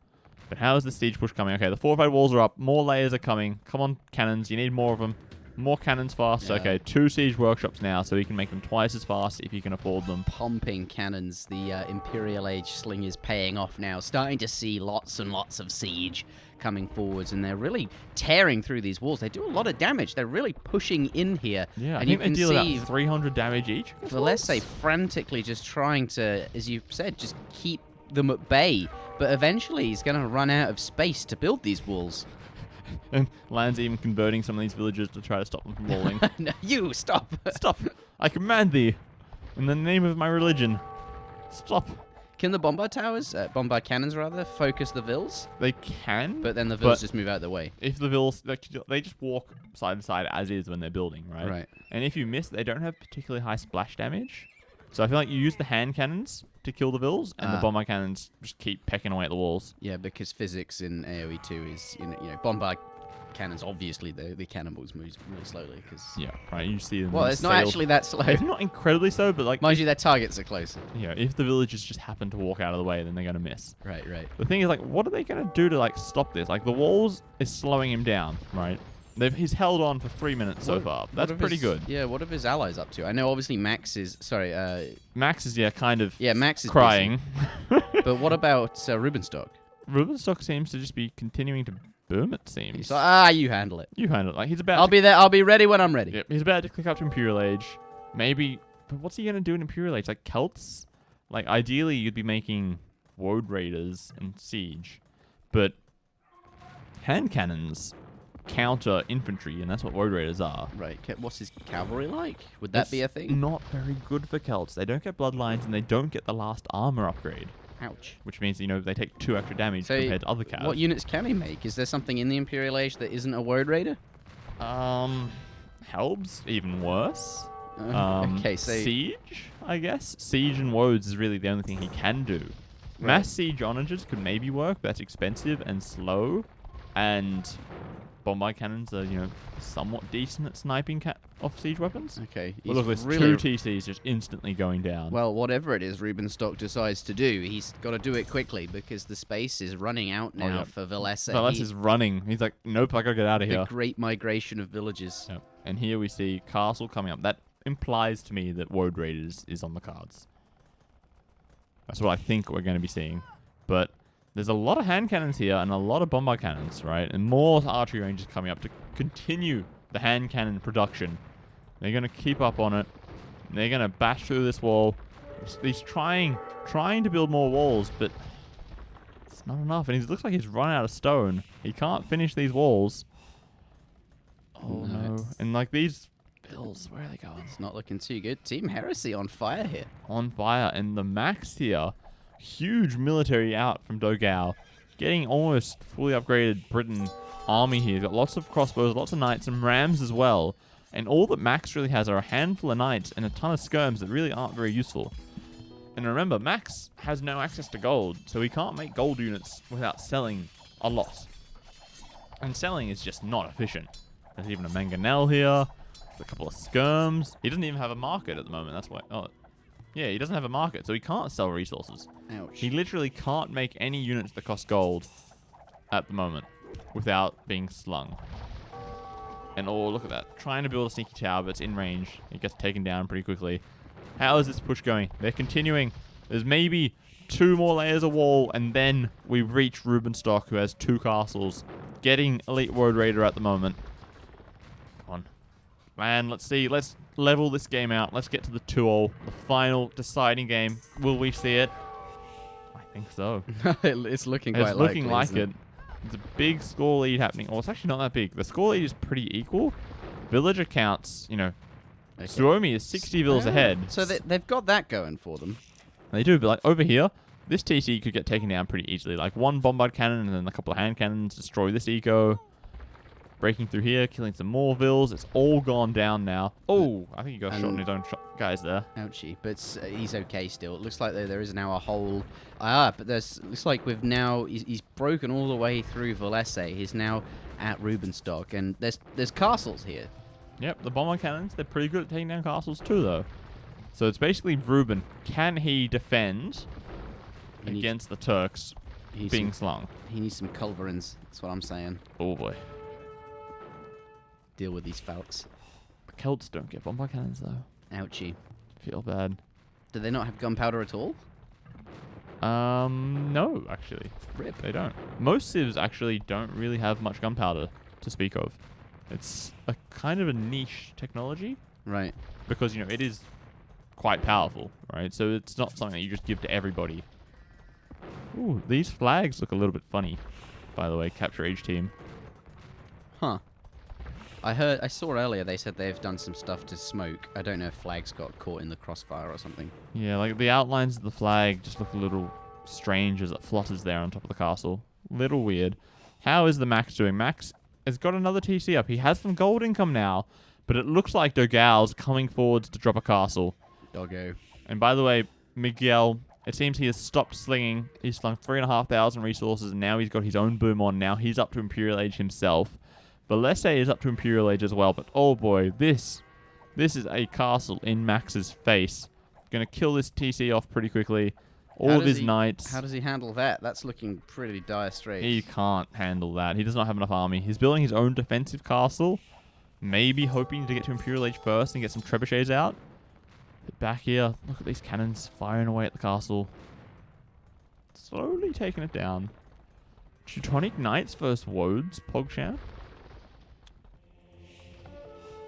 But how is the siege push coming? Okay, the fortified walls are up. More layers are coming. Come on, cannons. You need more of them. More cannons fast. Yeah. Okay, 2 siege workshops now, so he can make them twice as fast if he can afford them. Pumping cannons. The Imperial Age sling is paying off now. Starting to see lots and lots of siege coming forwards, and they're really tearing through these walls. They do a lot of damage. They're really pushing in here. Yeah, and I think they deal about 300 damage each. Valese frantically just trying to, as you said, just keep them at bay. But eventually he's going to run out of space to build these walls. And LAN's even converting some of these villagers to try to stop them from walling. No, you, stop. Stop. I command thee. In the name of my religion. Stop. Can the bombard cannons rather, focus the vills? They can. But then the vills just move out of the way. If the vills, they just walk side to side as is when they're building, right? Right. And if you miss, they don't have particularly high splash damage. So I feel like you use the hand cannons to kill the vills, and the bombard cannons just keep pecking away at the walls. Yeah, because physics in AoE 2 is, you know, bombard cannons, obviously, the cannonballs move really slowly. Cause yeah, right, you see them. Well, it's not actually that slow. It's not incredibly slow, but like... Mind you, their targets are close. Yeah, if the villagers just happen to walk out of the way, then they're going to miss. Right, right. The thing is, like, what are they going to do to, like, stop this? Like, the walls is slowing him down, right? He's held on for 3 minutes so far. That's pretty good. Yeah, what are his allies up to? I know obviously Max is... Sorry, Max is, kind of... Yeah, Max is crying. But what about Rubenstock? Rubenstock seems to just be continuing to boom, it seems. He's like, you handle it. You handle it. Like, he's about I'll be there. I'll be ready when I'm ready. Yep, he's about to click up to Imperial Age. Maybe, but what's he going to do in Imperial Age? Like, Celts? Like, ideally, you'd be making Woad Raiders and Siege. But hand cannons counter infantry, and that's what Woad Raiders are. Right. What's his cavalry like? Would that be a thing? Not very good for Celts. They don't get bloodlines, and they don't get the last armor upgrade. Ouch. Which means, you know, they take 2 extra damage compared to other Cavs. What units can he make? Is there something in the Imperial Age that isn't a Woad Raider? Helbs, even worse. Okay, so... Siege, I guess. Siege and Woads is really the only thing he can do. Right. Mass Siege Onagers could maybe work, but that's expensive and slow. And bombard cannons are, you know, somewhat decent at sniping off siege weapons. Okay. Well, look, there's 2 TCs just instantly going down. Well, whatever it is Rubenstock decides to do, he's got to do it quickly because the space is running out now for Vallessa. Vallessa is running. He's like, nope, I gotta get out of here. The great migration of villages. Yep. And here we see Castle coming up. That implies to me that Woad Raiders is on the cards. That's what I think we're going to be seeing. But there's a lot of hand cannons here and a lot of bombard cannons, right? And more archery ranges coming up to continue the hand cannon production. They're going to keep up on it. They're going to bash through this wall. He's trying to build more walls, but it's not enough. And he looks like he's run out of stone. He can't finish these walls. Oh, no. And like these bills, where are they going? It's not looking too good. Team Heresy on fire here. On fire. And the Max here, huge military out from Dogao, getting almost fully upgraded Britain army here. Got lots of crossbows, lots of knights, and rams as well. And all that Max really has are a handful of knights and a ton of skirms that really aren't very useful. And remember, Max has no access to gold, so he can't make gold units without selling a lot. And selling is just not efficient. There's even a mangonel here, a couple of skirms. He doesn't even have a market at the moment, that's why. Oh, yeah, he doesn't have a market, so he can't sell resources. Ouch. He literally can't make any units that cost gold at the moment without being slung. And oh, look at that. Trying to build a sneaky tower, but it's in range. It gets taken down pretty quickly. How is this push going? They're continuing. There's maybe 2 more layers of wall, and then we reach Rubenstock, who has 2 castles, getting Elite Woad Raider at the moment. Come on. Man, let's see. Let's level this game out. Let's get to the 2-all, the final deciding game. Will we see it? I think so. It's looking quite It's looking likely, like isn't it. There's a big score lead happening. Well, it's actually not that big. The score lead is pretty equal. Villager counts, you know, Okay. Suomi is 60 villas ahead. So they've got that going for them. They do, but like over here, this TC could get taken down pretty easily. Like 1 bombard cannon and then a couple of hand cannons destroy this eco. Breaking through here, killing some more vills. It's all gone down now. Oh, I think he got shot in his own guys there. Ouchie, but he's okay still. It looks like there is now a whole... but looks like he's broken all the way through Vallessa. He's now at Rubenstock, and there's castles here. Yep, the bombard cannons, they're pretty good at taking down castles too, though. So it's basically Ruben. Can he defend against the Turks being slung? He needs some culverins. That's what I'm saying. Oh boy. Deal with these Falks. The Celts don't get bombard cannons, though. Ouchie. Feel bad. Do they not have gunpowder at all? No, actually. Rip. They don't. Most civs actually don't really have much gunpowder to speak of. It's a kind of a niche technology. Right. Because, you know, it is quite powerful, right? So it's not something that you just give to everybody. Ooh, these flags look a little bit funny, by the way, Capture Age team. Huh. I saw earlier they said they've done some stuff to smoke. I don't know if flags got caught in the crossfire or something. Yeah, like the outlines of the flag just look a little strange as it flutters there on top of the castle. Little weird. How is the Max doing? Max has got another TC up. He has some gold income now, but it looks like Dogal's coming forwards to drop a castle. Doggo. And by the way, Miguel, it seems he has stopped slinging. He's slung 3,500 resources, and now he's got his own boom on. Now he's up to Imperial Age himself. Vallessa is up to Imperial Age as well, but oh boy, this is a castle in Max's face. Gonna kill this TC off pretty quickly. All of his knights. How does he handle that? That's looking pretty dire straits. He can't handle that. He does not have enough army. He's building his own defensive castle, maybe hoping to get to Imperial Age first and get some trebuchets out. But back here, look at these cannons firing away at the castle. Slowly taking it down. Teutonic Knights versus Woads, PogChamp.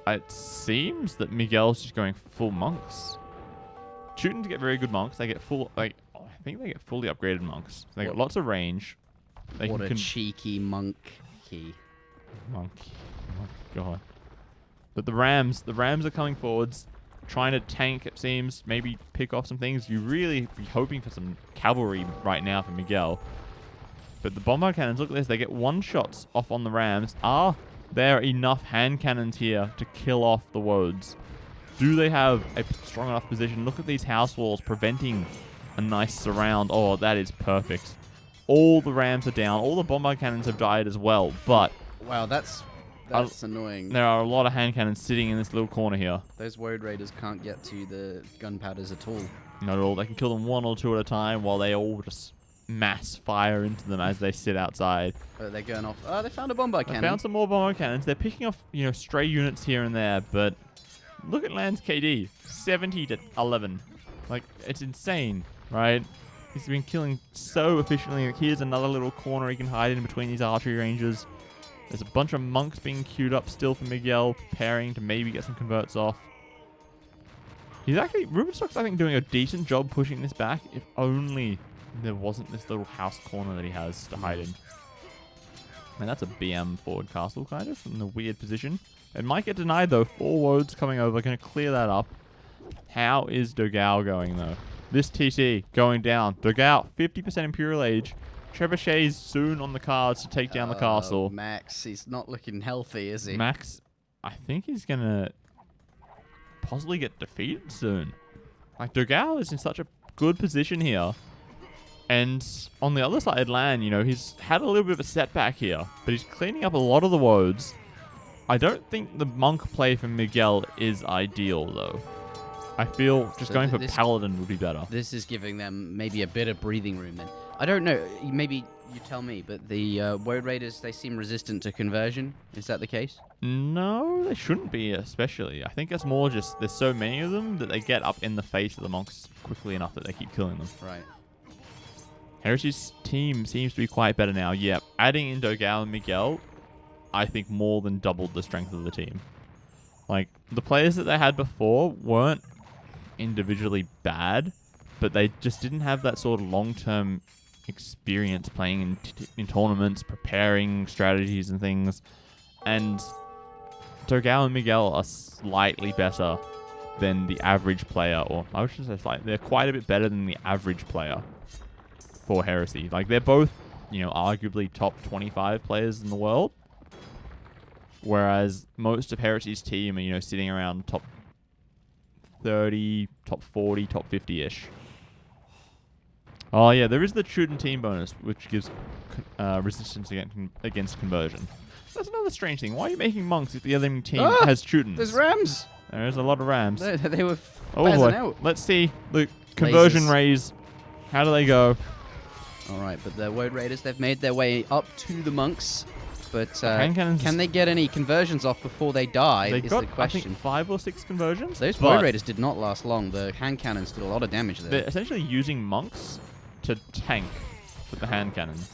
it seems that Miguel's just going full monks. Shooting to get very good monks. They get full, like, I think they get fully upgraded monks. They got lots of range. They What a cheeky monkey. Monkey. Oh, God. But the Rams are coming forwards, trying to tank, it seems, maybe pick off some things. You really be hoping for some cavalry right now for Miguel. But the bombard cannons, look at this, they get one-shots off on the Rams. Are there enough hand cannons here to kill off the Woads? Do they have a strong enough position? Look at these house walls preventing a nice surround. Oh, that is perfect. All the Rams are down. All the bombard cannons have died as well, but... Wow, that's annoying. There are a lot of hand cannons sitting in this little corner here. Those Woad Raiders can't get to the gunpowders at all. Not at all. They can kill them one or two at a time while they all just mass fire into them as they sit outside. Oh, they're going off. Oh, they found a bombard cannon. They found some more bombard cannons. They're picking off, stray units here and there, but look at Land's KD. 70 to 11. Like, it's insane, right? He's been killing so efficiently. Like, here's another little corner he can hide in between these archery ranges. There's a bunch of monks being queued up still for Miguel, preparing to maybe get some converts off. He's actually, Rubenstock's, I think, doing a decent job pushing this back, if only there wasn't this little house corner that he has to hide in. And that's a BM forward castle, kind of, in a weird position. It might get denied, though. 4 Woads coming over, going to clear that up. How is Dogao going, though? This TC going down. Dogao, 50% Imperial Age. Trebuchets soon on the cards to take down the castle. Max, he's not looking healthy, is he? Max, I think he's going to possibly get defeated soon. Like, Dogao is in such a good position here. And on the other side, Lan, he's had a little bit of a setback here. But he's cleaning up a lot of the Woads. I don't think the monk play for Miguel is ideal, though. I feel just going for Paladin would be better. This is giving them maybe a bit of breathing room then. I don't know. Maybe you tell me, but the Woad Raiders, they seem resistant to conversion. Is that the case? No, they shouldn't be, especially. I think it's more just there's so many of them that they get up in the face of the monks quickly enough that they keep killing them. Right. Heresy's team seems to be quite better now. Yeah, adding in Dogao and Miguel, I think more than doubled the strength of the team. Like, the players that they had before weren't individually bad, but they just didn't have that sort of long-term experience playing in tournaments, preparing strategies and things. And Dogao and Miguel are slightly better than the average player, or I should say slightly. They're quite a bit better than the average player for Heresy. Like, they're both, arguably top 25 players in the world, whereas most of Heresy's team are, sitting around top 30, top 40, top 50-ish. Oh, yeah, there is the Chuden team bonus, which gives resistance against conversion. That's another strange thing. Why are you making monks if the other team has Chudens? There's Rams! There's a lot of Rams. They were out. Let's see the conversion rays. How do they go? All right, but the Woad Raiders, they've made their way up to the monks. But can they get any conversions off before they die is the question. I think 5 or 6 conversions. Those Woad Raiders did not last long. The hand cannons did a lot of damage there. They're essentially using monks to tank with the hand cannons.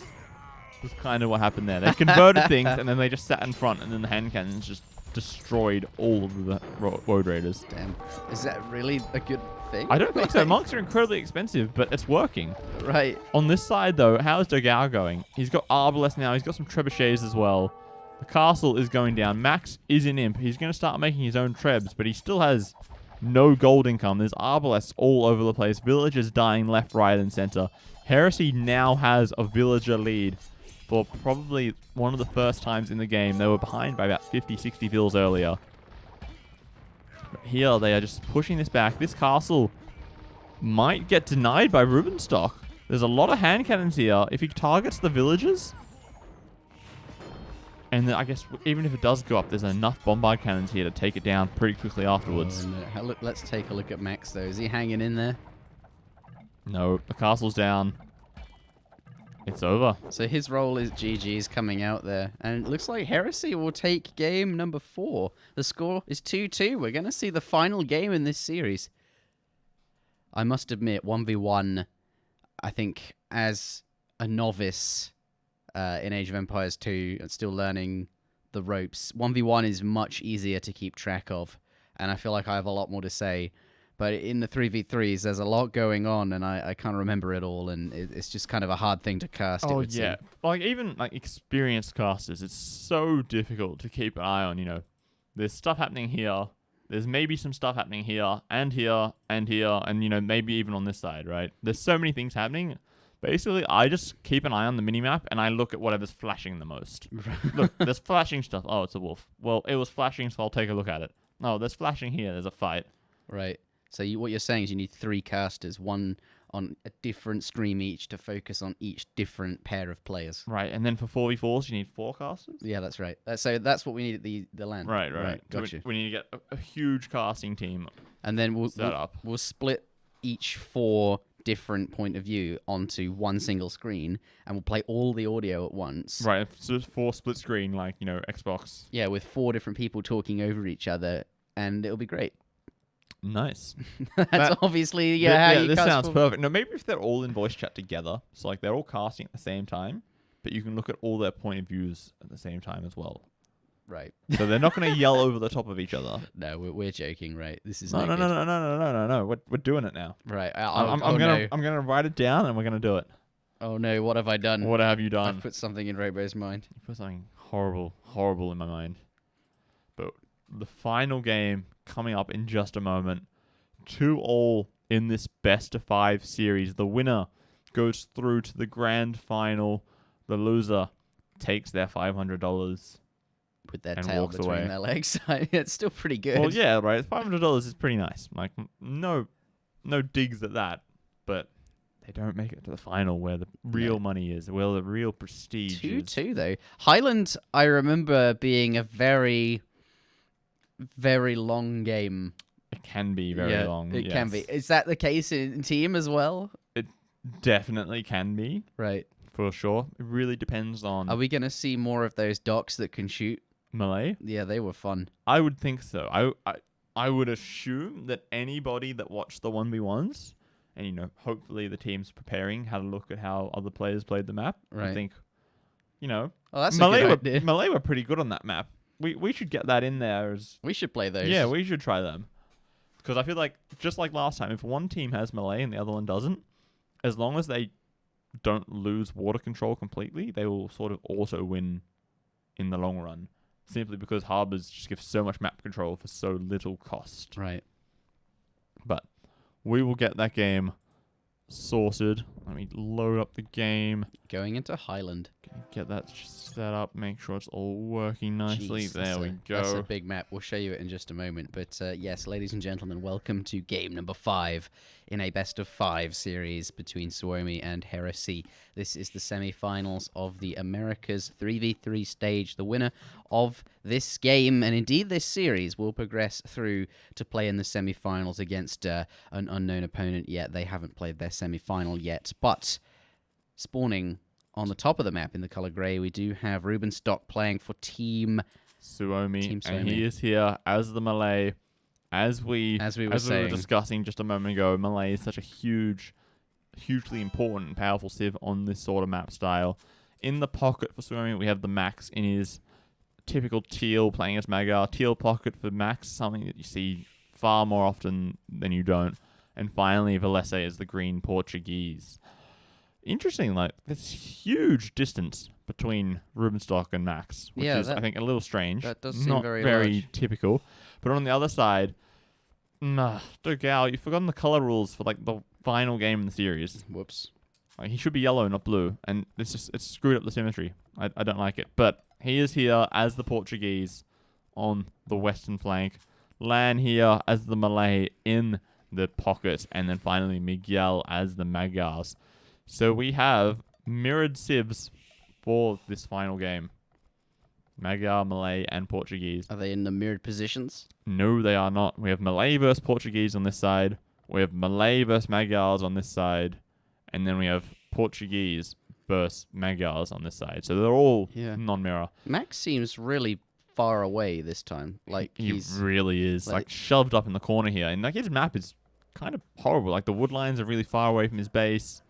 That's kind of what happened there. They converted things, and then they just sat in front, and then the hand cannons just destroyed all of the Woad Raiders. Damn. Is that really a good thing? I don't think so. Monks are incredibly expensive, but it's working. Right. On this side, though, how's Dogao going? He's got Arbalest now. He's got some trebuchets as well. The castle is going down. Max is in Imp. He's going to start making his own trebs, but he still has no gold income. There's Arbalests all over the place. Villagers dying left, right, and center. Heresy now has a villager lead for probably one of the first times in the game. They were behind by about 50, 60 vills earlier. But here, they are just pushing this back. This castle might get denied by Rubenstock. There's a lot of hand cannons here. If he targets the villagers, and then I guess even if it does go up, there's enough bombard cannons here to take it down pretty quickly afterwards. Oh, no. Let's take a look at Max, though. Is he hanging in there? No, the castle's down. It's over. So his role is GG's coming out there. And it looks like Heresy will take game number 4. The score is 2-2. We're going to see the final game in this series. I must admit, 1v1, I think, as a novice in Age of Empires 2, and still learning the ropes. 1v1 is much easier to keep track of, and I feel like I have a lot more to say. But in the 3v3s, there's a lot going on, and I can't remember it all, and it's just kind of a hard thing to cast. Oh, yeah. Seem. Like, even, like, experienced casters, it's so difficult to keep an eye on, you know. There's stuff happening here. There's maybe some stuff happening here, and here, and here, and, you know, maybe even on this side, right? There's so many things happening. Basically, I just keep an eye on the minimap, and I look at whatever's flashing the most. Look, there's flashing stuff. Oh, it's a wolf. Well, it was flashing, so I'll take a look at it. Oh, there's flashing here. There's a fight. Right. So what you're saying is you need 3 casters, one on a different stream each, to focus on each different pair of players. Right, and then for 4v4s, you need 4 casters? Yeah, that's right. So that's what we need at the LAN. Right. Gotcha. So we need to get a huge casting team and then set up. We'll split each 4 different point of view onto one single screen, and we'll play all the audio at once. Right, so it's 4 split screen, like, you know, Xbox. Yeah, with 4 different people talking over each other, and it'll be great. Nice. That's obviously how you this cast sounds perfect. No, maybe if they're all in voice chat together, so like they're all casting at the same time, but you can look at all their point of views at the same time as well. Right. So they're not going to yell over the top of each other. No, we're joking, right? This is No. We're doing it now. Right. I'm gonna write it down and we're gonna do it. Oh no! What have I done? What have you done? I've put something in Robo's mind. You put something horrible in my mind. But the final game coming up in just a moment. 2-2 in this best of 5 series. The winner goes through to the grand final. The loser takes their $500 with their and tail walks between away. their legs. It's still pretty good. Well, yeah, right. $500 is pretty nice. Like, no digs at that, but they don't make it to the final where the real money is, where the real prestige is. 2-2 though. Highland, I remember being a very, very long game. It can be very long. It can be. Is that the case in team as well? It definitely can be. Right. For sure. It really depends on... Are we going to see more of those docks that can shoot? Melee? Yeah, they were fun. I would think so. I would assume that anybody that watched the 1v1s, and, you know, hopefully the team's preparing, had a look at how other players played the map. Right. I think, you know... Oh, that's a good idea. Melee were pretty good on that map. We should get that in there as... We should play those. Yeah, we should try them. Because I feel like, just like last time, if one team has melee and the other one doesn't, as long as they don't lose water control completely, they will sort of auto win in the long run. Simply because harbors just give so much map control for so little cost. Right. But we will get that game sorted. Let me load up the game. Going into Highland. Get that set up. Make sure it's all working nicely. Jeez, there we go. That's a big map. We'll show you it in just a moment. But yes, ladies and gentlemen, welcome to game number 5 in a best of 5 series between Suomi and Heresy. This is the semi-finals of the Americas 3v3 stage. The winner of this game, and indeed this series, will progress through to play in the semi-finals against an unknown opponent yet. They haven't played their semi-final yet. But spawning on the top of the map in the color grey, we do have Ruben Stock playing for Team Suomi, and he is here as the melee. As we were discussing just a moment ago, melee is such a hugely important and powerful civ on this sort of map style. In the pocket for Suomi, we have the Max in his typical teal, playing as Magar. Teal pocket for Max, something that you see far more often than you don't. And finally, Valese is the green Portuguese. Interesting, like, there's huge distance between Rubenstock and Max, which is, I think, a little strange. That does seem not very large. typical. But on the other side, Dogal, you've forgotten the color rules for, like, the final game in the series. Whoops. Like, he should be yellow, not blue, and it's screwed up the symmetry. I don't like it. But he is here as the Portuguese on the western flank. Lan here as the Malay in the pocket, and then finally Miguel as the Magars. So we have mirrored civs for this final game. Magyar, Malay, and Portuguese. Are they in the mirrored positions? No, they are not. We have Malay versus Portuguese on this side. We have Malay versus Magyars on this side. And then we have Portuguese versus Magyars on this side. So they're all non-mirror. Max seems really far away this time. Like he really is. Like shoved up in the corner here. And like his map is kind of horrible. Like the wood lines are really far away from his base.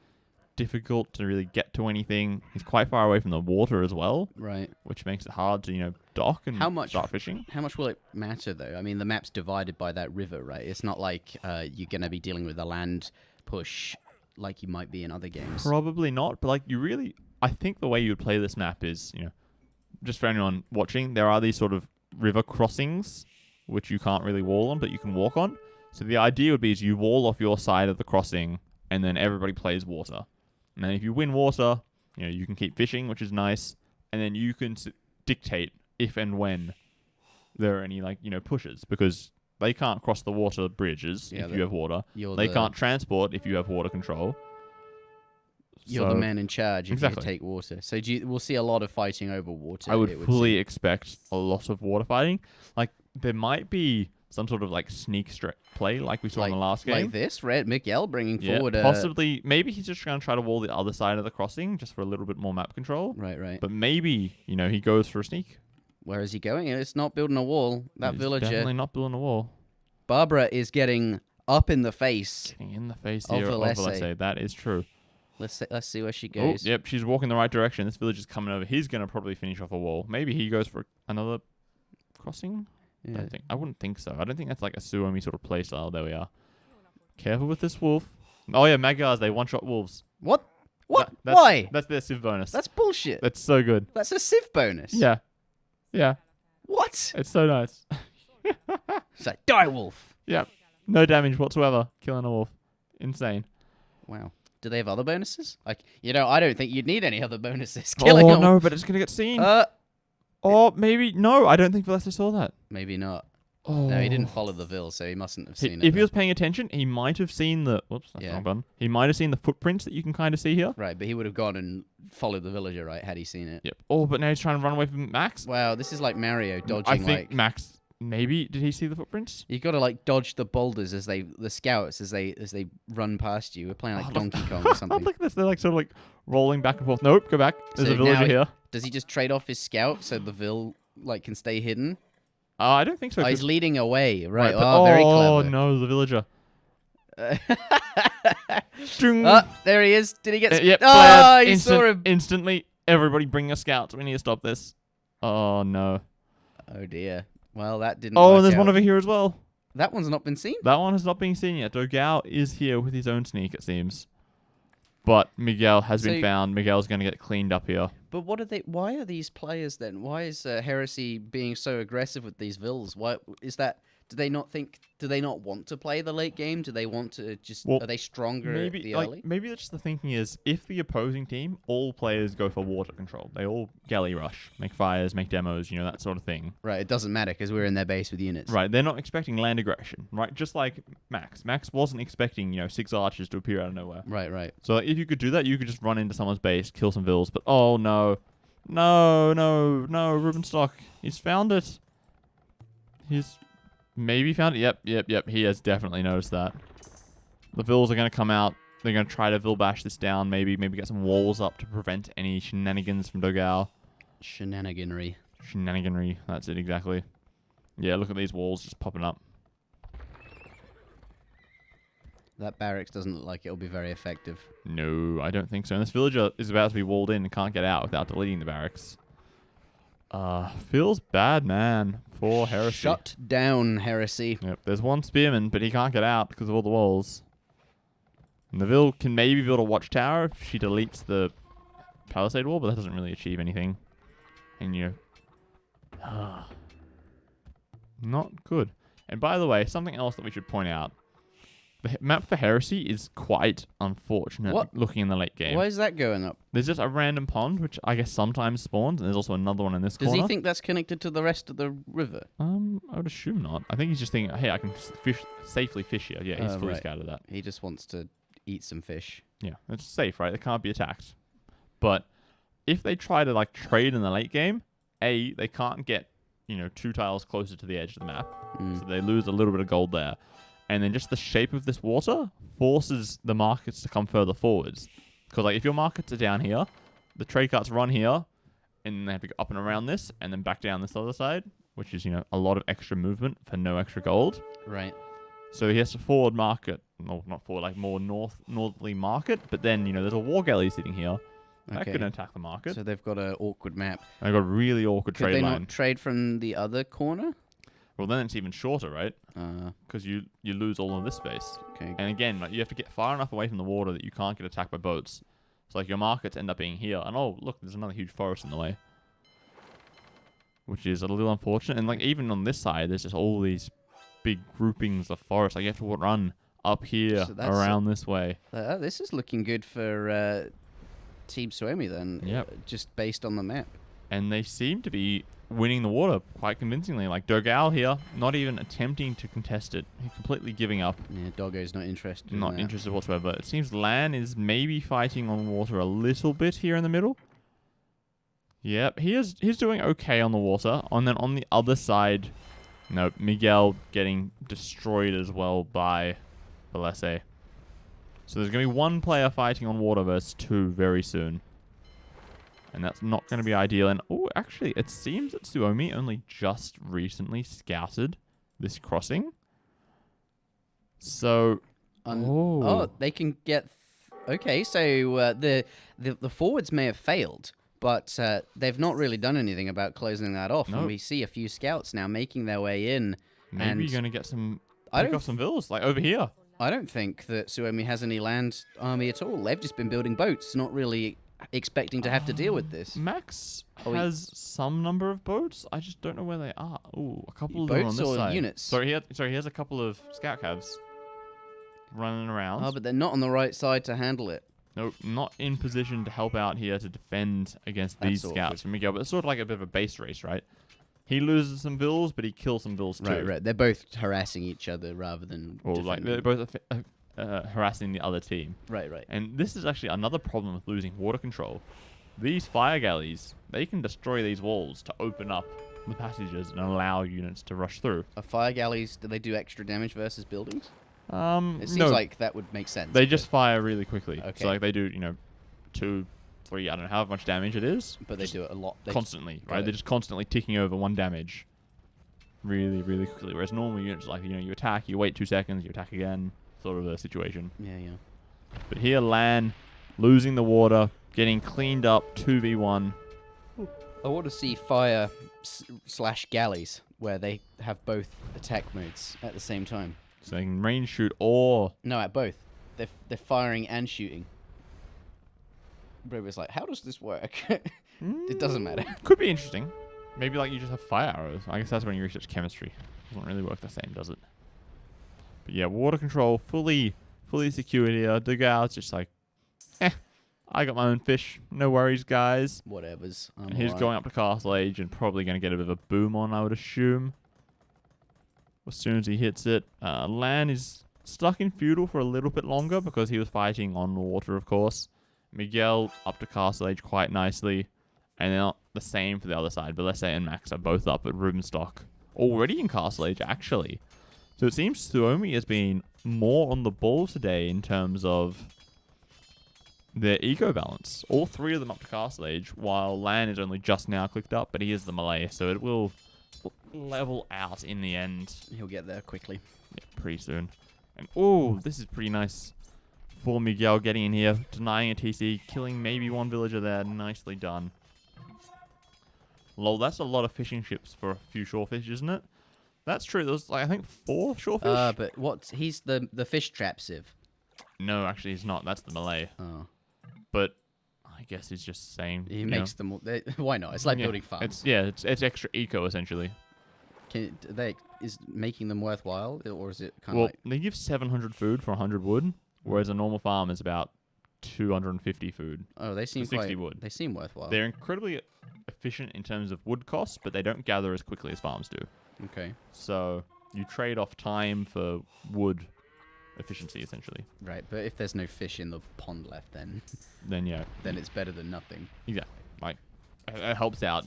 difficult to really get to anything. He's quite far away from the water as well, Right. which makes it hard to, dock and start fishing. How much will it matter, though? I mean, the map's divided by that river, right? It's not like you're going to be dealing with a land push like you might be in other games. Probably not, but I think the way you would play this map is, just for anyone watching, there are these sort of river crossings which you can't really wall on, but you can walk on. So the idea would be is you wall off your side of the crossing, and then everybody plays water. And then if you win water, you can keep fishing, which is nice, and then you can dictate if and when there are any pushes, because they can't cross the water bridges if you have water. They can't transport if you have water control. You're the man in charge if you Exactly. take water. So we'll see a lot of fighting over water. I would fully seem. expect a lot of water fighting. There might be some sort of sneak play like we saw in the last game. Like this, Red Miguel bringing forward. Possibly. Maybe he's just going to try to wall the other side of the crossing just for a little bit more map control. Right. But maybe, he goes for a sneak. Where is he going? It's not building a wall. That He's villager. definitely not building a wall. Barbara is getting up in the face. Getting in the face Of here of Valese. Valese. That is true. Let's see where she Oh, goes. yep, she's walking the right direction. This villager's coming over. He's going to probably finish off a wall. Maybe he goes for another crossing? Yeah. I wouldn't think so. I don't think that's like a Suomi sort of play style. There we are. Careful with this wolf. Oh yeah, Magars, they one-shot wolves. What? What? That's, Why? That's their civ bonus. That's bullshit. That's so good. That's a civ bonus. Yeah. Yeah. What? It's so nice. It's like, die, wolf. Yeah. No damage whatsoever. Killing a wolf. Insane. Wow. Do they have other bonuses? I don't think you'd need any other bonuses. Killing a no, but it's going to get seen. Maybe. No, I don't think Valese saw that. Maybe not. Oh. No, he didn't follow the Vil, so he mustn't have seen it. If he was paying attention, he might have seen the... Whoops, that's the wrong button. He might have seen the footprints that you can kind of see here. Right, but he would have gone and followed the villager, right, had he seen it. Yep. Oh, but now he's trying to run away from Max. Wow, this is like Mario dodging, I think Max... Maybe did he see the footprints? You've got to dodge the boulders the scouts as they run past you. We're playing like Donkey Kong or something. Look at this. They're sort of rolling back and forth. Nope, go back. There's So a villager now here. Does he just trade off his scout so the Vil can stay hidden? I don't think so. Oh, he's leading away. Right. but, Very clever. Oh no, the villager. There he is. Did he get? Yep. He saw him. Instantly. Everybody, bring a scout. We need to stop this. Oh no. Oh dear. Well, that didn't. Oh, work and there's out. one over here as well. That one's not been seen. That one has not been seen yet. Dogao is here with his own sneak, it seems. But Miguel has been found. Miguel's going to get cleaned up here. But what are they? Why are these players then? Why is Heresy being so aggressive with these Vils? Why is that? Do they not think? Do they not want to play the late game? Do they want to just? Are they stronger at the early? Maybe that's just the thinking is if the opposing team, all players go for water control. They all galley rush, make fires, make demos, that sort of thing. Right. It doesn't matter because we're in their base with units. Right. They're not expecting land aggression. Right. Just like Max. Max wasn't expecting 6 archers to appear out of nowhere. Right. So if you could do that, you could just run into someone's base, kill some Vils. But oh no, Rubenstock. He's found it. He's maybe found it. Yep. He has definitely noticed that. The Vils are going to come out. They're going to try to Vil bash this down. Maybe get some walls up to prevent any shenanigans from Dogao. Shenaniganry. That's it exactly. Yeah, look at these walls just popping up. That barracks doesn't look like it'll be very effective. No, I don't think so. And this villager is about to be walled in and can't get out without deleting the barracks. Feels bad, man, for Heresy. Shut down, Heresy. Yep, there's one spearman, but he can't get out because of all the walls. And the Vil can maybe build a watchtower if she deletes the palisade wall, but that doesn't really achieve anything. And not good. And by the way, something else that we should point out. The map for Heresy is quite unfortunate looking in the late game. Why is that going up? There's just a random pond, which I guess sometimes spawns, and there's also another one in this corner. Does he think that's connected to the rest of the river? I would assume not. I think he's just thinking, hey, I can safely fish here. Yeah, he's fully scared of that. He just wants to eat some fish. Yeah, it's safe, right? They can't be attacked. But if they try to trade in the late game, A, they can't get, 2 tiles closer to the edge of the map. So they lose a little bit of gold there. And then just the shape of this water forces the markets to come further forwards. Because if your markets are down here, the trade carts run here, and they have to go up and around this, and then back down this other side, which is, a lot of extra movement for no extra gold. Right. So he has to forward market, no, not forward, like more northerly market. But then, there's a war galley sitting here. That Okay. could attack the market. So they've got an awkward map. They've got a really awkward Could trade they line. not trade from the other corner? Well, then it's even shorter, right? Because you lose all of this space. Okay. And again, like, you have to get far enough away from the water that you can't get attacked by boats. So like your markets end up being here. And oh, look, there's another huge forest in the way. Which is a little unfortunate. And like even on this side, there's just all these big groupings of forest. Like you have to run up here, So that's around this way. This is looking good for Team Suomi then. Yep. Just based on the map. And they seem to be winning the water quite convincingly. Like Dogal here, not even attempting to contest it. He's completely giving up. Yeah, Doggo's not interested. Not in that. interested whatsoever. It seems Lan is maybe fighting on water a little bit here in the middle. Yep, he's doing okay on the water. And then on the other side, no, Miguel getting destroyed as well by Valese. So there's going to be one player fighting on water versus two very soon. And that's not going to be ideal. And, oh, actually, it seems that Suomi only just recently scouted this crossing. So, They can get... Okay, so the forwards may have failed, but they've not really done anything about closing that off. Nope. And we see a few scouts now making their way in. maybe you're going to get some... I Pick don't off some villas, like over here. I don't think that Suomi has any land army at all. They've just been building boats, not really expecting to have to deal with this. Max Oh, has some number of boats. I just don't know where they are. Ooh, a couple of them on Boats this or side. units? Sorry, he has a couple of scout cabs running around. Oh, but they're not on the right side to handle it. Nope, not in position to help out here to defend against these That's scouts from Miguel. But it's sort of like a bit of a base race, right? He loses some vills, but he kills some vills too. Right. They're both harassing each other rather than Or like they're both harassing the other team. Right. And this is actually another problem with losing water control. These fire galleys, they can destroy these walls to open up the passages and allow units to rush through. Are fire galleys, do they do extra damage versus buildings? It seems no, like that would make sense. they just fire really quickly. Okay. So like they do, 2, 3, I don't know how much damage it is. But they do it a lot. Constantly, Got right? it. They're just constantly ticking over 1 damage really, really quickly. Whereas normal units, like, you attack, you wait 2 seconds, you attack again, sort of a situation. Yeah. But here, Lan losing the water, getting cleaned up, 2v1. I want to see fire / galleys where they have both attack modes at the same time. So they can range shoot or... No, at both. They're firing and shooting. Brober's like, how does this work? It doesn't matter. Could be interesting. Maybe like you just have fire arrows. I guess that's when you research chemistry. Doesn't really work the same, does it? But yeah, water control fully secured here. Dugout's just like, I got my own fish. No worries, guys. Whatever's. And he's going up to Castle Age and probably going to get a bit of a boom on, I would assume. As soon as he hits it. Lan is stuck in feudal for a little bit longer because he was fighting on water, of course. Miguel up to Castle Age quite nicely. And they're not the same for the other side. Valese and Max are both up at Rubenstock. Already in Castle Age, actually. So it seems Suomi has been more on the ball today in terms of their eco balance. All 3 of them up to Castle Age, while Lan is only just now clicked up, but he is the Malay, so it will level out in the end. He'll get there quickly. Yeah, pretty soon. And oh, this is pretty nice for Miguel getting in here, denying a TC, killing maybe 1 villager there. Nicely done. Lol, that's a lot of fishing ships for a few shorefish, isn't it? That's true. There's, like, I think 4 shorefish. But he's the fish trap sieve. No, actually, he's not. That's the Malay. Oh. But I guess he's just saying... He makes them... Why not? It's like building farms. It's extra eco, essentially. Is making them worthwhile, or is it kind of Well, like... they give 700 food for 100 wood, whereas a normal farm is about 250 food. Oh, they seem 60 wood. They seem worthwhile. They're incredibly efficient in terms of wood costs, but they don't gather as quickly as farms do. Okay. So you trade off time for wood efficiency, essentially. Right, but if there's no fish in the pond left, then Yeah. then it's better than nothing. Exactly. Like, it helps out,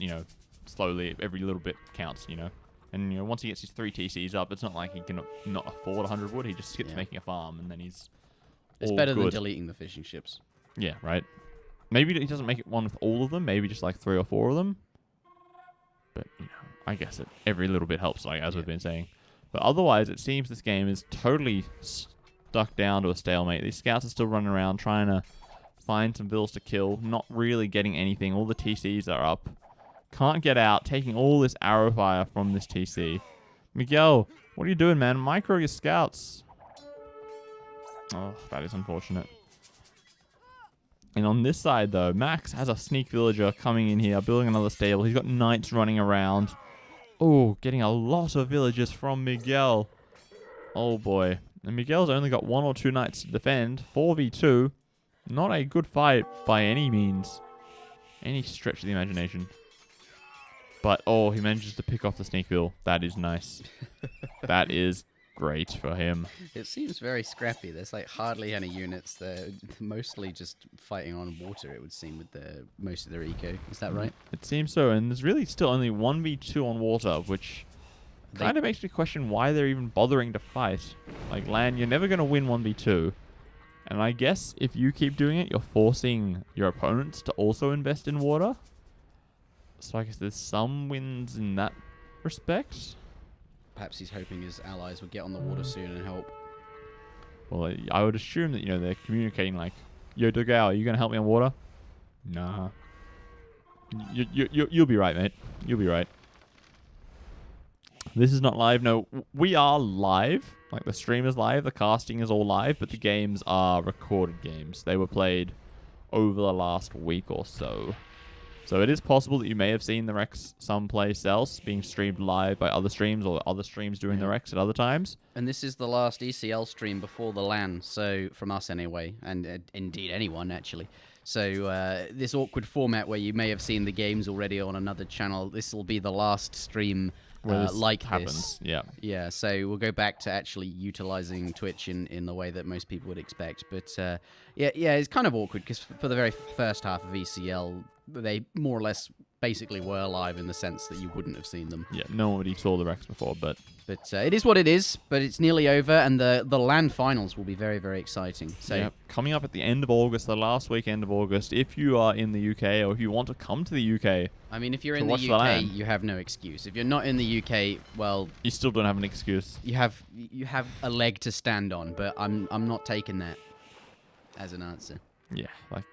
slowly. Every little bit counts, And, once he gets his 3 TCs up, it's not like he can not afford 100 wood. He just skips making a farm, and then he's It's all better than good. deleting the fishing ships. Yeah, right. Maybe he doesn't make it one with all of them. Maybe just like 3 or 4 of them. But, I guess every little bit helps, like as we've been saying. But otherwise, it seems this game is totally stuck down to a stalemate. These scouts are still running around trying to find some vills to kill, not really getting anything. All the TCs are up. Can't get out, taking all this arrow fire from this TC. Miguel, what are you doing, man? Micro your scouts. Oh, that is unfortunate. And on this side, though, Max has a sneak villager coming in here, building another stable. He's got knights running around. Oh, getting a lot of villagers from Miguel. Oh, boy. And Miguel's only got 1 or 2 knights to defend. 4v2. Not a good fight by any means. Any stretch of the imagination. But, oh, he manages to pick off the sneak bill. That is nice. That is great for him. It seems very scrappy. There's like hardly any units. They're mostly just fighting on water, it would seem, with most of their eco. Is that right? It seems so. And there's really still only 1v2 on water, which kind of makes me question why they're even bothering to fight. Like, land, you're never going to win 1v2. And I guess if you keep doing it, you're forcing your opponents to also invest in water. So I guess there's some wins in that respect. Perhaps he's hoping his allies will get on the water soon and help. Well, I would assume that, they're communicating like, yo, Dogao, are you going to help me on water? Nah. You'll be right, mate. You'll be right. This is not live. No, we are live. Like, the stream is live. The casting is all live. But the games are recorded games. They were played over the last week or so. So it is possible that you may have seen the Rex someplace else being streamed live by other streams or other streams doing the Rex at other times. And this is the last ECL stream before the LAN, so from us anyway, and indeed anyone actually. So this awkward format where you may have seen the games already on another channel, this will be the last stream like happens. this. Yeah, so we'll go back to actually utilizing Twitch in the way that most people would expect. But yeah, it's kind of awkward because for the very first half of ECL, they more or less basically were live in the sense that you wouldn't have seen them. Yeah, nobody saw the Rex before, but it is what it is. But it's nearly over, and the LAN finals will be very, very exciting. So yeah, coming up at the end of August, the last weekend of August. If you are in the UK or if you want to come to the UK, I mean, if you're in the UK, you have no excuse. If you're not in the UK, well, you still don't have an excuse. You have a leg to stand on, but I'm not taking that as an answer. Yeah, like.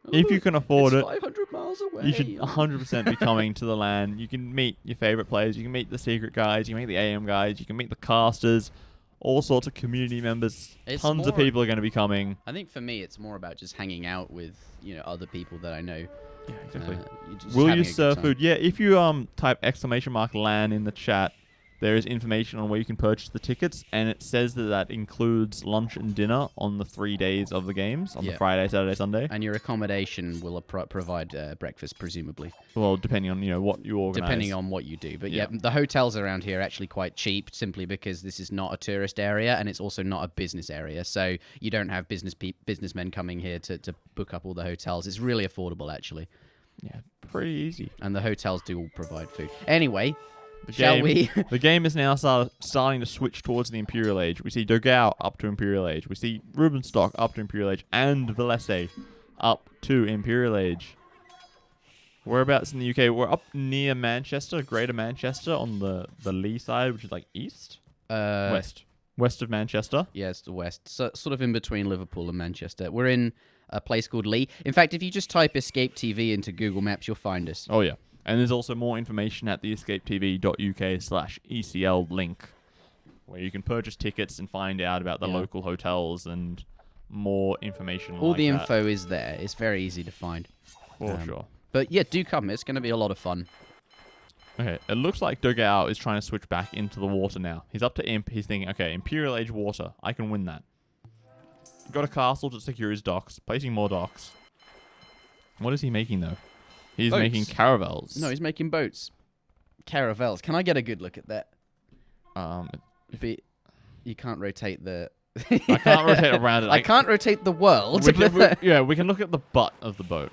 If you can afford it, 500 miles away. You should 100% be coming to the LAN. You can meet your favorite players. You can meet the secret guys. You can meet the AM guys. You can meet the casters. All sorts of community members. Tons of people are going to be coming. I think for me, it's more about just hanging out with other people that I know. Yeah, exactly. Will you serve food? Yeah, if you type !LAN in the chat, there is information on where you can purchase the tickets, and it says that includes lunch and dinner on the 3 days of the games, on the Friday, Saturday, Sunday. And your accommodation will provide breakfast, presumably. Well, depending on what you organise. Depending on what you do. But yeah, the hotels around here are actually quite cheap, simply because this is not a tourist area, and it's also not a business area. So you don't have businessmen coming here to book up all the hotels. It's really affordable, actually. Yeah, pretty easy. And the hotels do all provide food. Anyway... The game is now starting to switch towards the Imperial Age. We see Dogao up to Imperial Age. We see Rubenstock up to Imperial Age. And Valese up to Imperial Age. Whereabouts in the UK? We're up near Manchester, Greater Manchester, on the lee side, which is like east? West. West of Manchester. Yeah, it's the west. So, sort of in between Liverpool and Manchester. We're in a place called Lee. In fact, if you just type Escape TV into Google Maps, you'll find us. Oh, yeah. And there's also more information at the escapetv.uk/ECL link, where you can purchase tickets and find out about the local hotels and more information. All the info is there. It's very easy to find. For sure. But yeah, do come. It's going to be a lot of fun. Okay, it looks like Dogao is trying to switch back into the water now. He's up to Imp. He's thinking, okay, Imperial Age water. I can win that. Got a castle to secure his docks. Placing more docks. What is he making, though? He's making caravels. No, he's making boats. Caravels. Can I get a good look at that? You can't rotate the... I can't rotate around it. I can't rotate the world. We can look at the butt of the boat.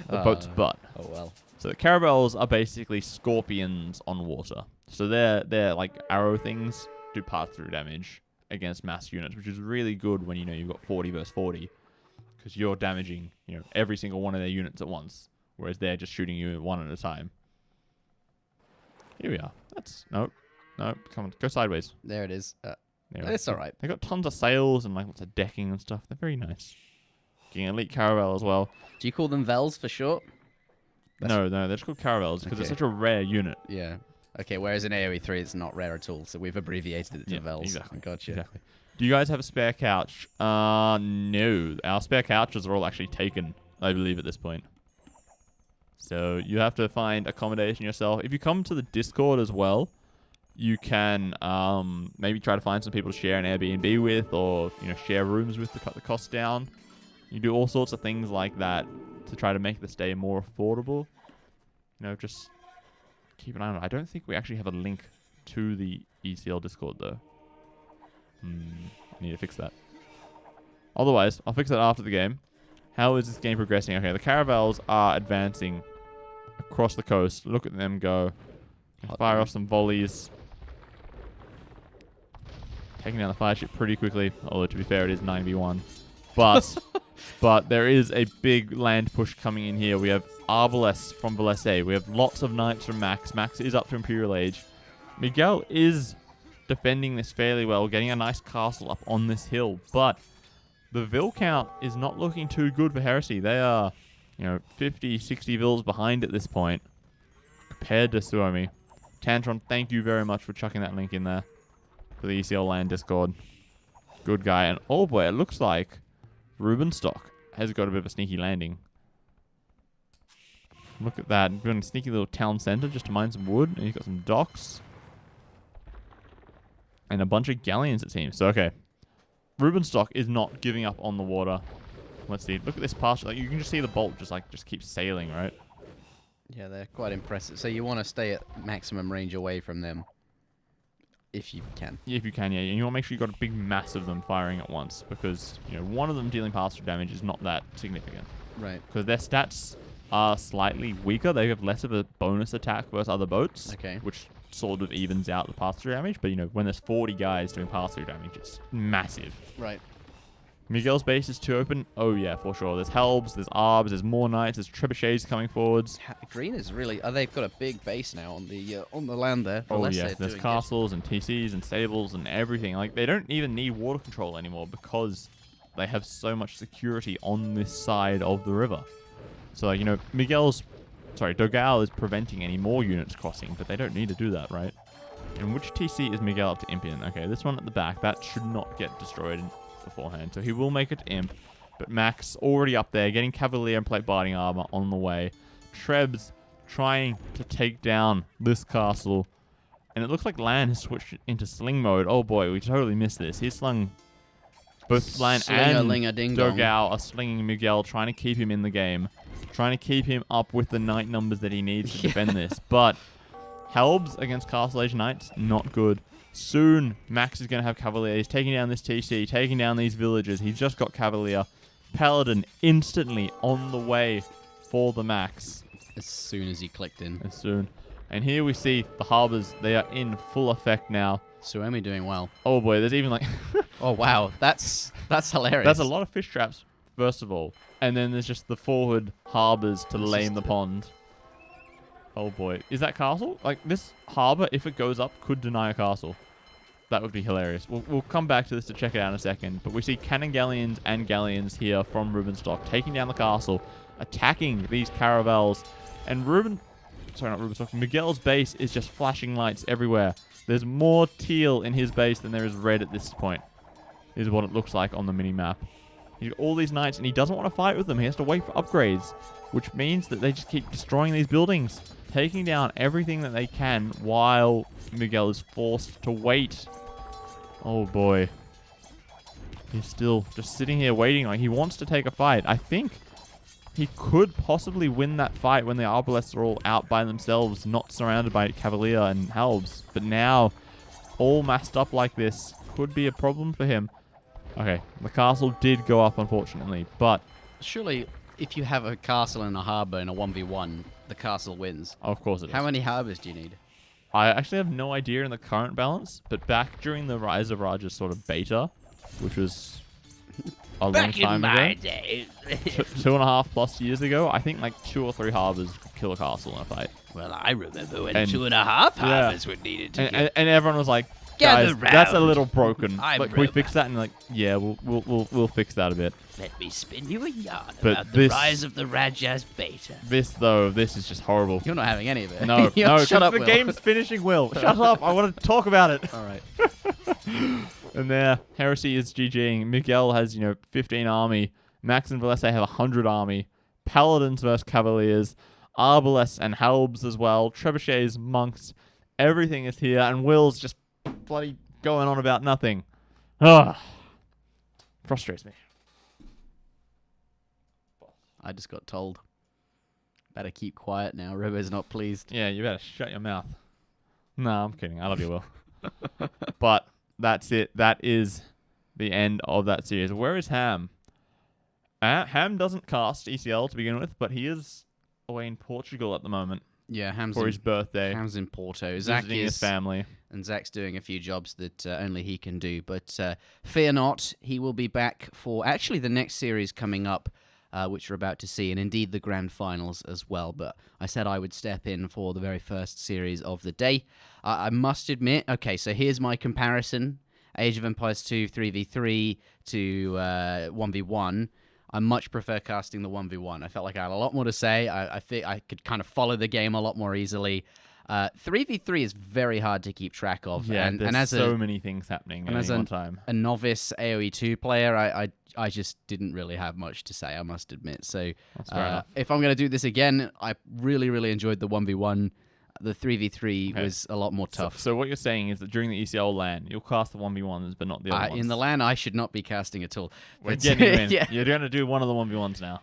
The boat's butt. Oh, well. So the caravels are basically scorpions on water. So they're like arrow things, do pass-through damage against mass units, which is really good when you've got 40 versus 40. Because you're damaging every single one of their units at once. Whereas they're just shooting you one at a time. Here we are. No, come on. Go sideways. There it is. There you go. It's all right. They got tons of sails and like lots of decking and stuff. They're very nice. Getting elite caravel as well. Do you call them Vels for short? No, they're just called caravels because it's such a rare unit. Yeah. Okay, whereas in AoE 3 it's not rare at all, so we've abbreviated it to Vels. Exactly. Gotcha. Exactly. Do you guys have a spare couch? No. Our spare couches are all actually taken, I believe, at this point. So you have to find accommodation yourself. If you come to the Discord as well, you can maybe try to find some people to share an Airbnb with, or share rooms with to cut the costs down. You do all sorts of things like that to try to make the stay more affordable. Just keep an eye on it. I don't think we actually have a link to the ECL Discord though. I need to fix that. Otherwise, I'll fix that after the game. How is this game progressing? Okay, the caravels are advancing across the coast. Look at them go. Fire off some volleys. Taking down the fire ship pretty quickly. Although, to be fair, it is 9v1. But there is a big land push coming in here. We have Arbalest from Valese. We have lots of knights from Max. Max is up to Imperial Age. Miguel is defending this fairly well, getting a nice castle up on this hill. But the Vil count is not looking too good for Heresy. They are, 50, 60 Vils behind at this point compared to Suomi. Tantron, thank you very much for chucking that link in there for the ECL LAN Discord. Good guy. And oh boy, it looks like Rubenstock has got a bit of a sneaky landing. Look at that. Building a sneaky little town center just to mine some wood. And he's got some docks. And a bunch of galleons, it seems. So, okay. Rubenstock is not giving up on the water. Let's see. Look at this pasture. Like, you can just see the bolt just keep sailing, right? Yeah, they're quite impressive. So you want to stay at maximum range away from them. If you can. Yeah, if you can, yeah. And you want to make sure you've got a big mass of them firing at once. Because, one of them dealing pass-through damage is not that significant. Right. Because their stats are slightly weaker. They have less of a bonus attack versus other boats. Okay. Which sort of evens out the pass-through damage. But, when there's 40 guys doing pass-through damage, it's massive. Right. Miguel's base is too open. Oh, yeah, for sure. There's Helbs, there's Arbs, there's more Knights, there's Trebuchets coming forwards. Green is really... they've got a big base now on the land there. Oh, yeah. There's castles and TCs and stables and everything. Like, they don't even need water control anymore because they have so much security on this side of the river. So, like, Dogal is preventing any more units crossing, but they don't need to do that, right? And which TC is Miguel up to imp in? Okay, this one at the back. That should not get destroyed beforehand, so he will make it to imp. But Max already up there, getting Cavalier and plate barding armor on the way. Trebs trying to take down this castle. And it looks like Lan has switched into sling mode. Oh boy, we totally missed this. He slung... Both Lan and Dogal are slinging Miguel, trying to keep him in the game. Trying to keep him up with the knight numbers that he needs to defend this. But Helbs against Castle Age Knights, not good. Soon, Max is going to have Cavalier. He's taking down this TC, taking down these villagers. He's just got Cavalier. Paladin instantly on the way for the Max. As soon as he clicked in. As soon. And here we see the harbors. They are in full effect now. Suomi doing well. Oh boy, there's even like... oh wow, that's hilarious. That's a lot of fish traps, first of all. And then there's just the forward harbors to lame the pond. Oh boy. Is that castle? Like, this harbor, if it goes up, could deny a castle. That would be hilarious. We'll come back to this to check it out in a second. But we see cannon galleons and galleons here from Rubenstock taking down the castle, attacking these caravels. And Miguel's base is just flashing lights everywhere. There's more teal in his base than there is red at this point. This is what it looks like on the mini-map. He's got all these knights, and he doesn't want to fight with them. He has to wait for upgrades, which means that they just keep destroying these buildings, taking down everything that they can while Miguel is forced to wait. Oh boy. He's still just sitting here waiting like he wants to take a fight. I think he could possibly win that fight when the Arbalests are all out by themselves, not surrounded by Cavalier and Helbs. But now, all massed up like this could be a problem for him. Okay, the castle did go up, unfortunately, but... Surely, if you have a castle and a harbour in a 1v1, the castle wins. Of course it does. How many harbours do you need? I actually have no idea in the current balance, but back during the Rise of Raja's sort of beta, which was a long Back in time my ago. day. 2.5+ years ago, I think like 2 or 3 harbors could kill a castle in a fight. Well, I remember when And- 2.5 yeah. harbors were needed to And everyone was like, Gather guys, that's a round. little broken. I'm Like, can we Roma. fix that? And like, yeah, we'll fix that a bit. Let me spin you a yarn But about the this- rise of the Rajas Beta. This is just horrible. You're not having any of it. No, You're- no, shut up, the Will. game's finishing, Will. Shut up, I want to talk about it. All right. And there, Heresy is GGing. Miguel has, 15 army. Max and Valese have 100 army. Paladins versus Cavaliers. Arbalests and Halbs as well. Trebuchets, Monks. Everything is here. And Will's just bloody going on about nothing. Ugh. Frustrates me. I just got told. Better keep quiet now. Robo's not pleased. Yeah, you better shut your mouth. No, I'm kidding. I love you, Will. But that's it. That is the end of that series. Where is Ham? Ham doesn't cast ECL to begin with, but he is away in Portugal at the moment Yeah, Ham's for his birthday. Ham's in Porto. Zach Visiting his is, family. and Zach's doing a few jobs that only he can do. But fear not, he will be back for actually the next series coming up, which we're about to see, and indeed the grand finals as well. But I said I would step in for the very first series of the day. I must admit, okay, so here's my comparison. Age of Empires 2 3v3 to 1v1. I much prefer casting the 1v1. I felt like I had a lot more to say. I think I could kind of follow the game a lot more easily. 3v3 is very hard to keep track of. Yeah, and there's as so many things happening at any one time. a novice AoE 2 player, I just didn't really have much to say, I must admit. So That's fair enough. if I'm going to do this again, I really, really enjoyed the 1v1. The 3v3 Okay. was a lot more tough. So what you're saying is that during the ECL LAN, you'll cast the 1v1s, but not the other ones. In the LAN, I should not be casting at all. We're But- getting you in. yeah. You're going to do one of the 1v1s now.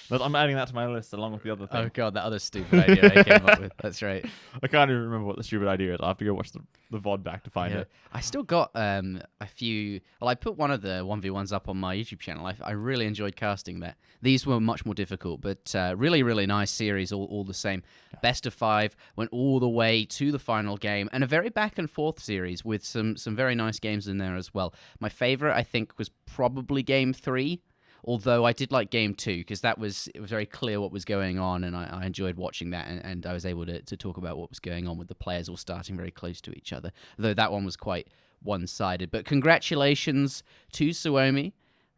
But I'm adding that to my list along with the other thing. Oh god, that other stupid idea I came up with. That's right. I can't even remember what the stupid idea is. I have to go watch the VOD back to find Yeah. it. I still got a few. Well, I put one of the 1v1s up on my YouTube channel. I really enjoyed casting that. These were much more difficult, but really, really nice series all the same. Yeah. Best of 5 went all the way to the final game, and a very back and forth series with some very nice games in there as well. My favorite, I think, was probably Game 3. Although I did like Game 2 because it was very clear what was going on, and I enjoyed watching that, and I was able to talk about what was going on with the players all starting very close to each other. Though that one was quite one-sided. But congratulations to Suomi,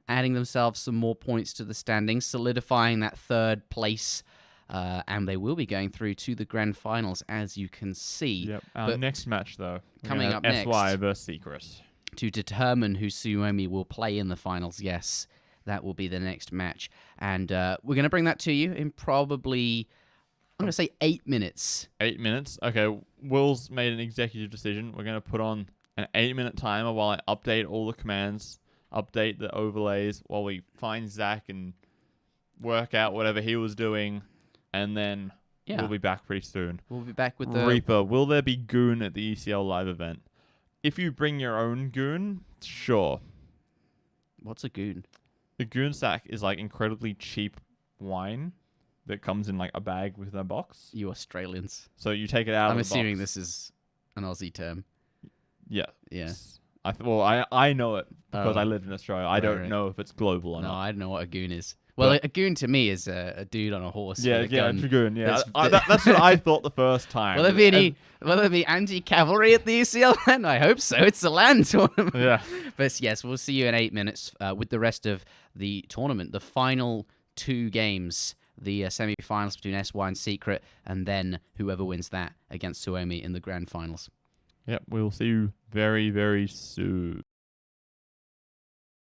adding themselves some more points to the standings, solidifying that third place, and they will be going through to the grand finals, as you can see. Yep. Our But next match, though. we're coming gonna up have SY next- versus Secret. to determine who Suomi will play in the finals, yes, that will be the next match. And we're going to bring that to you in probably, I'm going to say 8 minutes. 8 minutes. Okay, Will's made an executive decision. We're going to put on an 8-minute timer while I update all the commands, update the overlays, while we find Zach and work out whatever he was doing, and then Yeah. we'll be back pretty soon. We'll be back with the... Reaper, will there be goon at the ECL live event? If you bring your own goon, sure. What's a goon? The goon sack is like incredibly cheap wine that comes in like a bag with a box. You Australians. So you take it out I'm of the assuming box. this is an Aussie term. Yeah. Yeah. I know it because Oh. I live in Australia. I don't right. know if it's global or No, not. I don't know what a goon is. Well, But- a goon to me is a dude on a horse Yeah, with a yeah, gun. it's a goon. Yeah, That's- that's what I thought the first time. Will there be And- will there be anti-cavalry at the ECL then? I hope so. It's a land tournament. Yeah. But yes, we'll see you in 8 minutes with the rest of the tournament. The final 2 games, the semi-finals between SY and Secret, and then whoever wins that against Suomi in the grand finals. Yep, we'll see you very, very soon.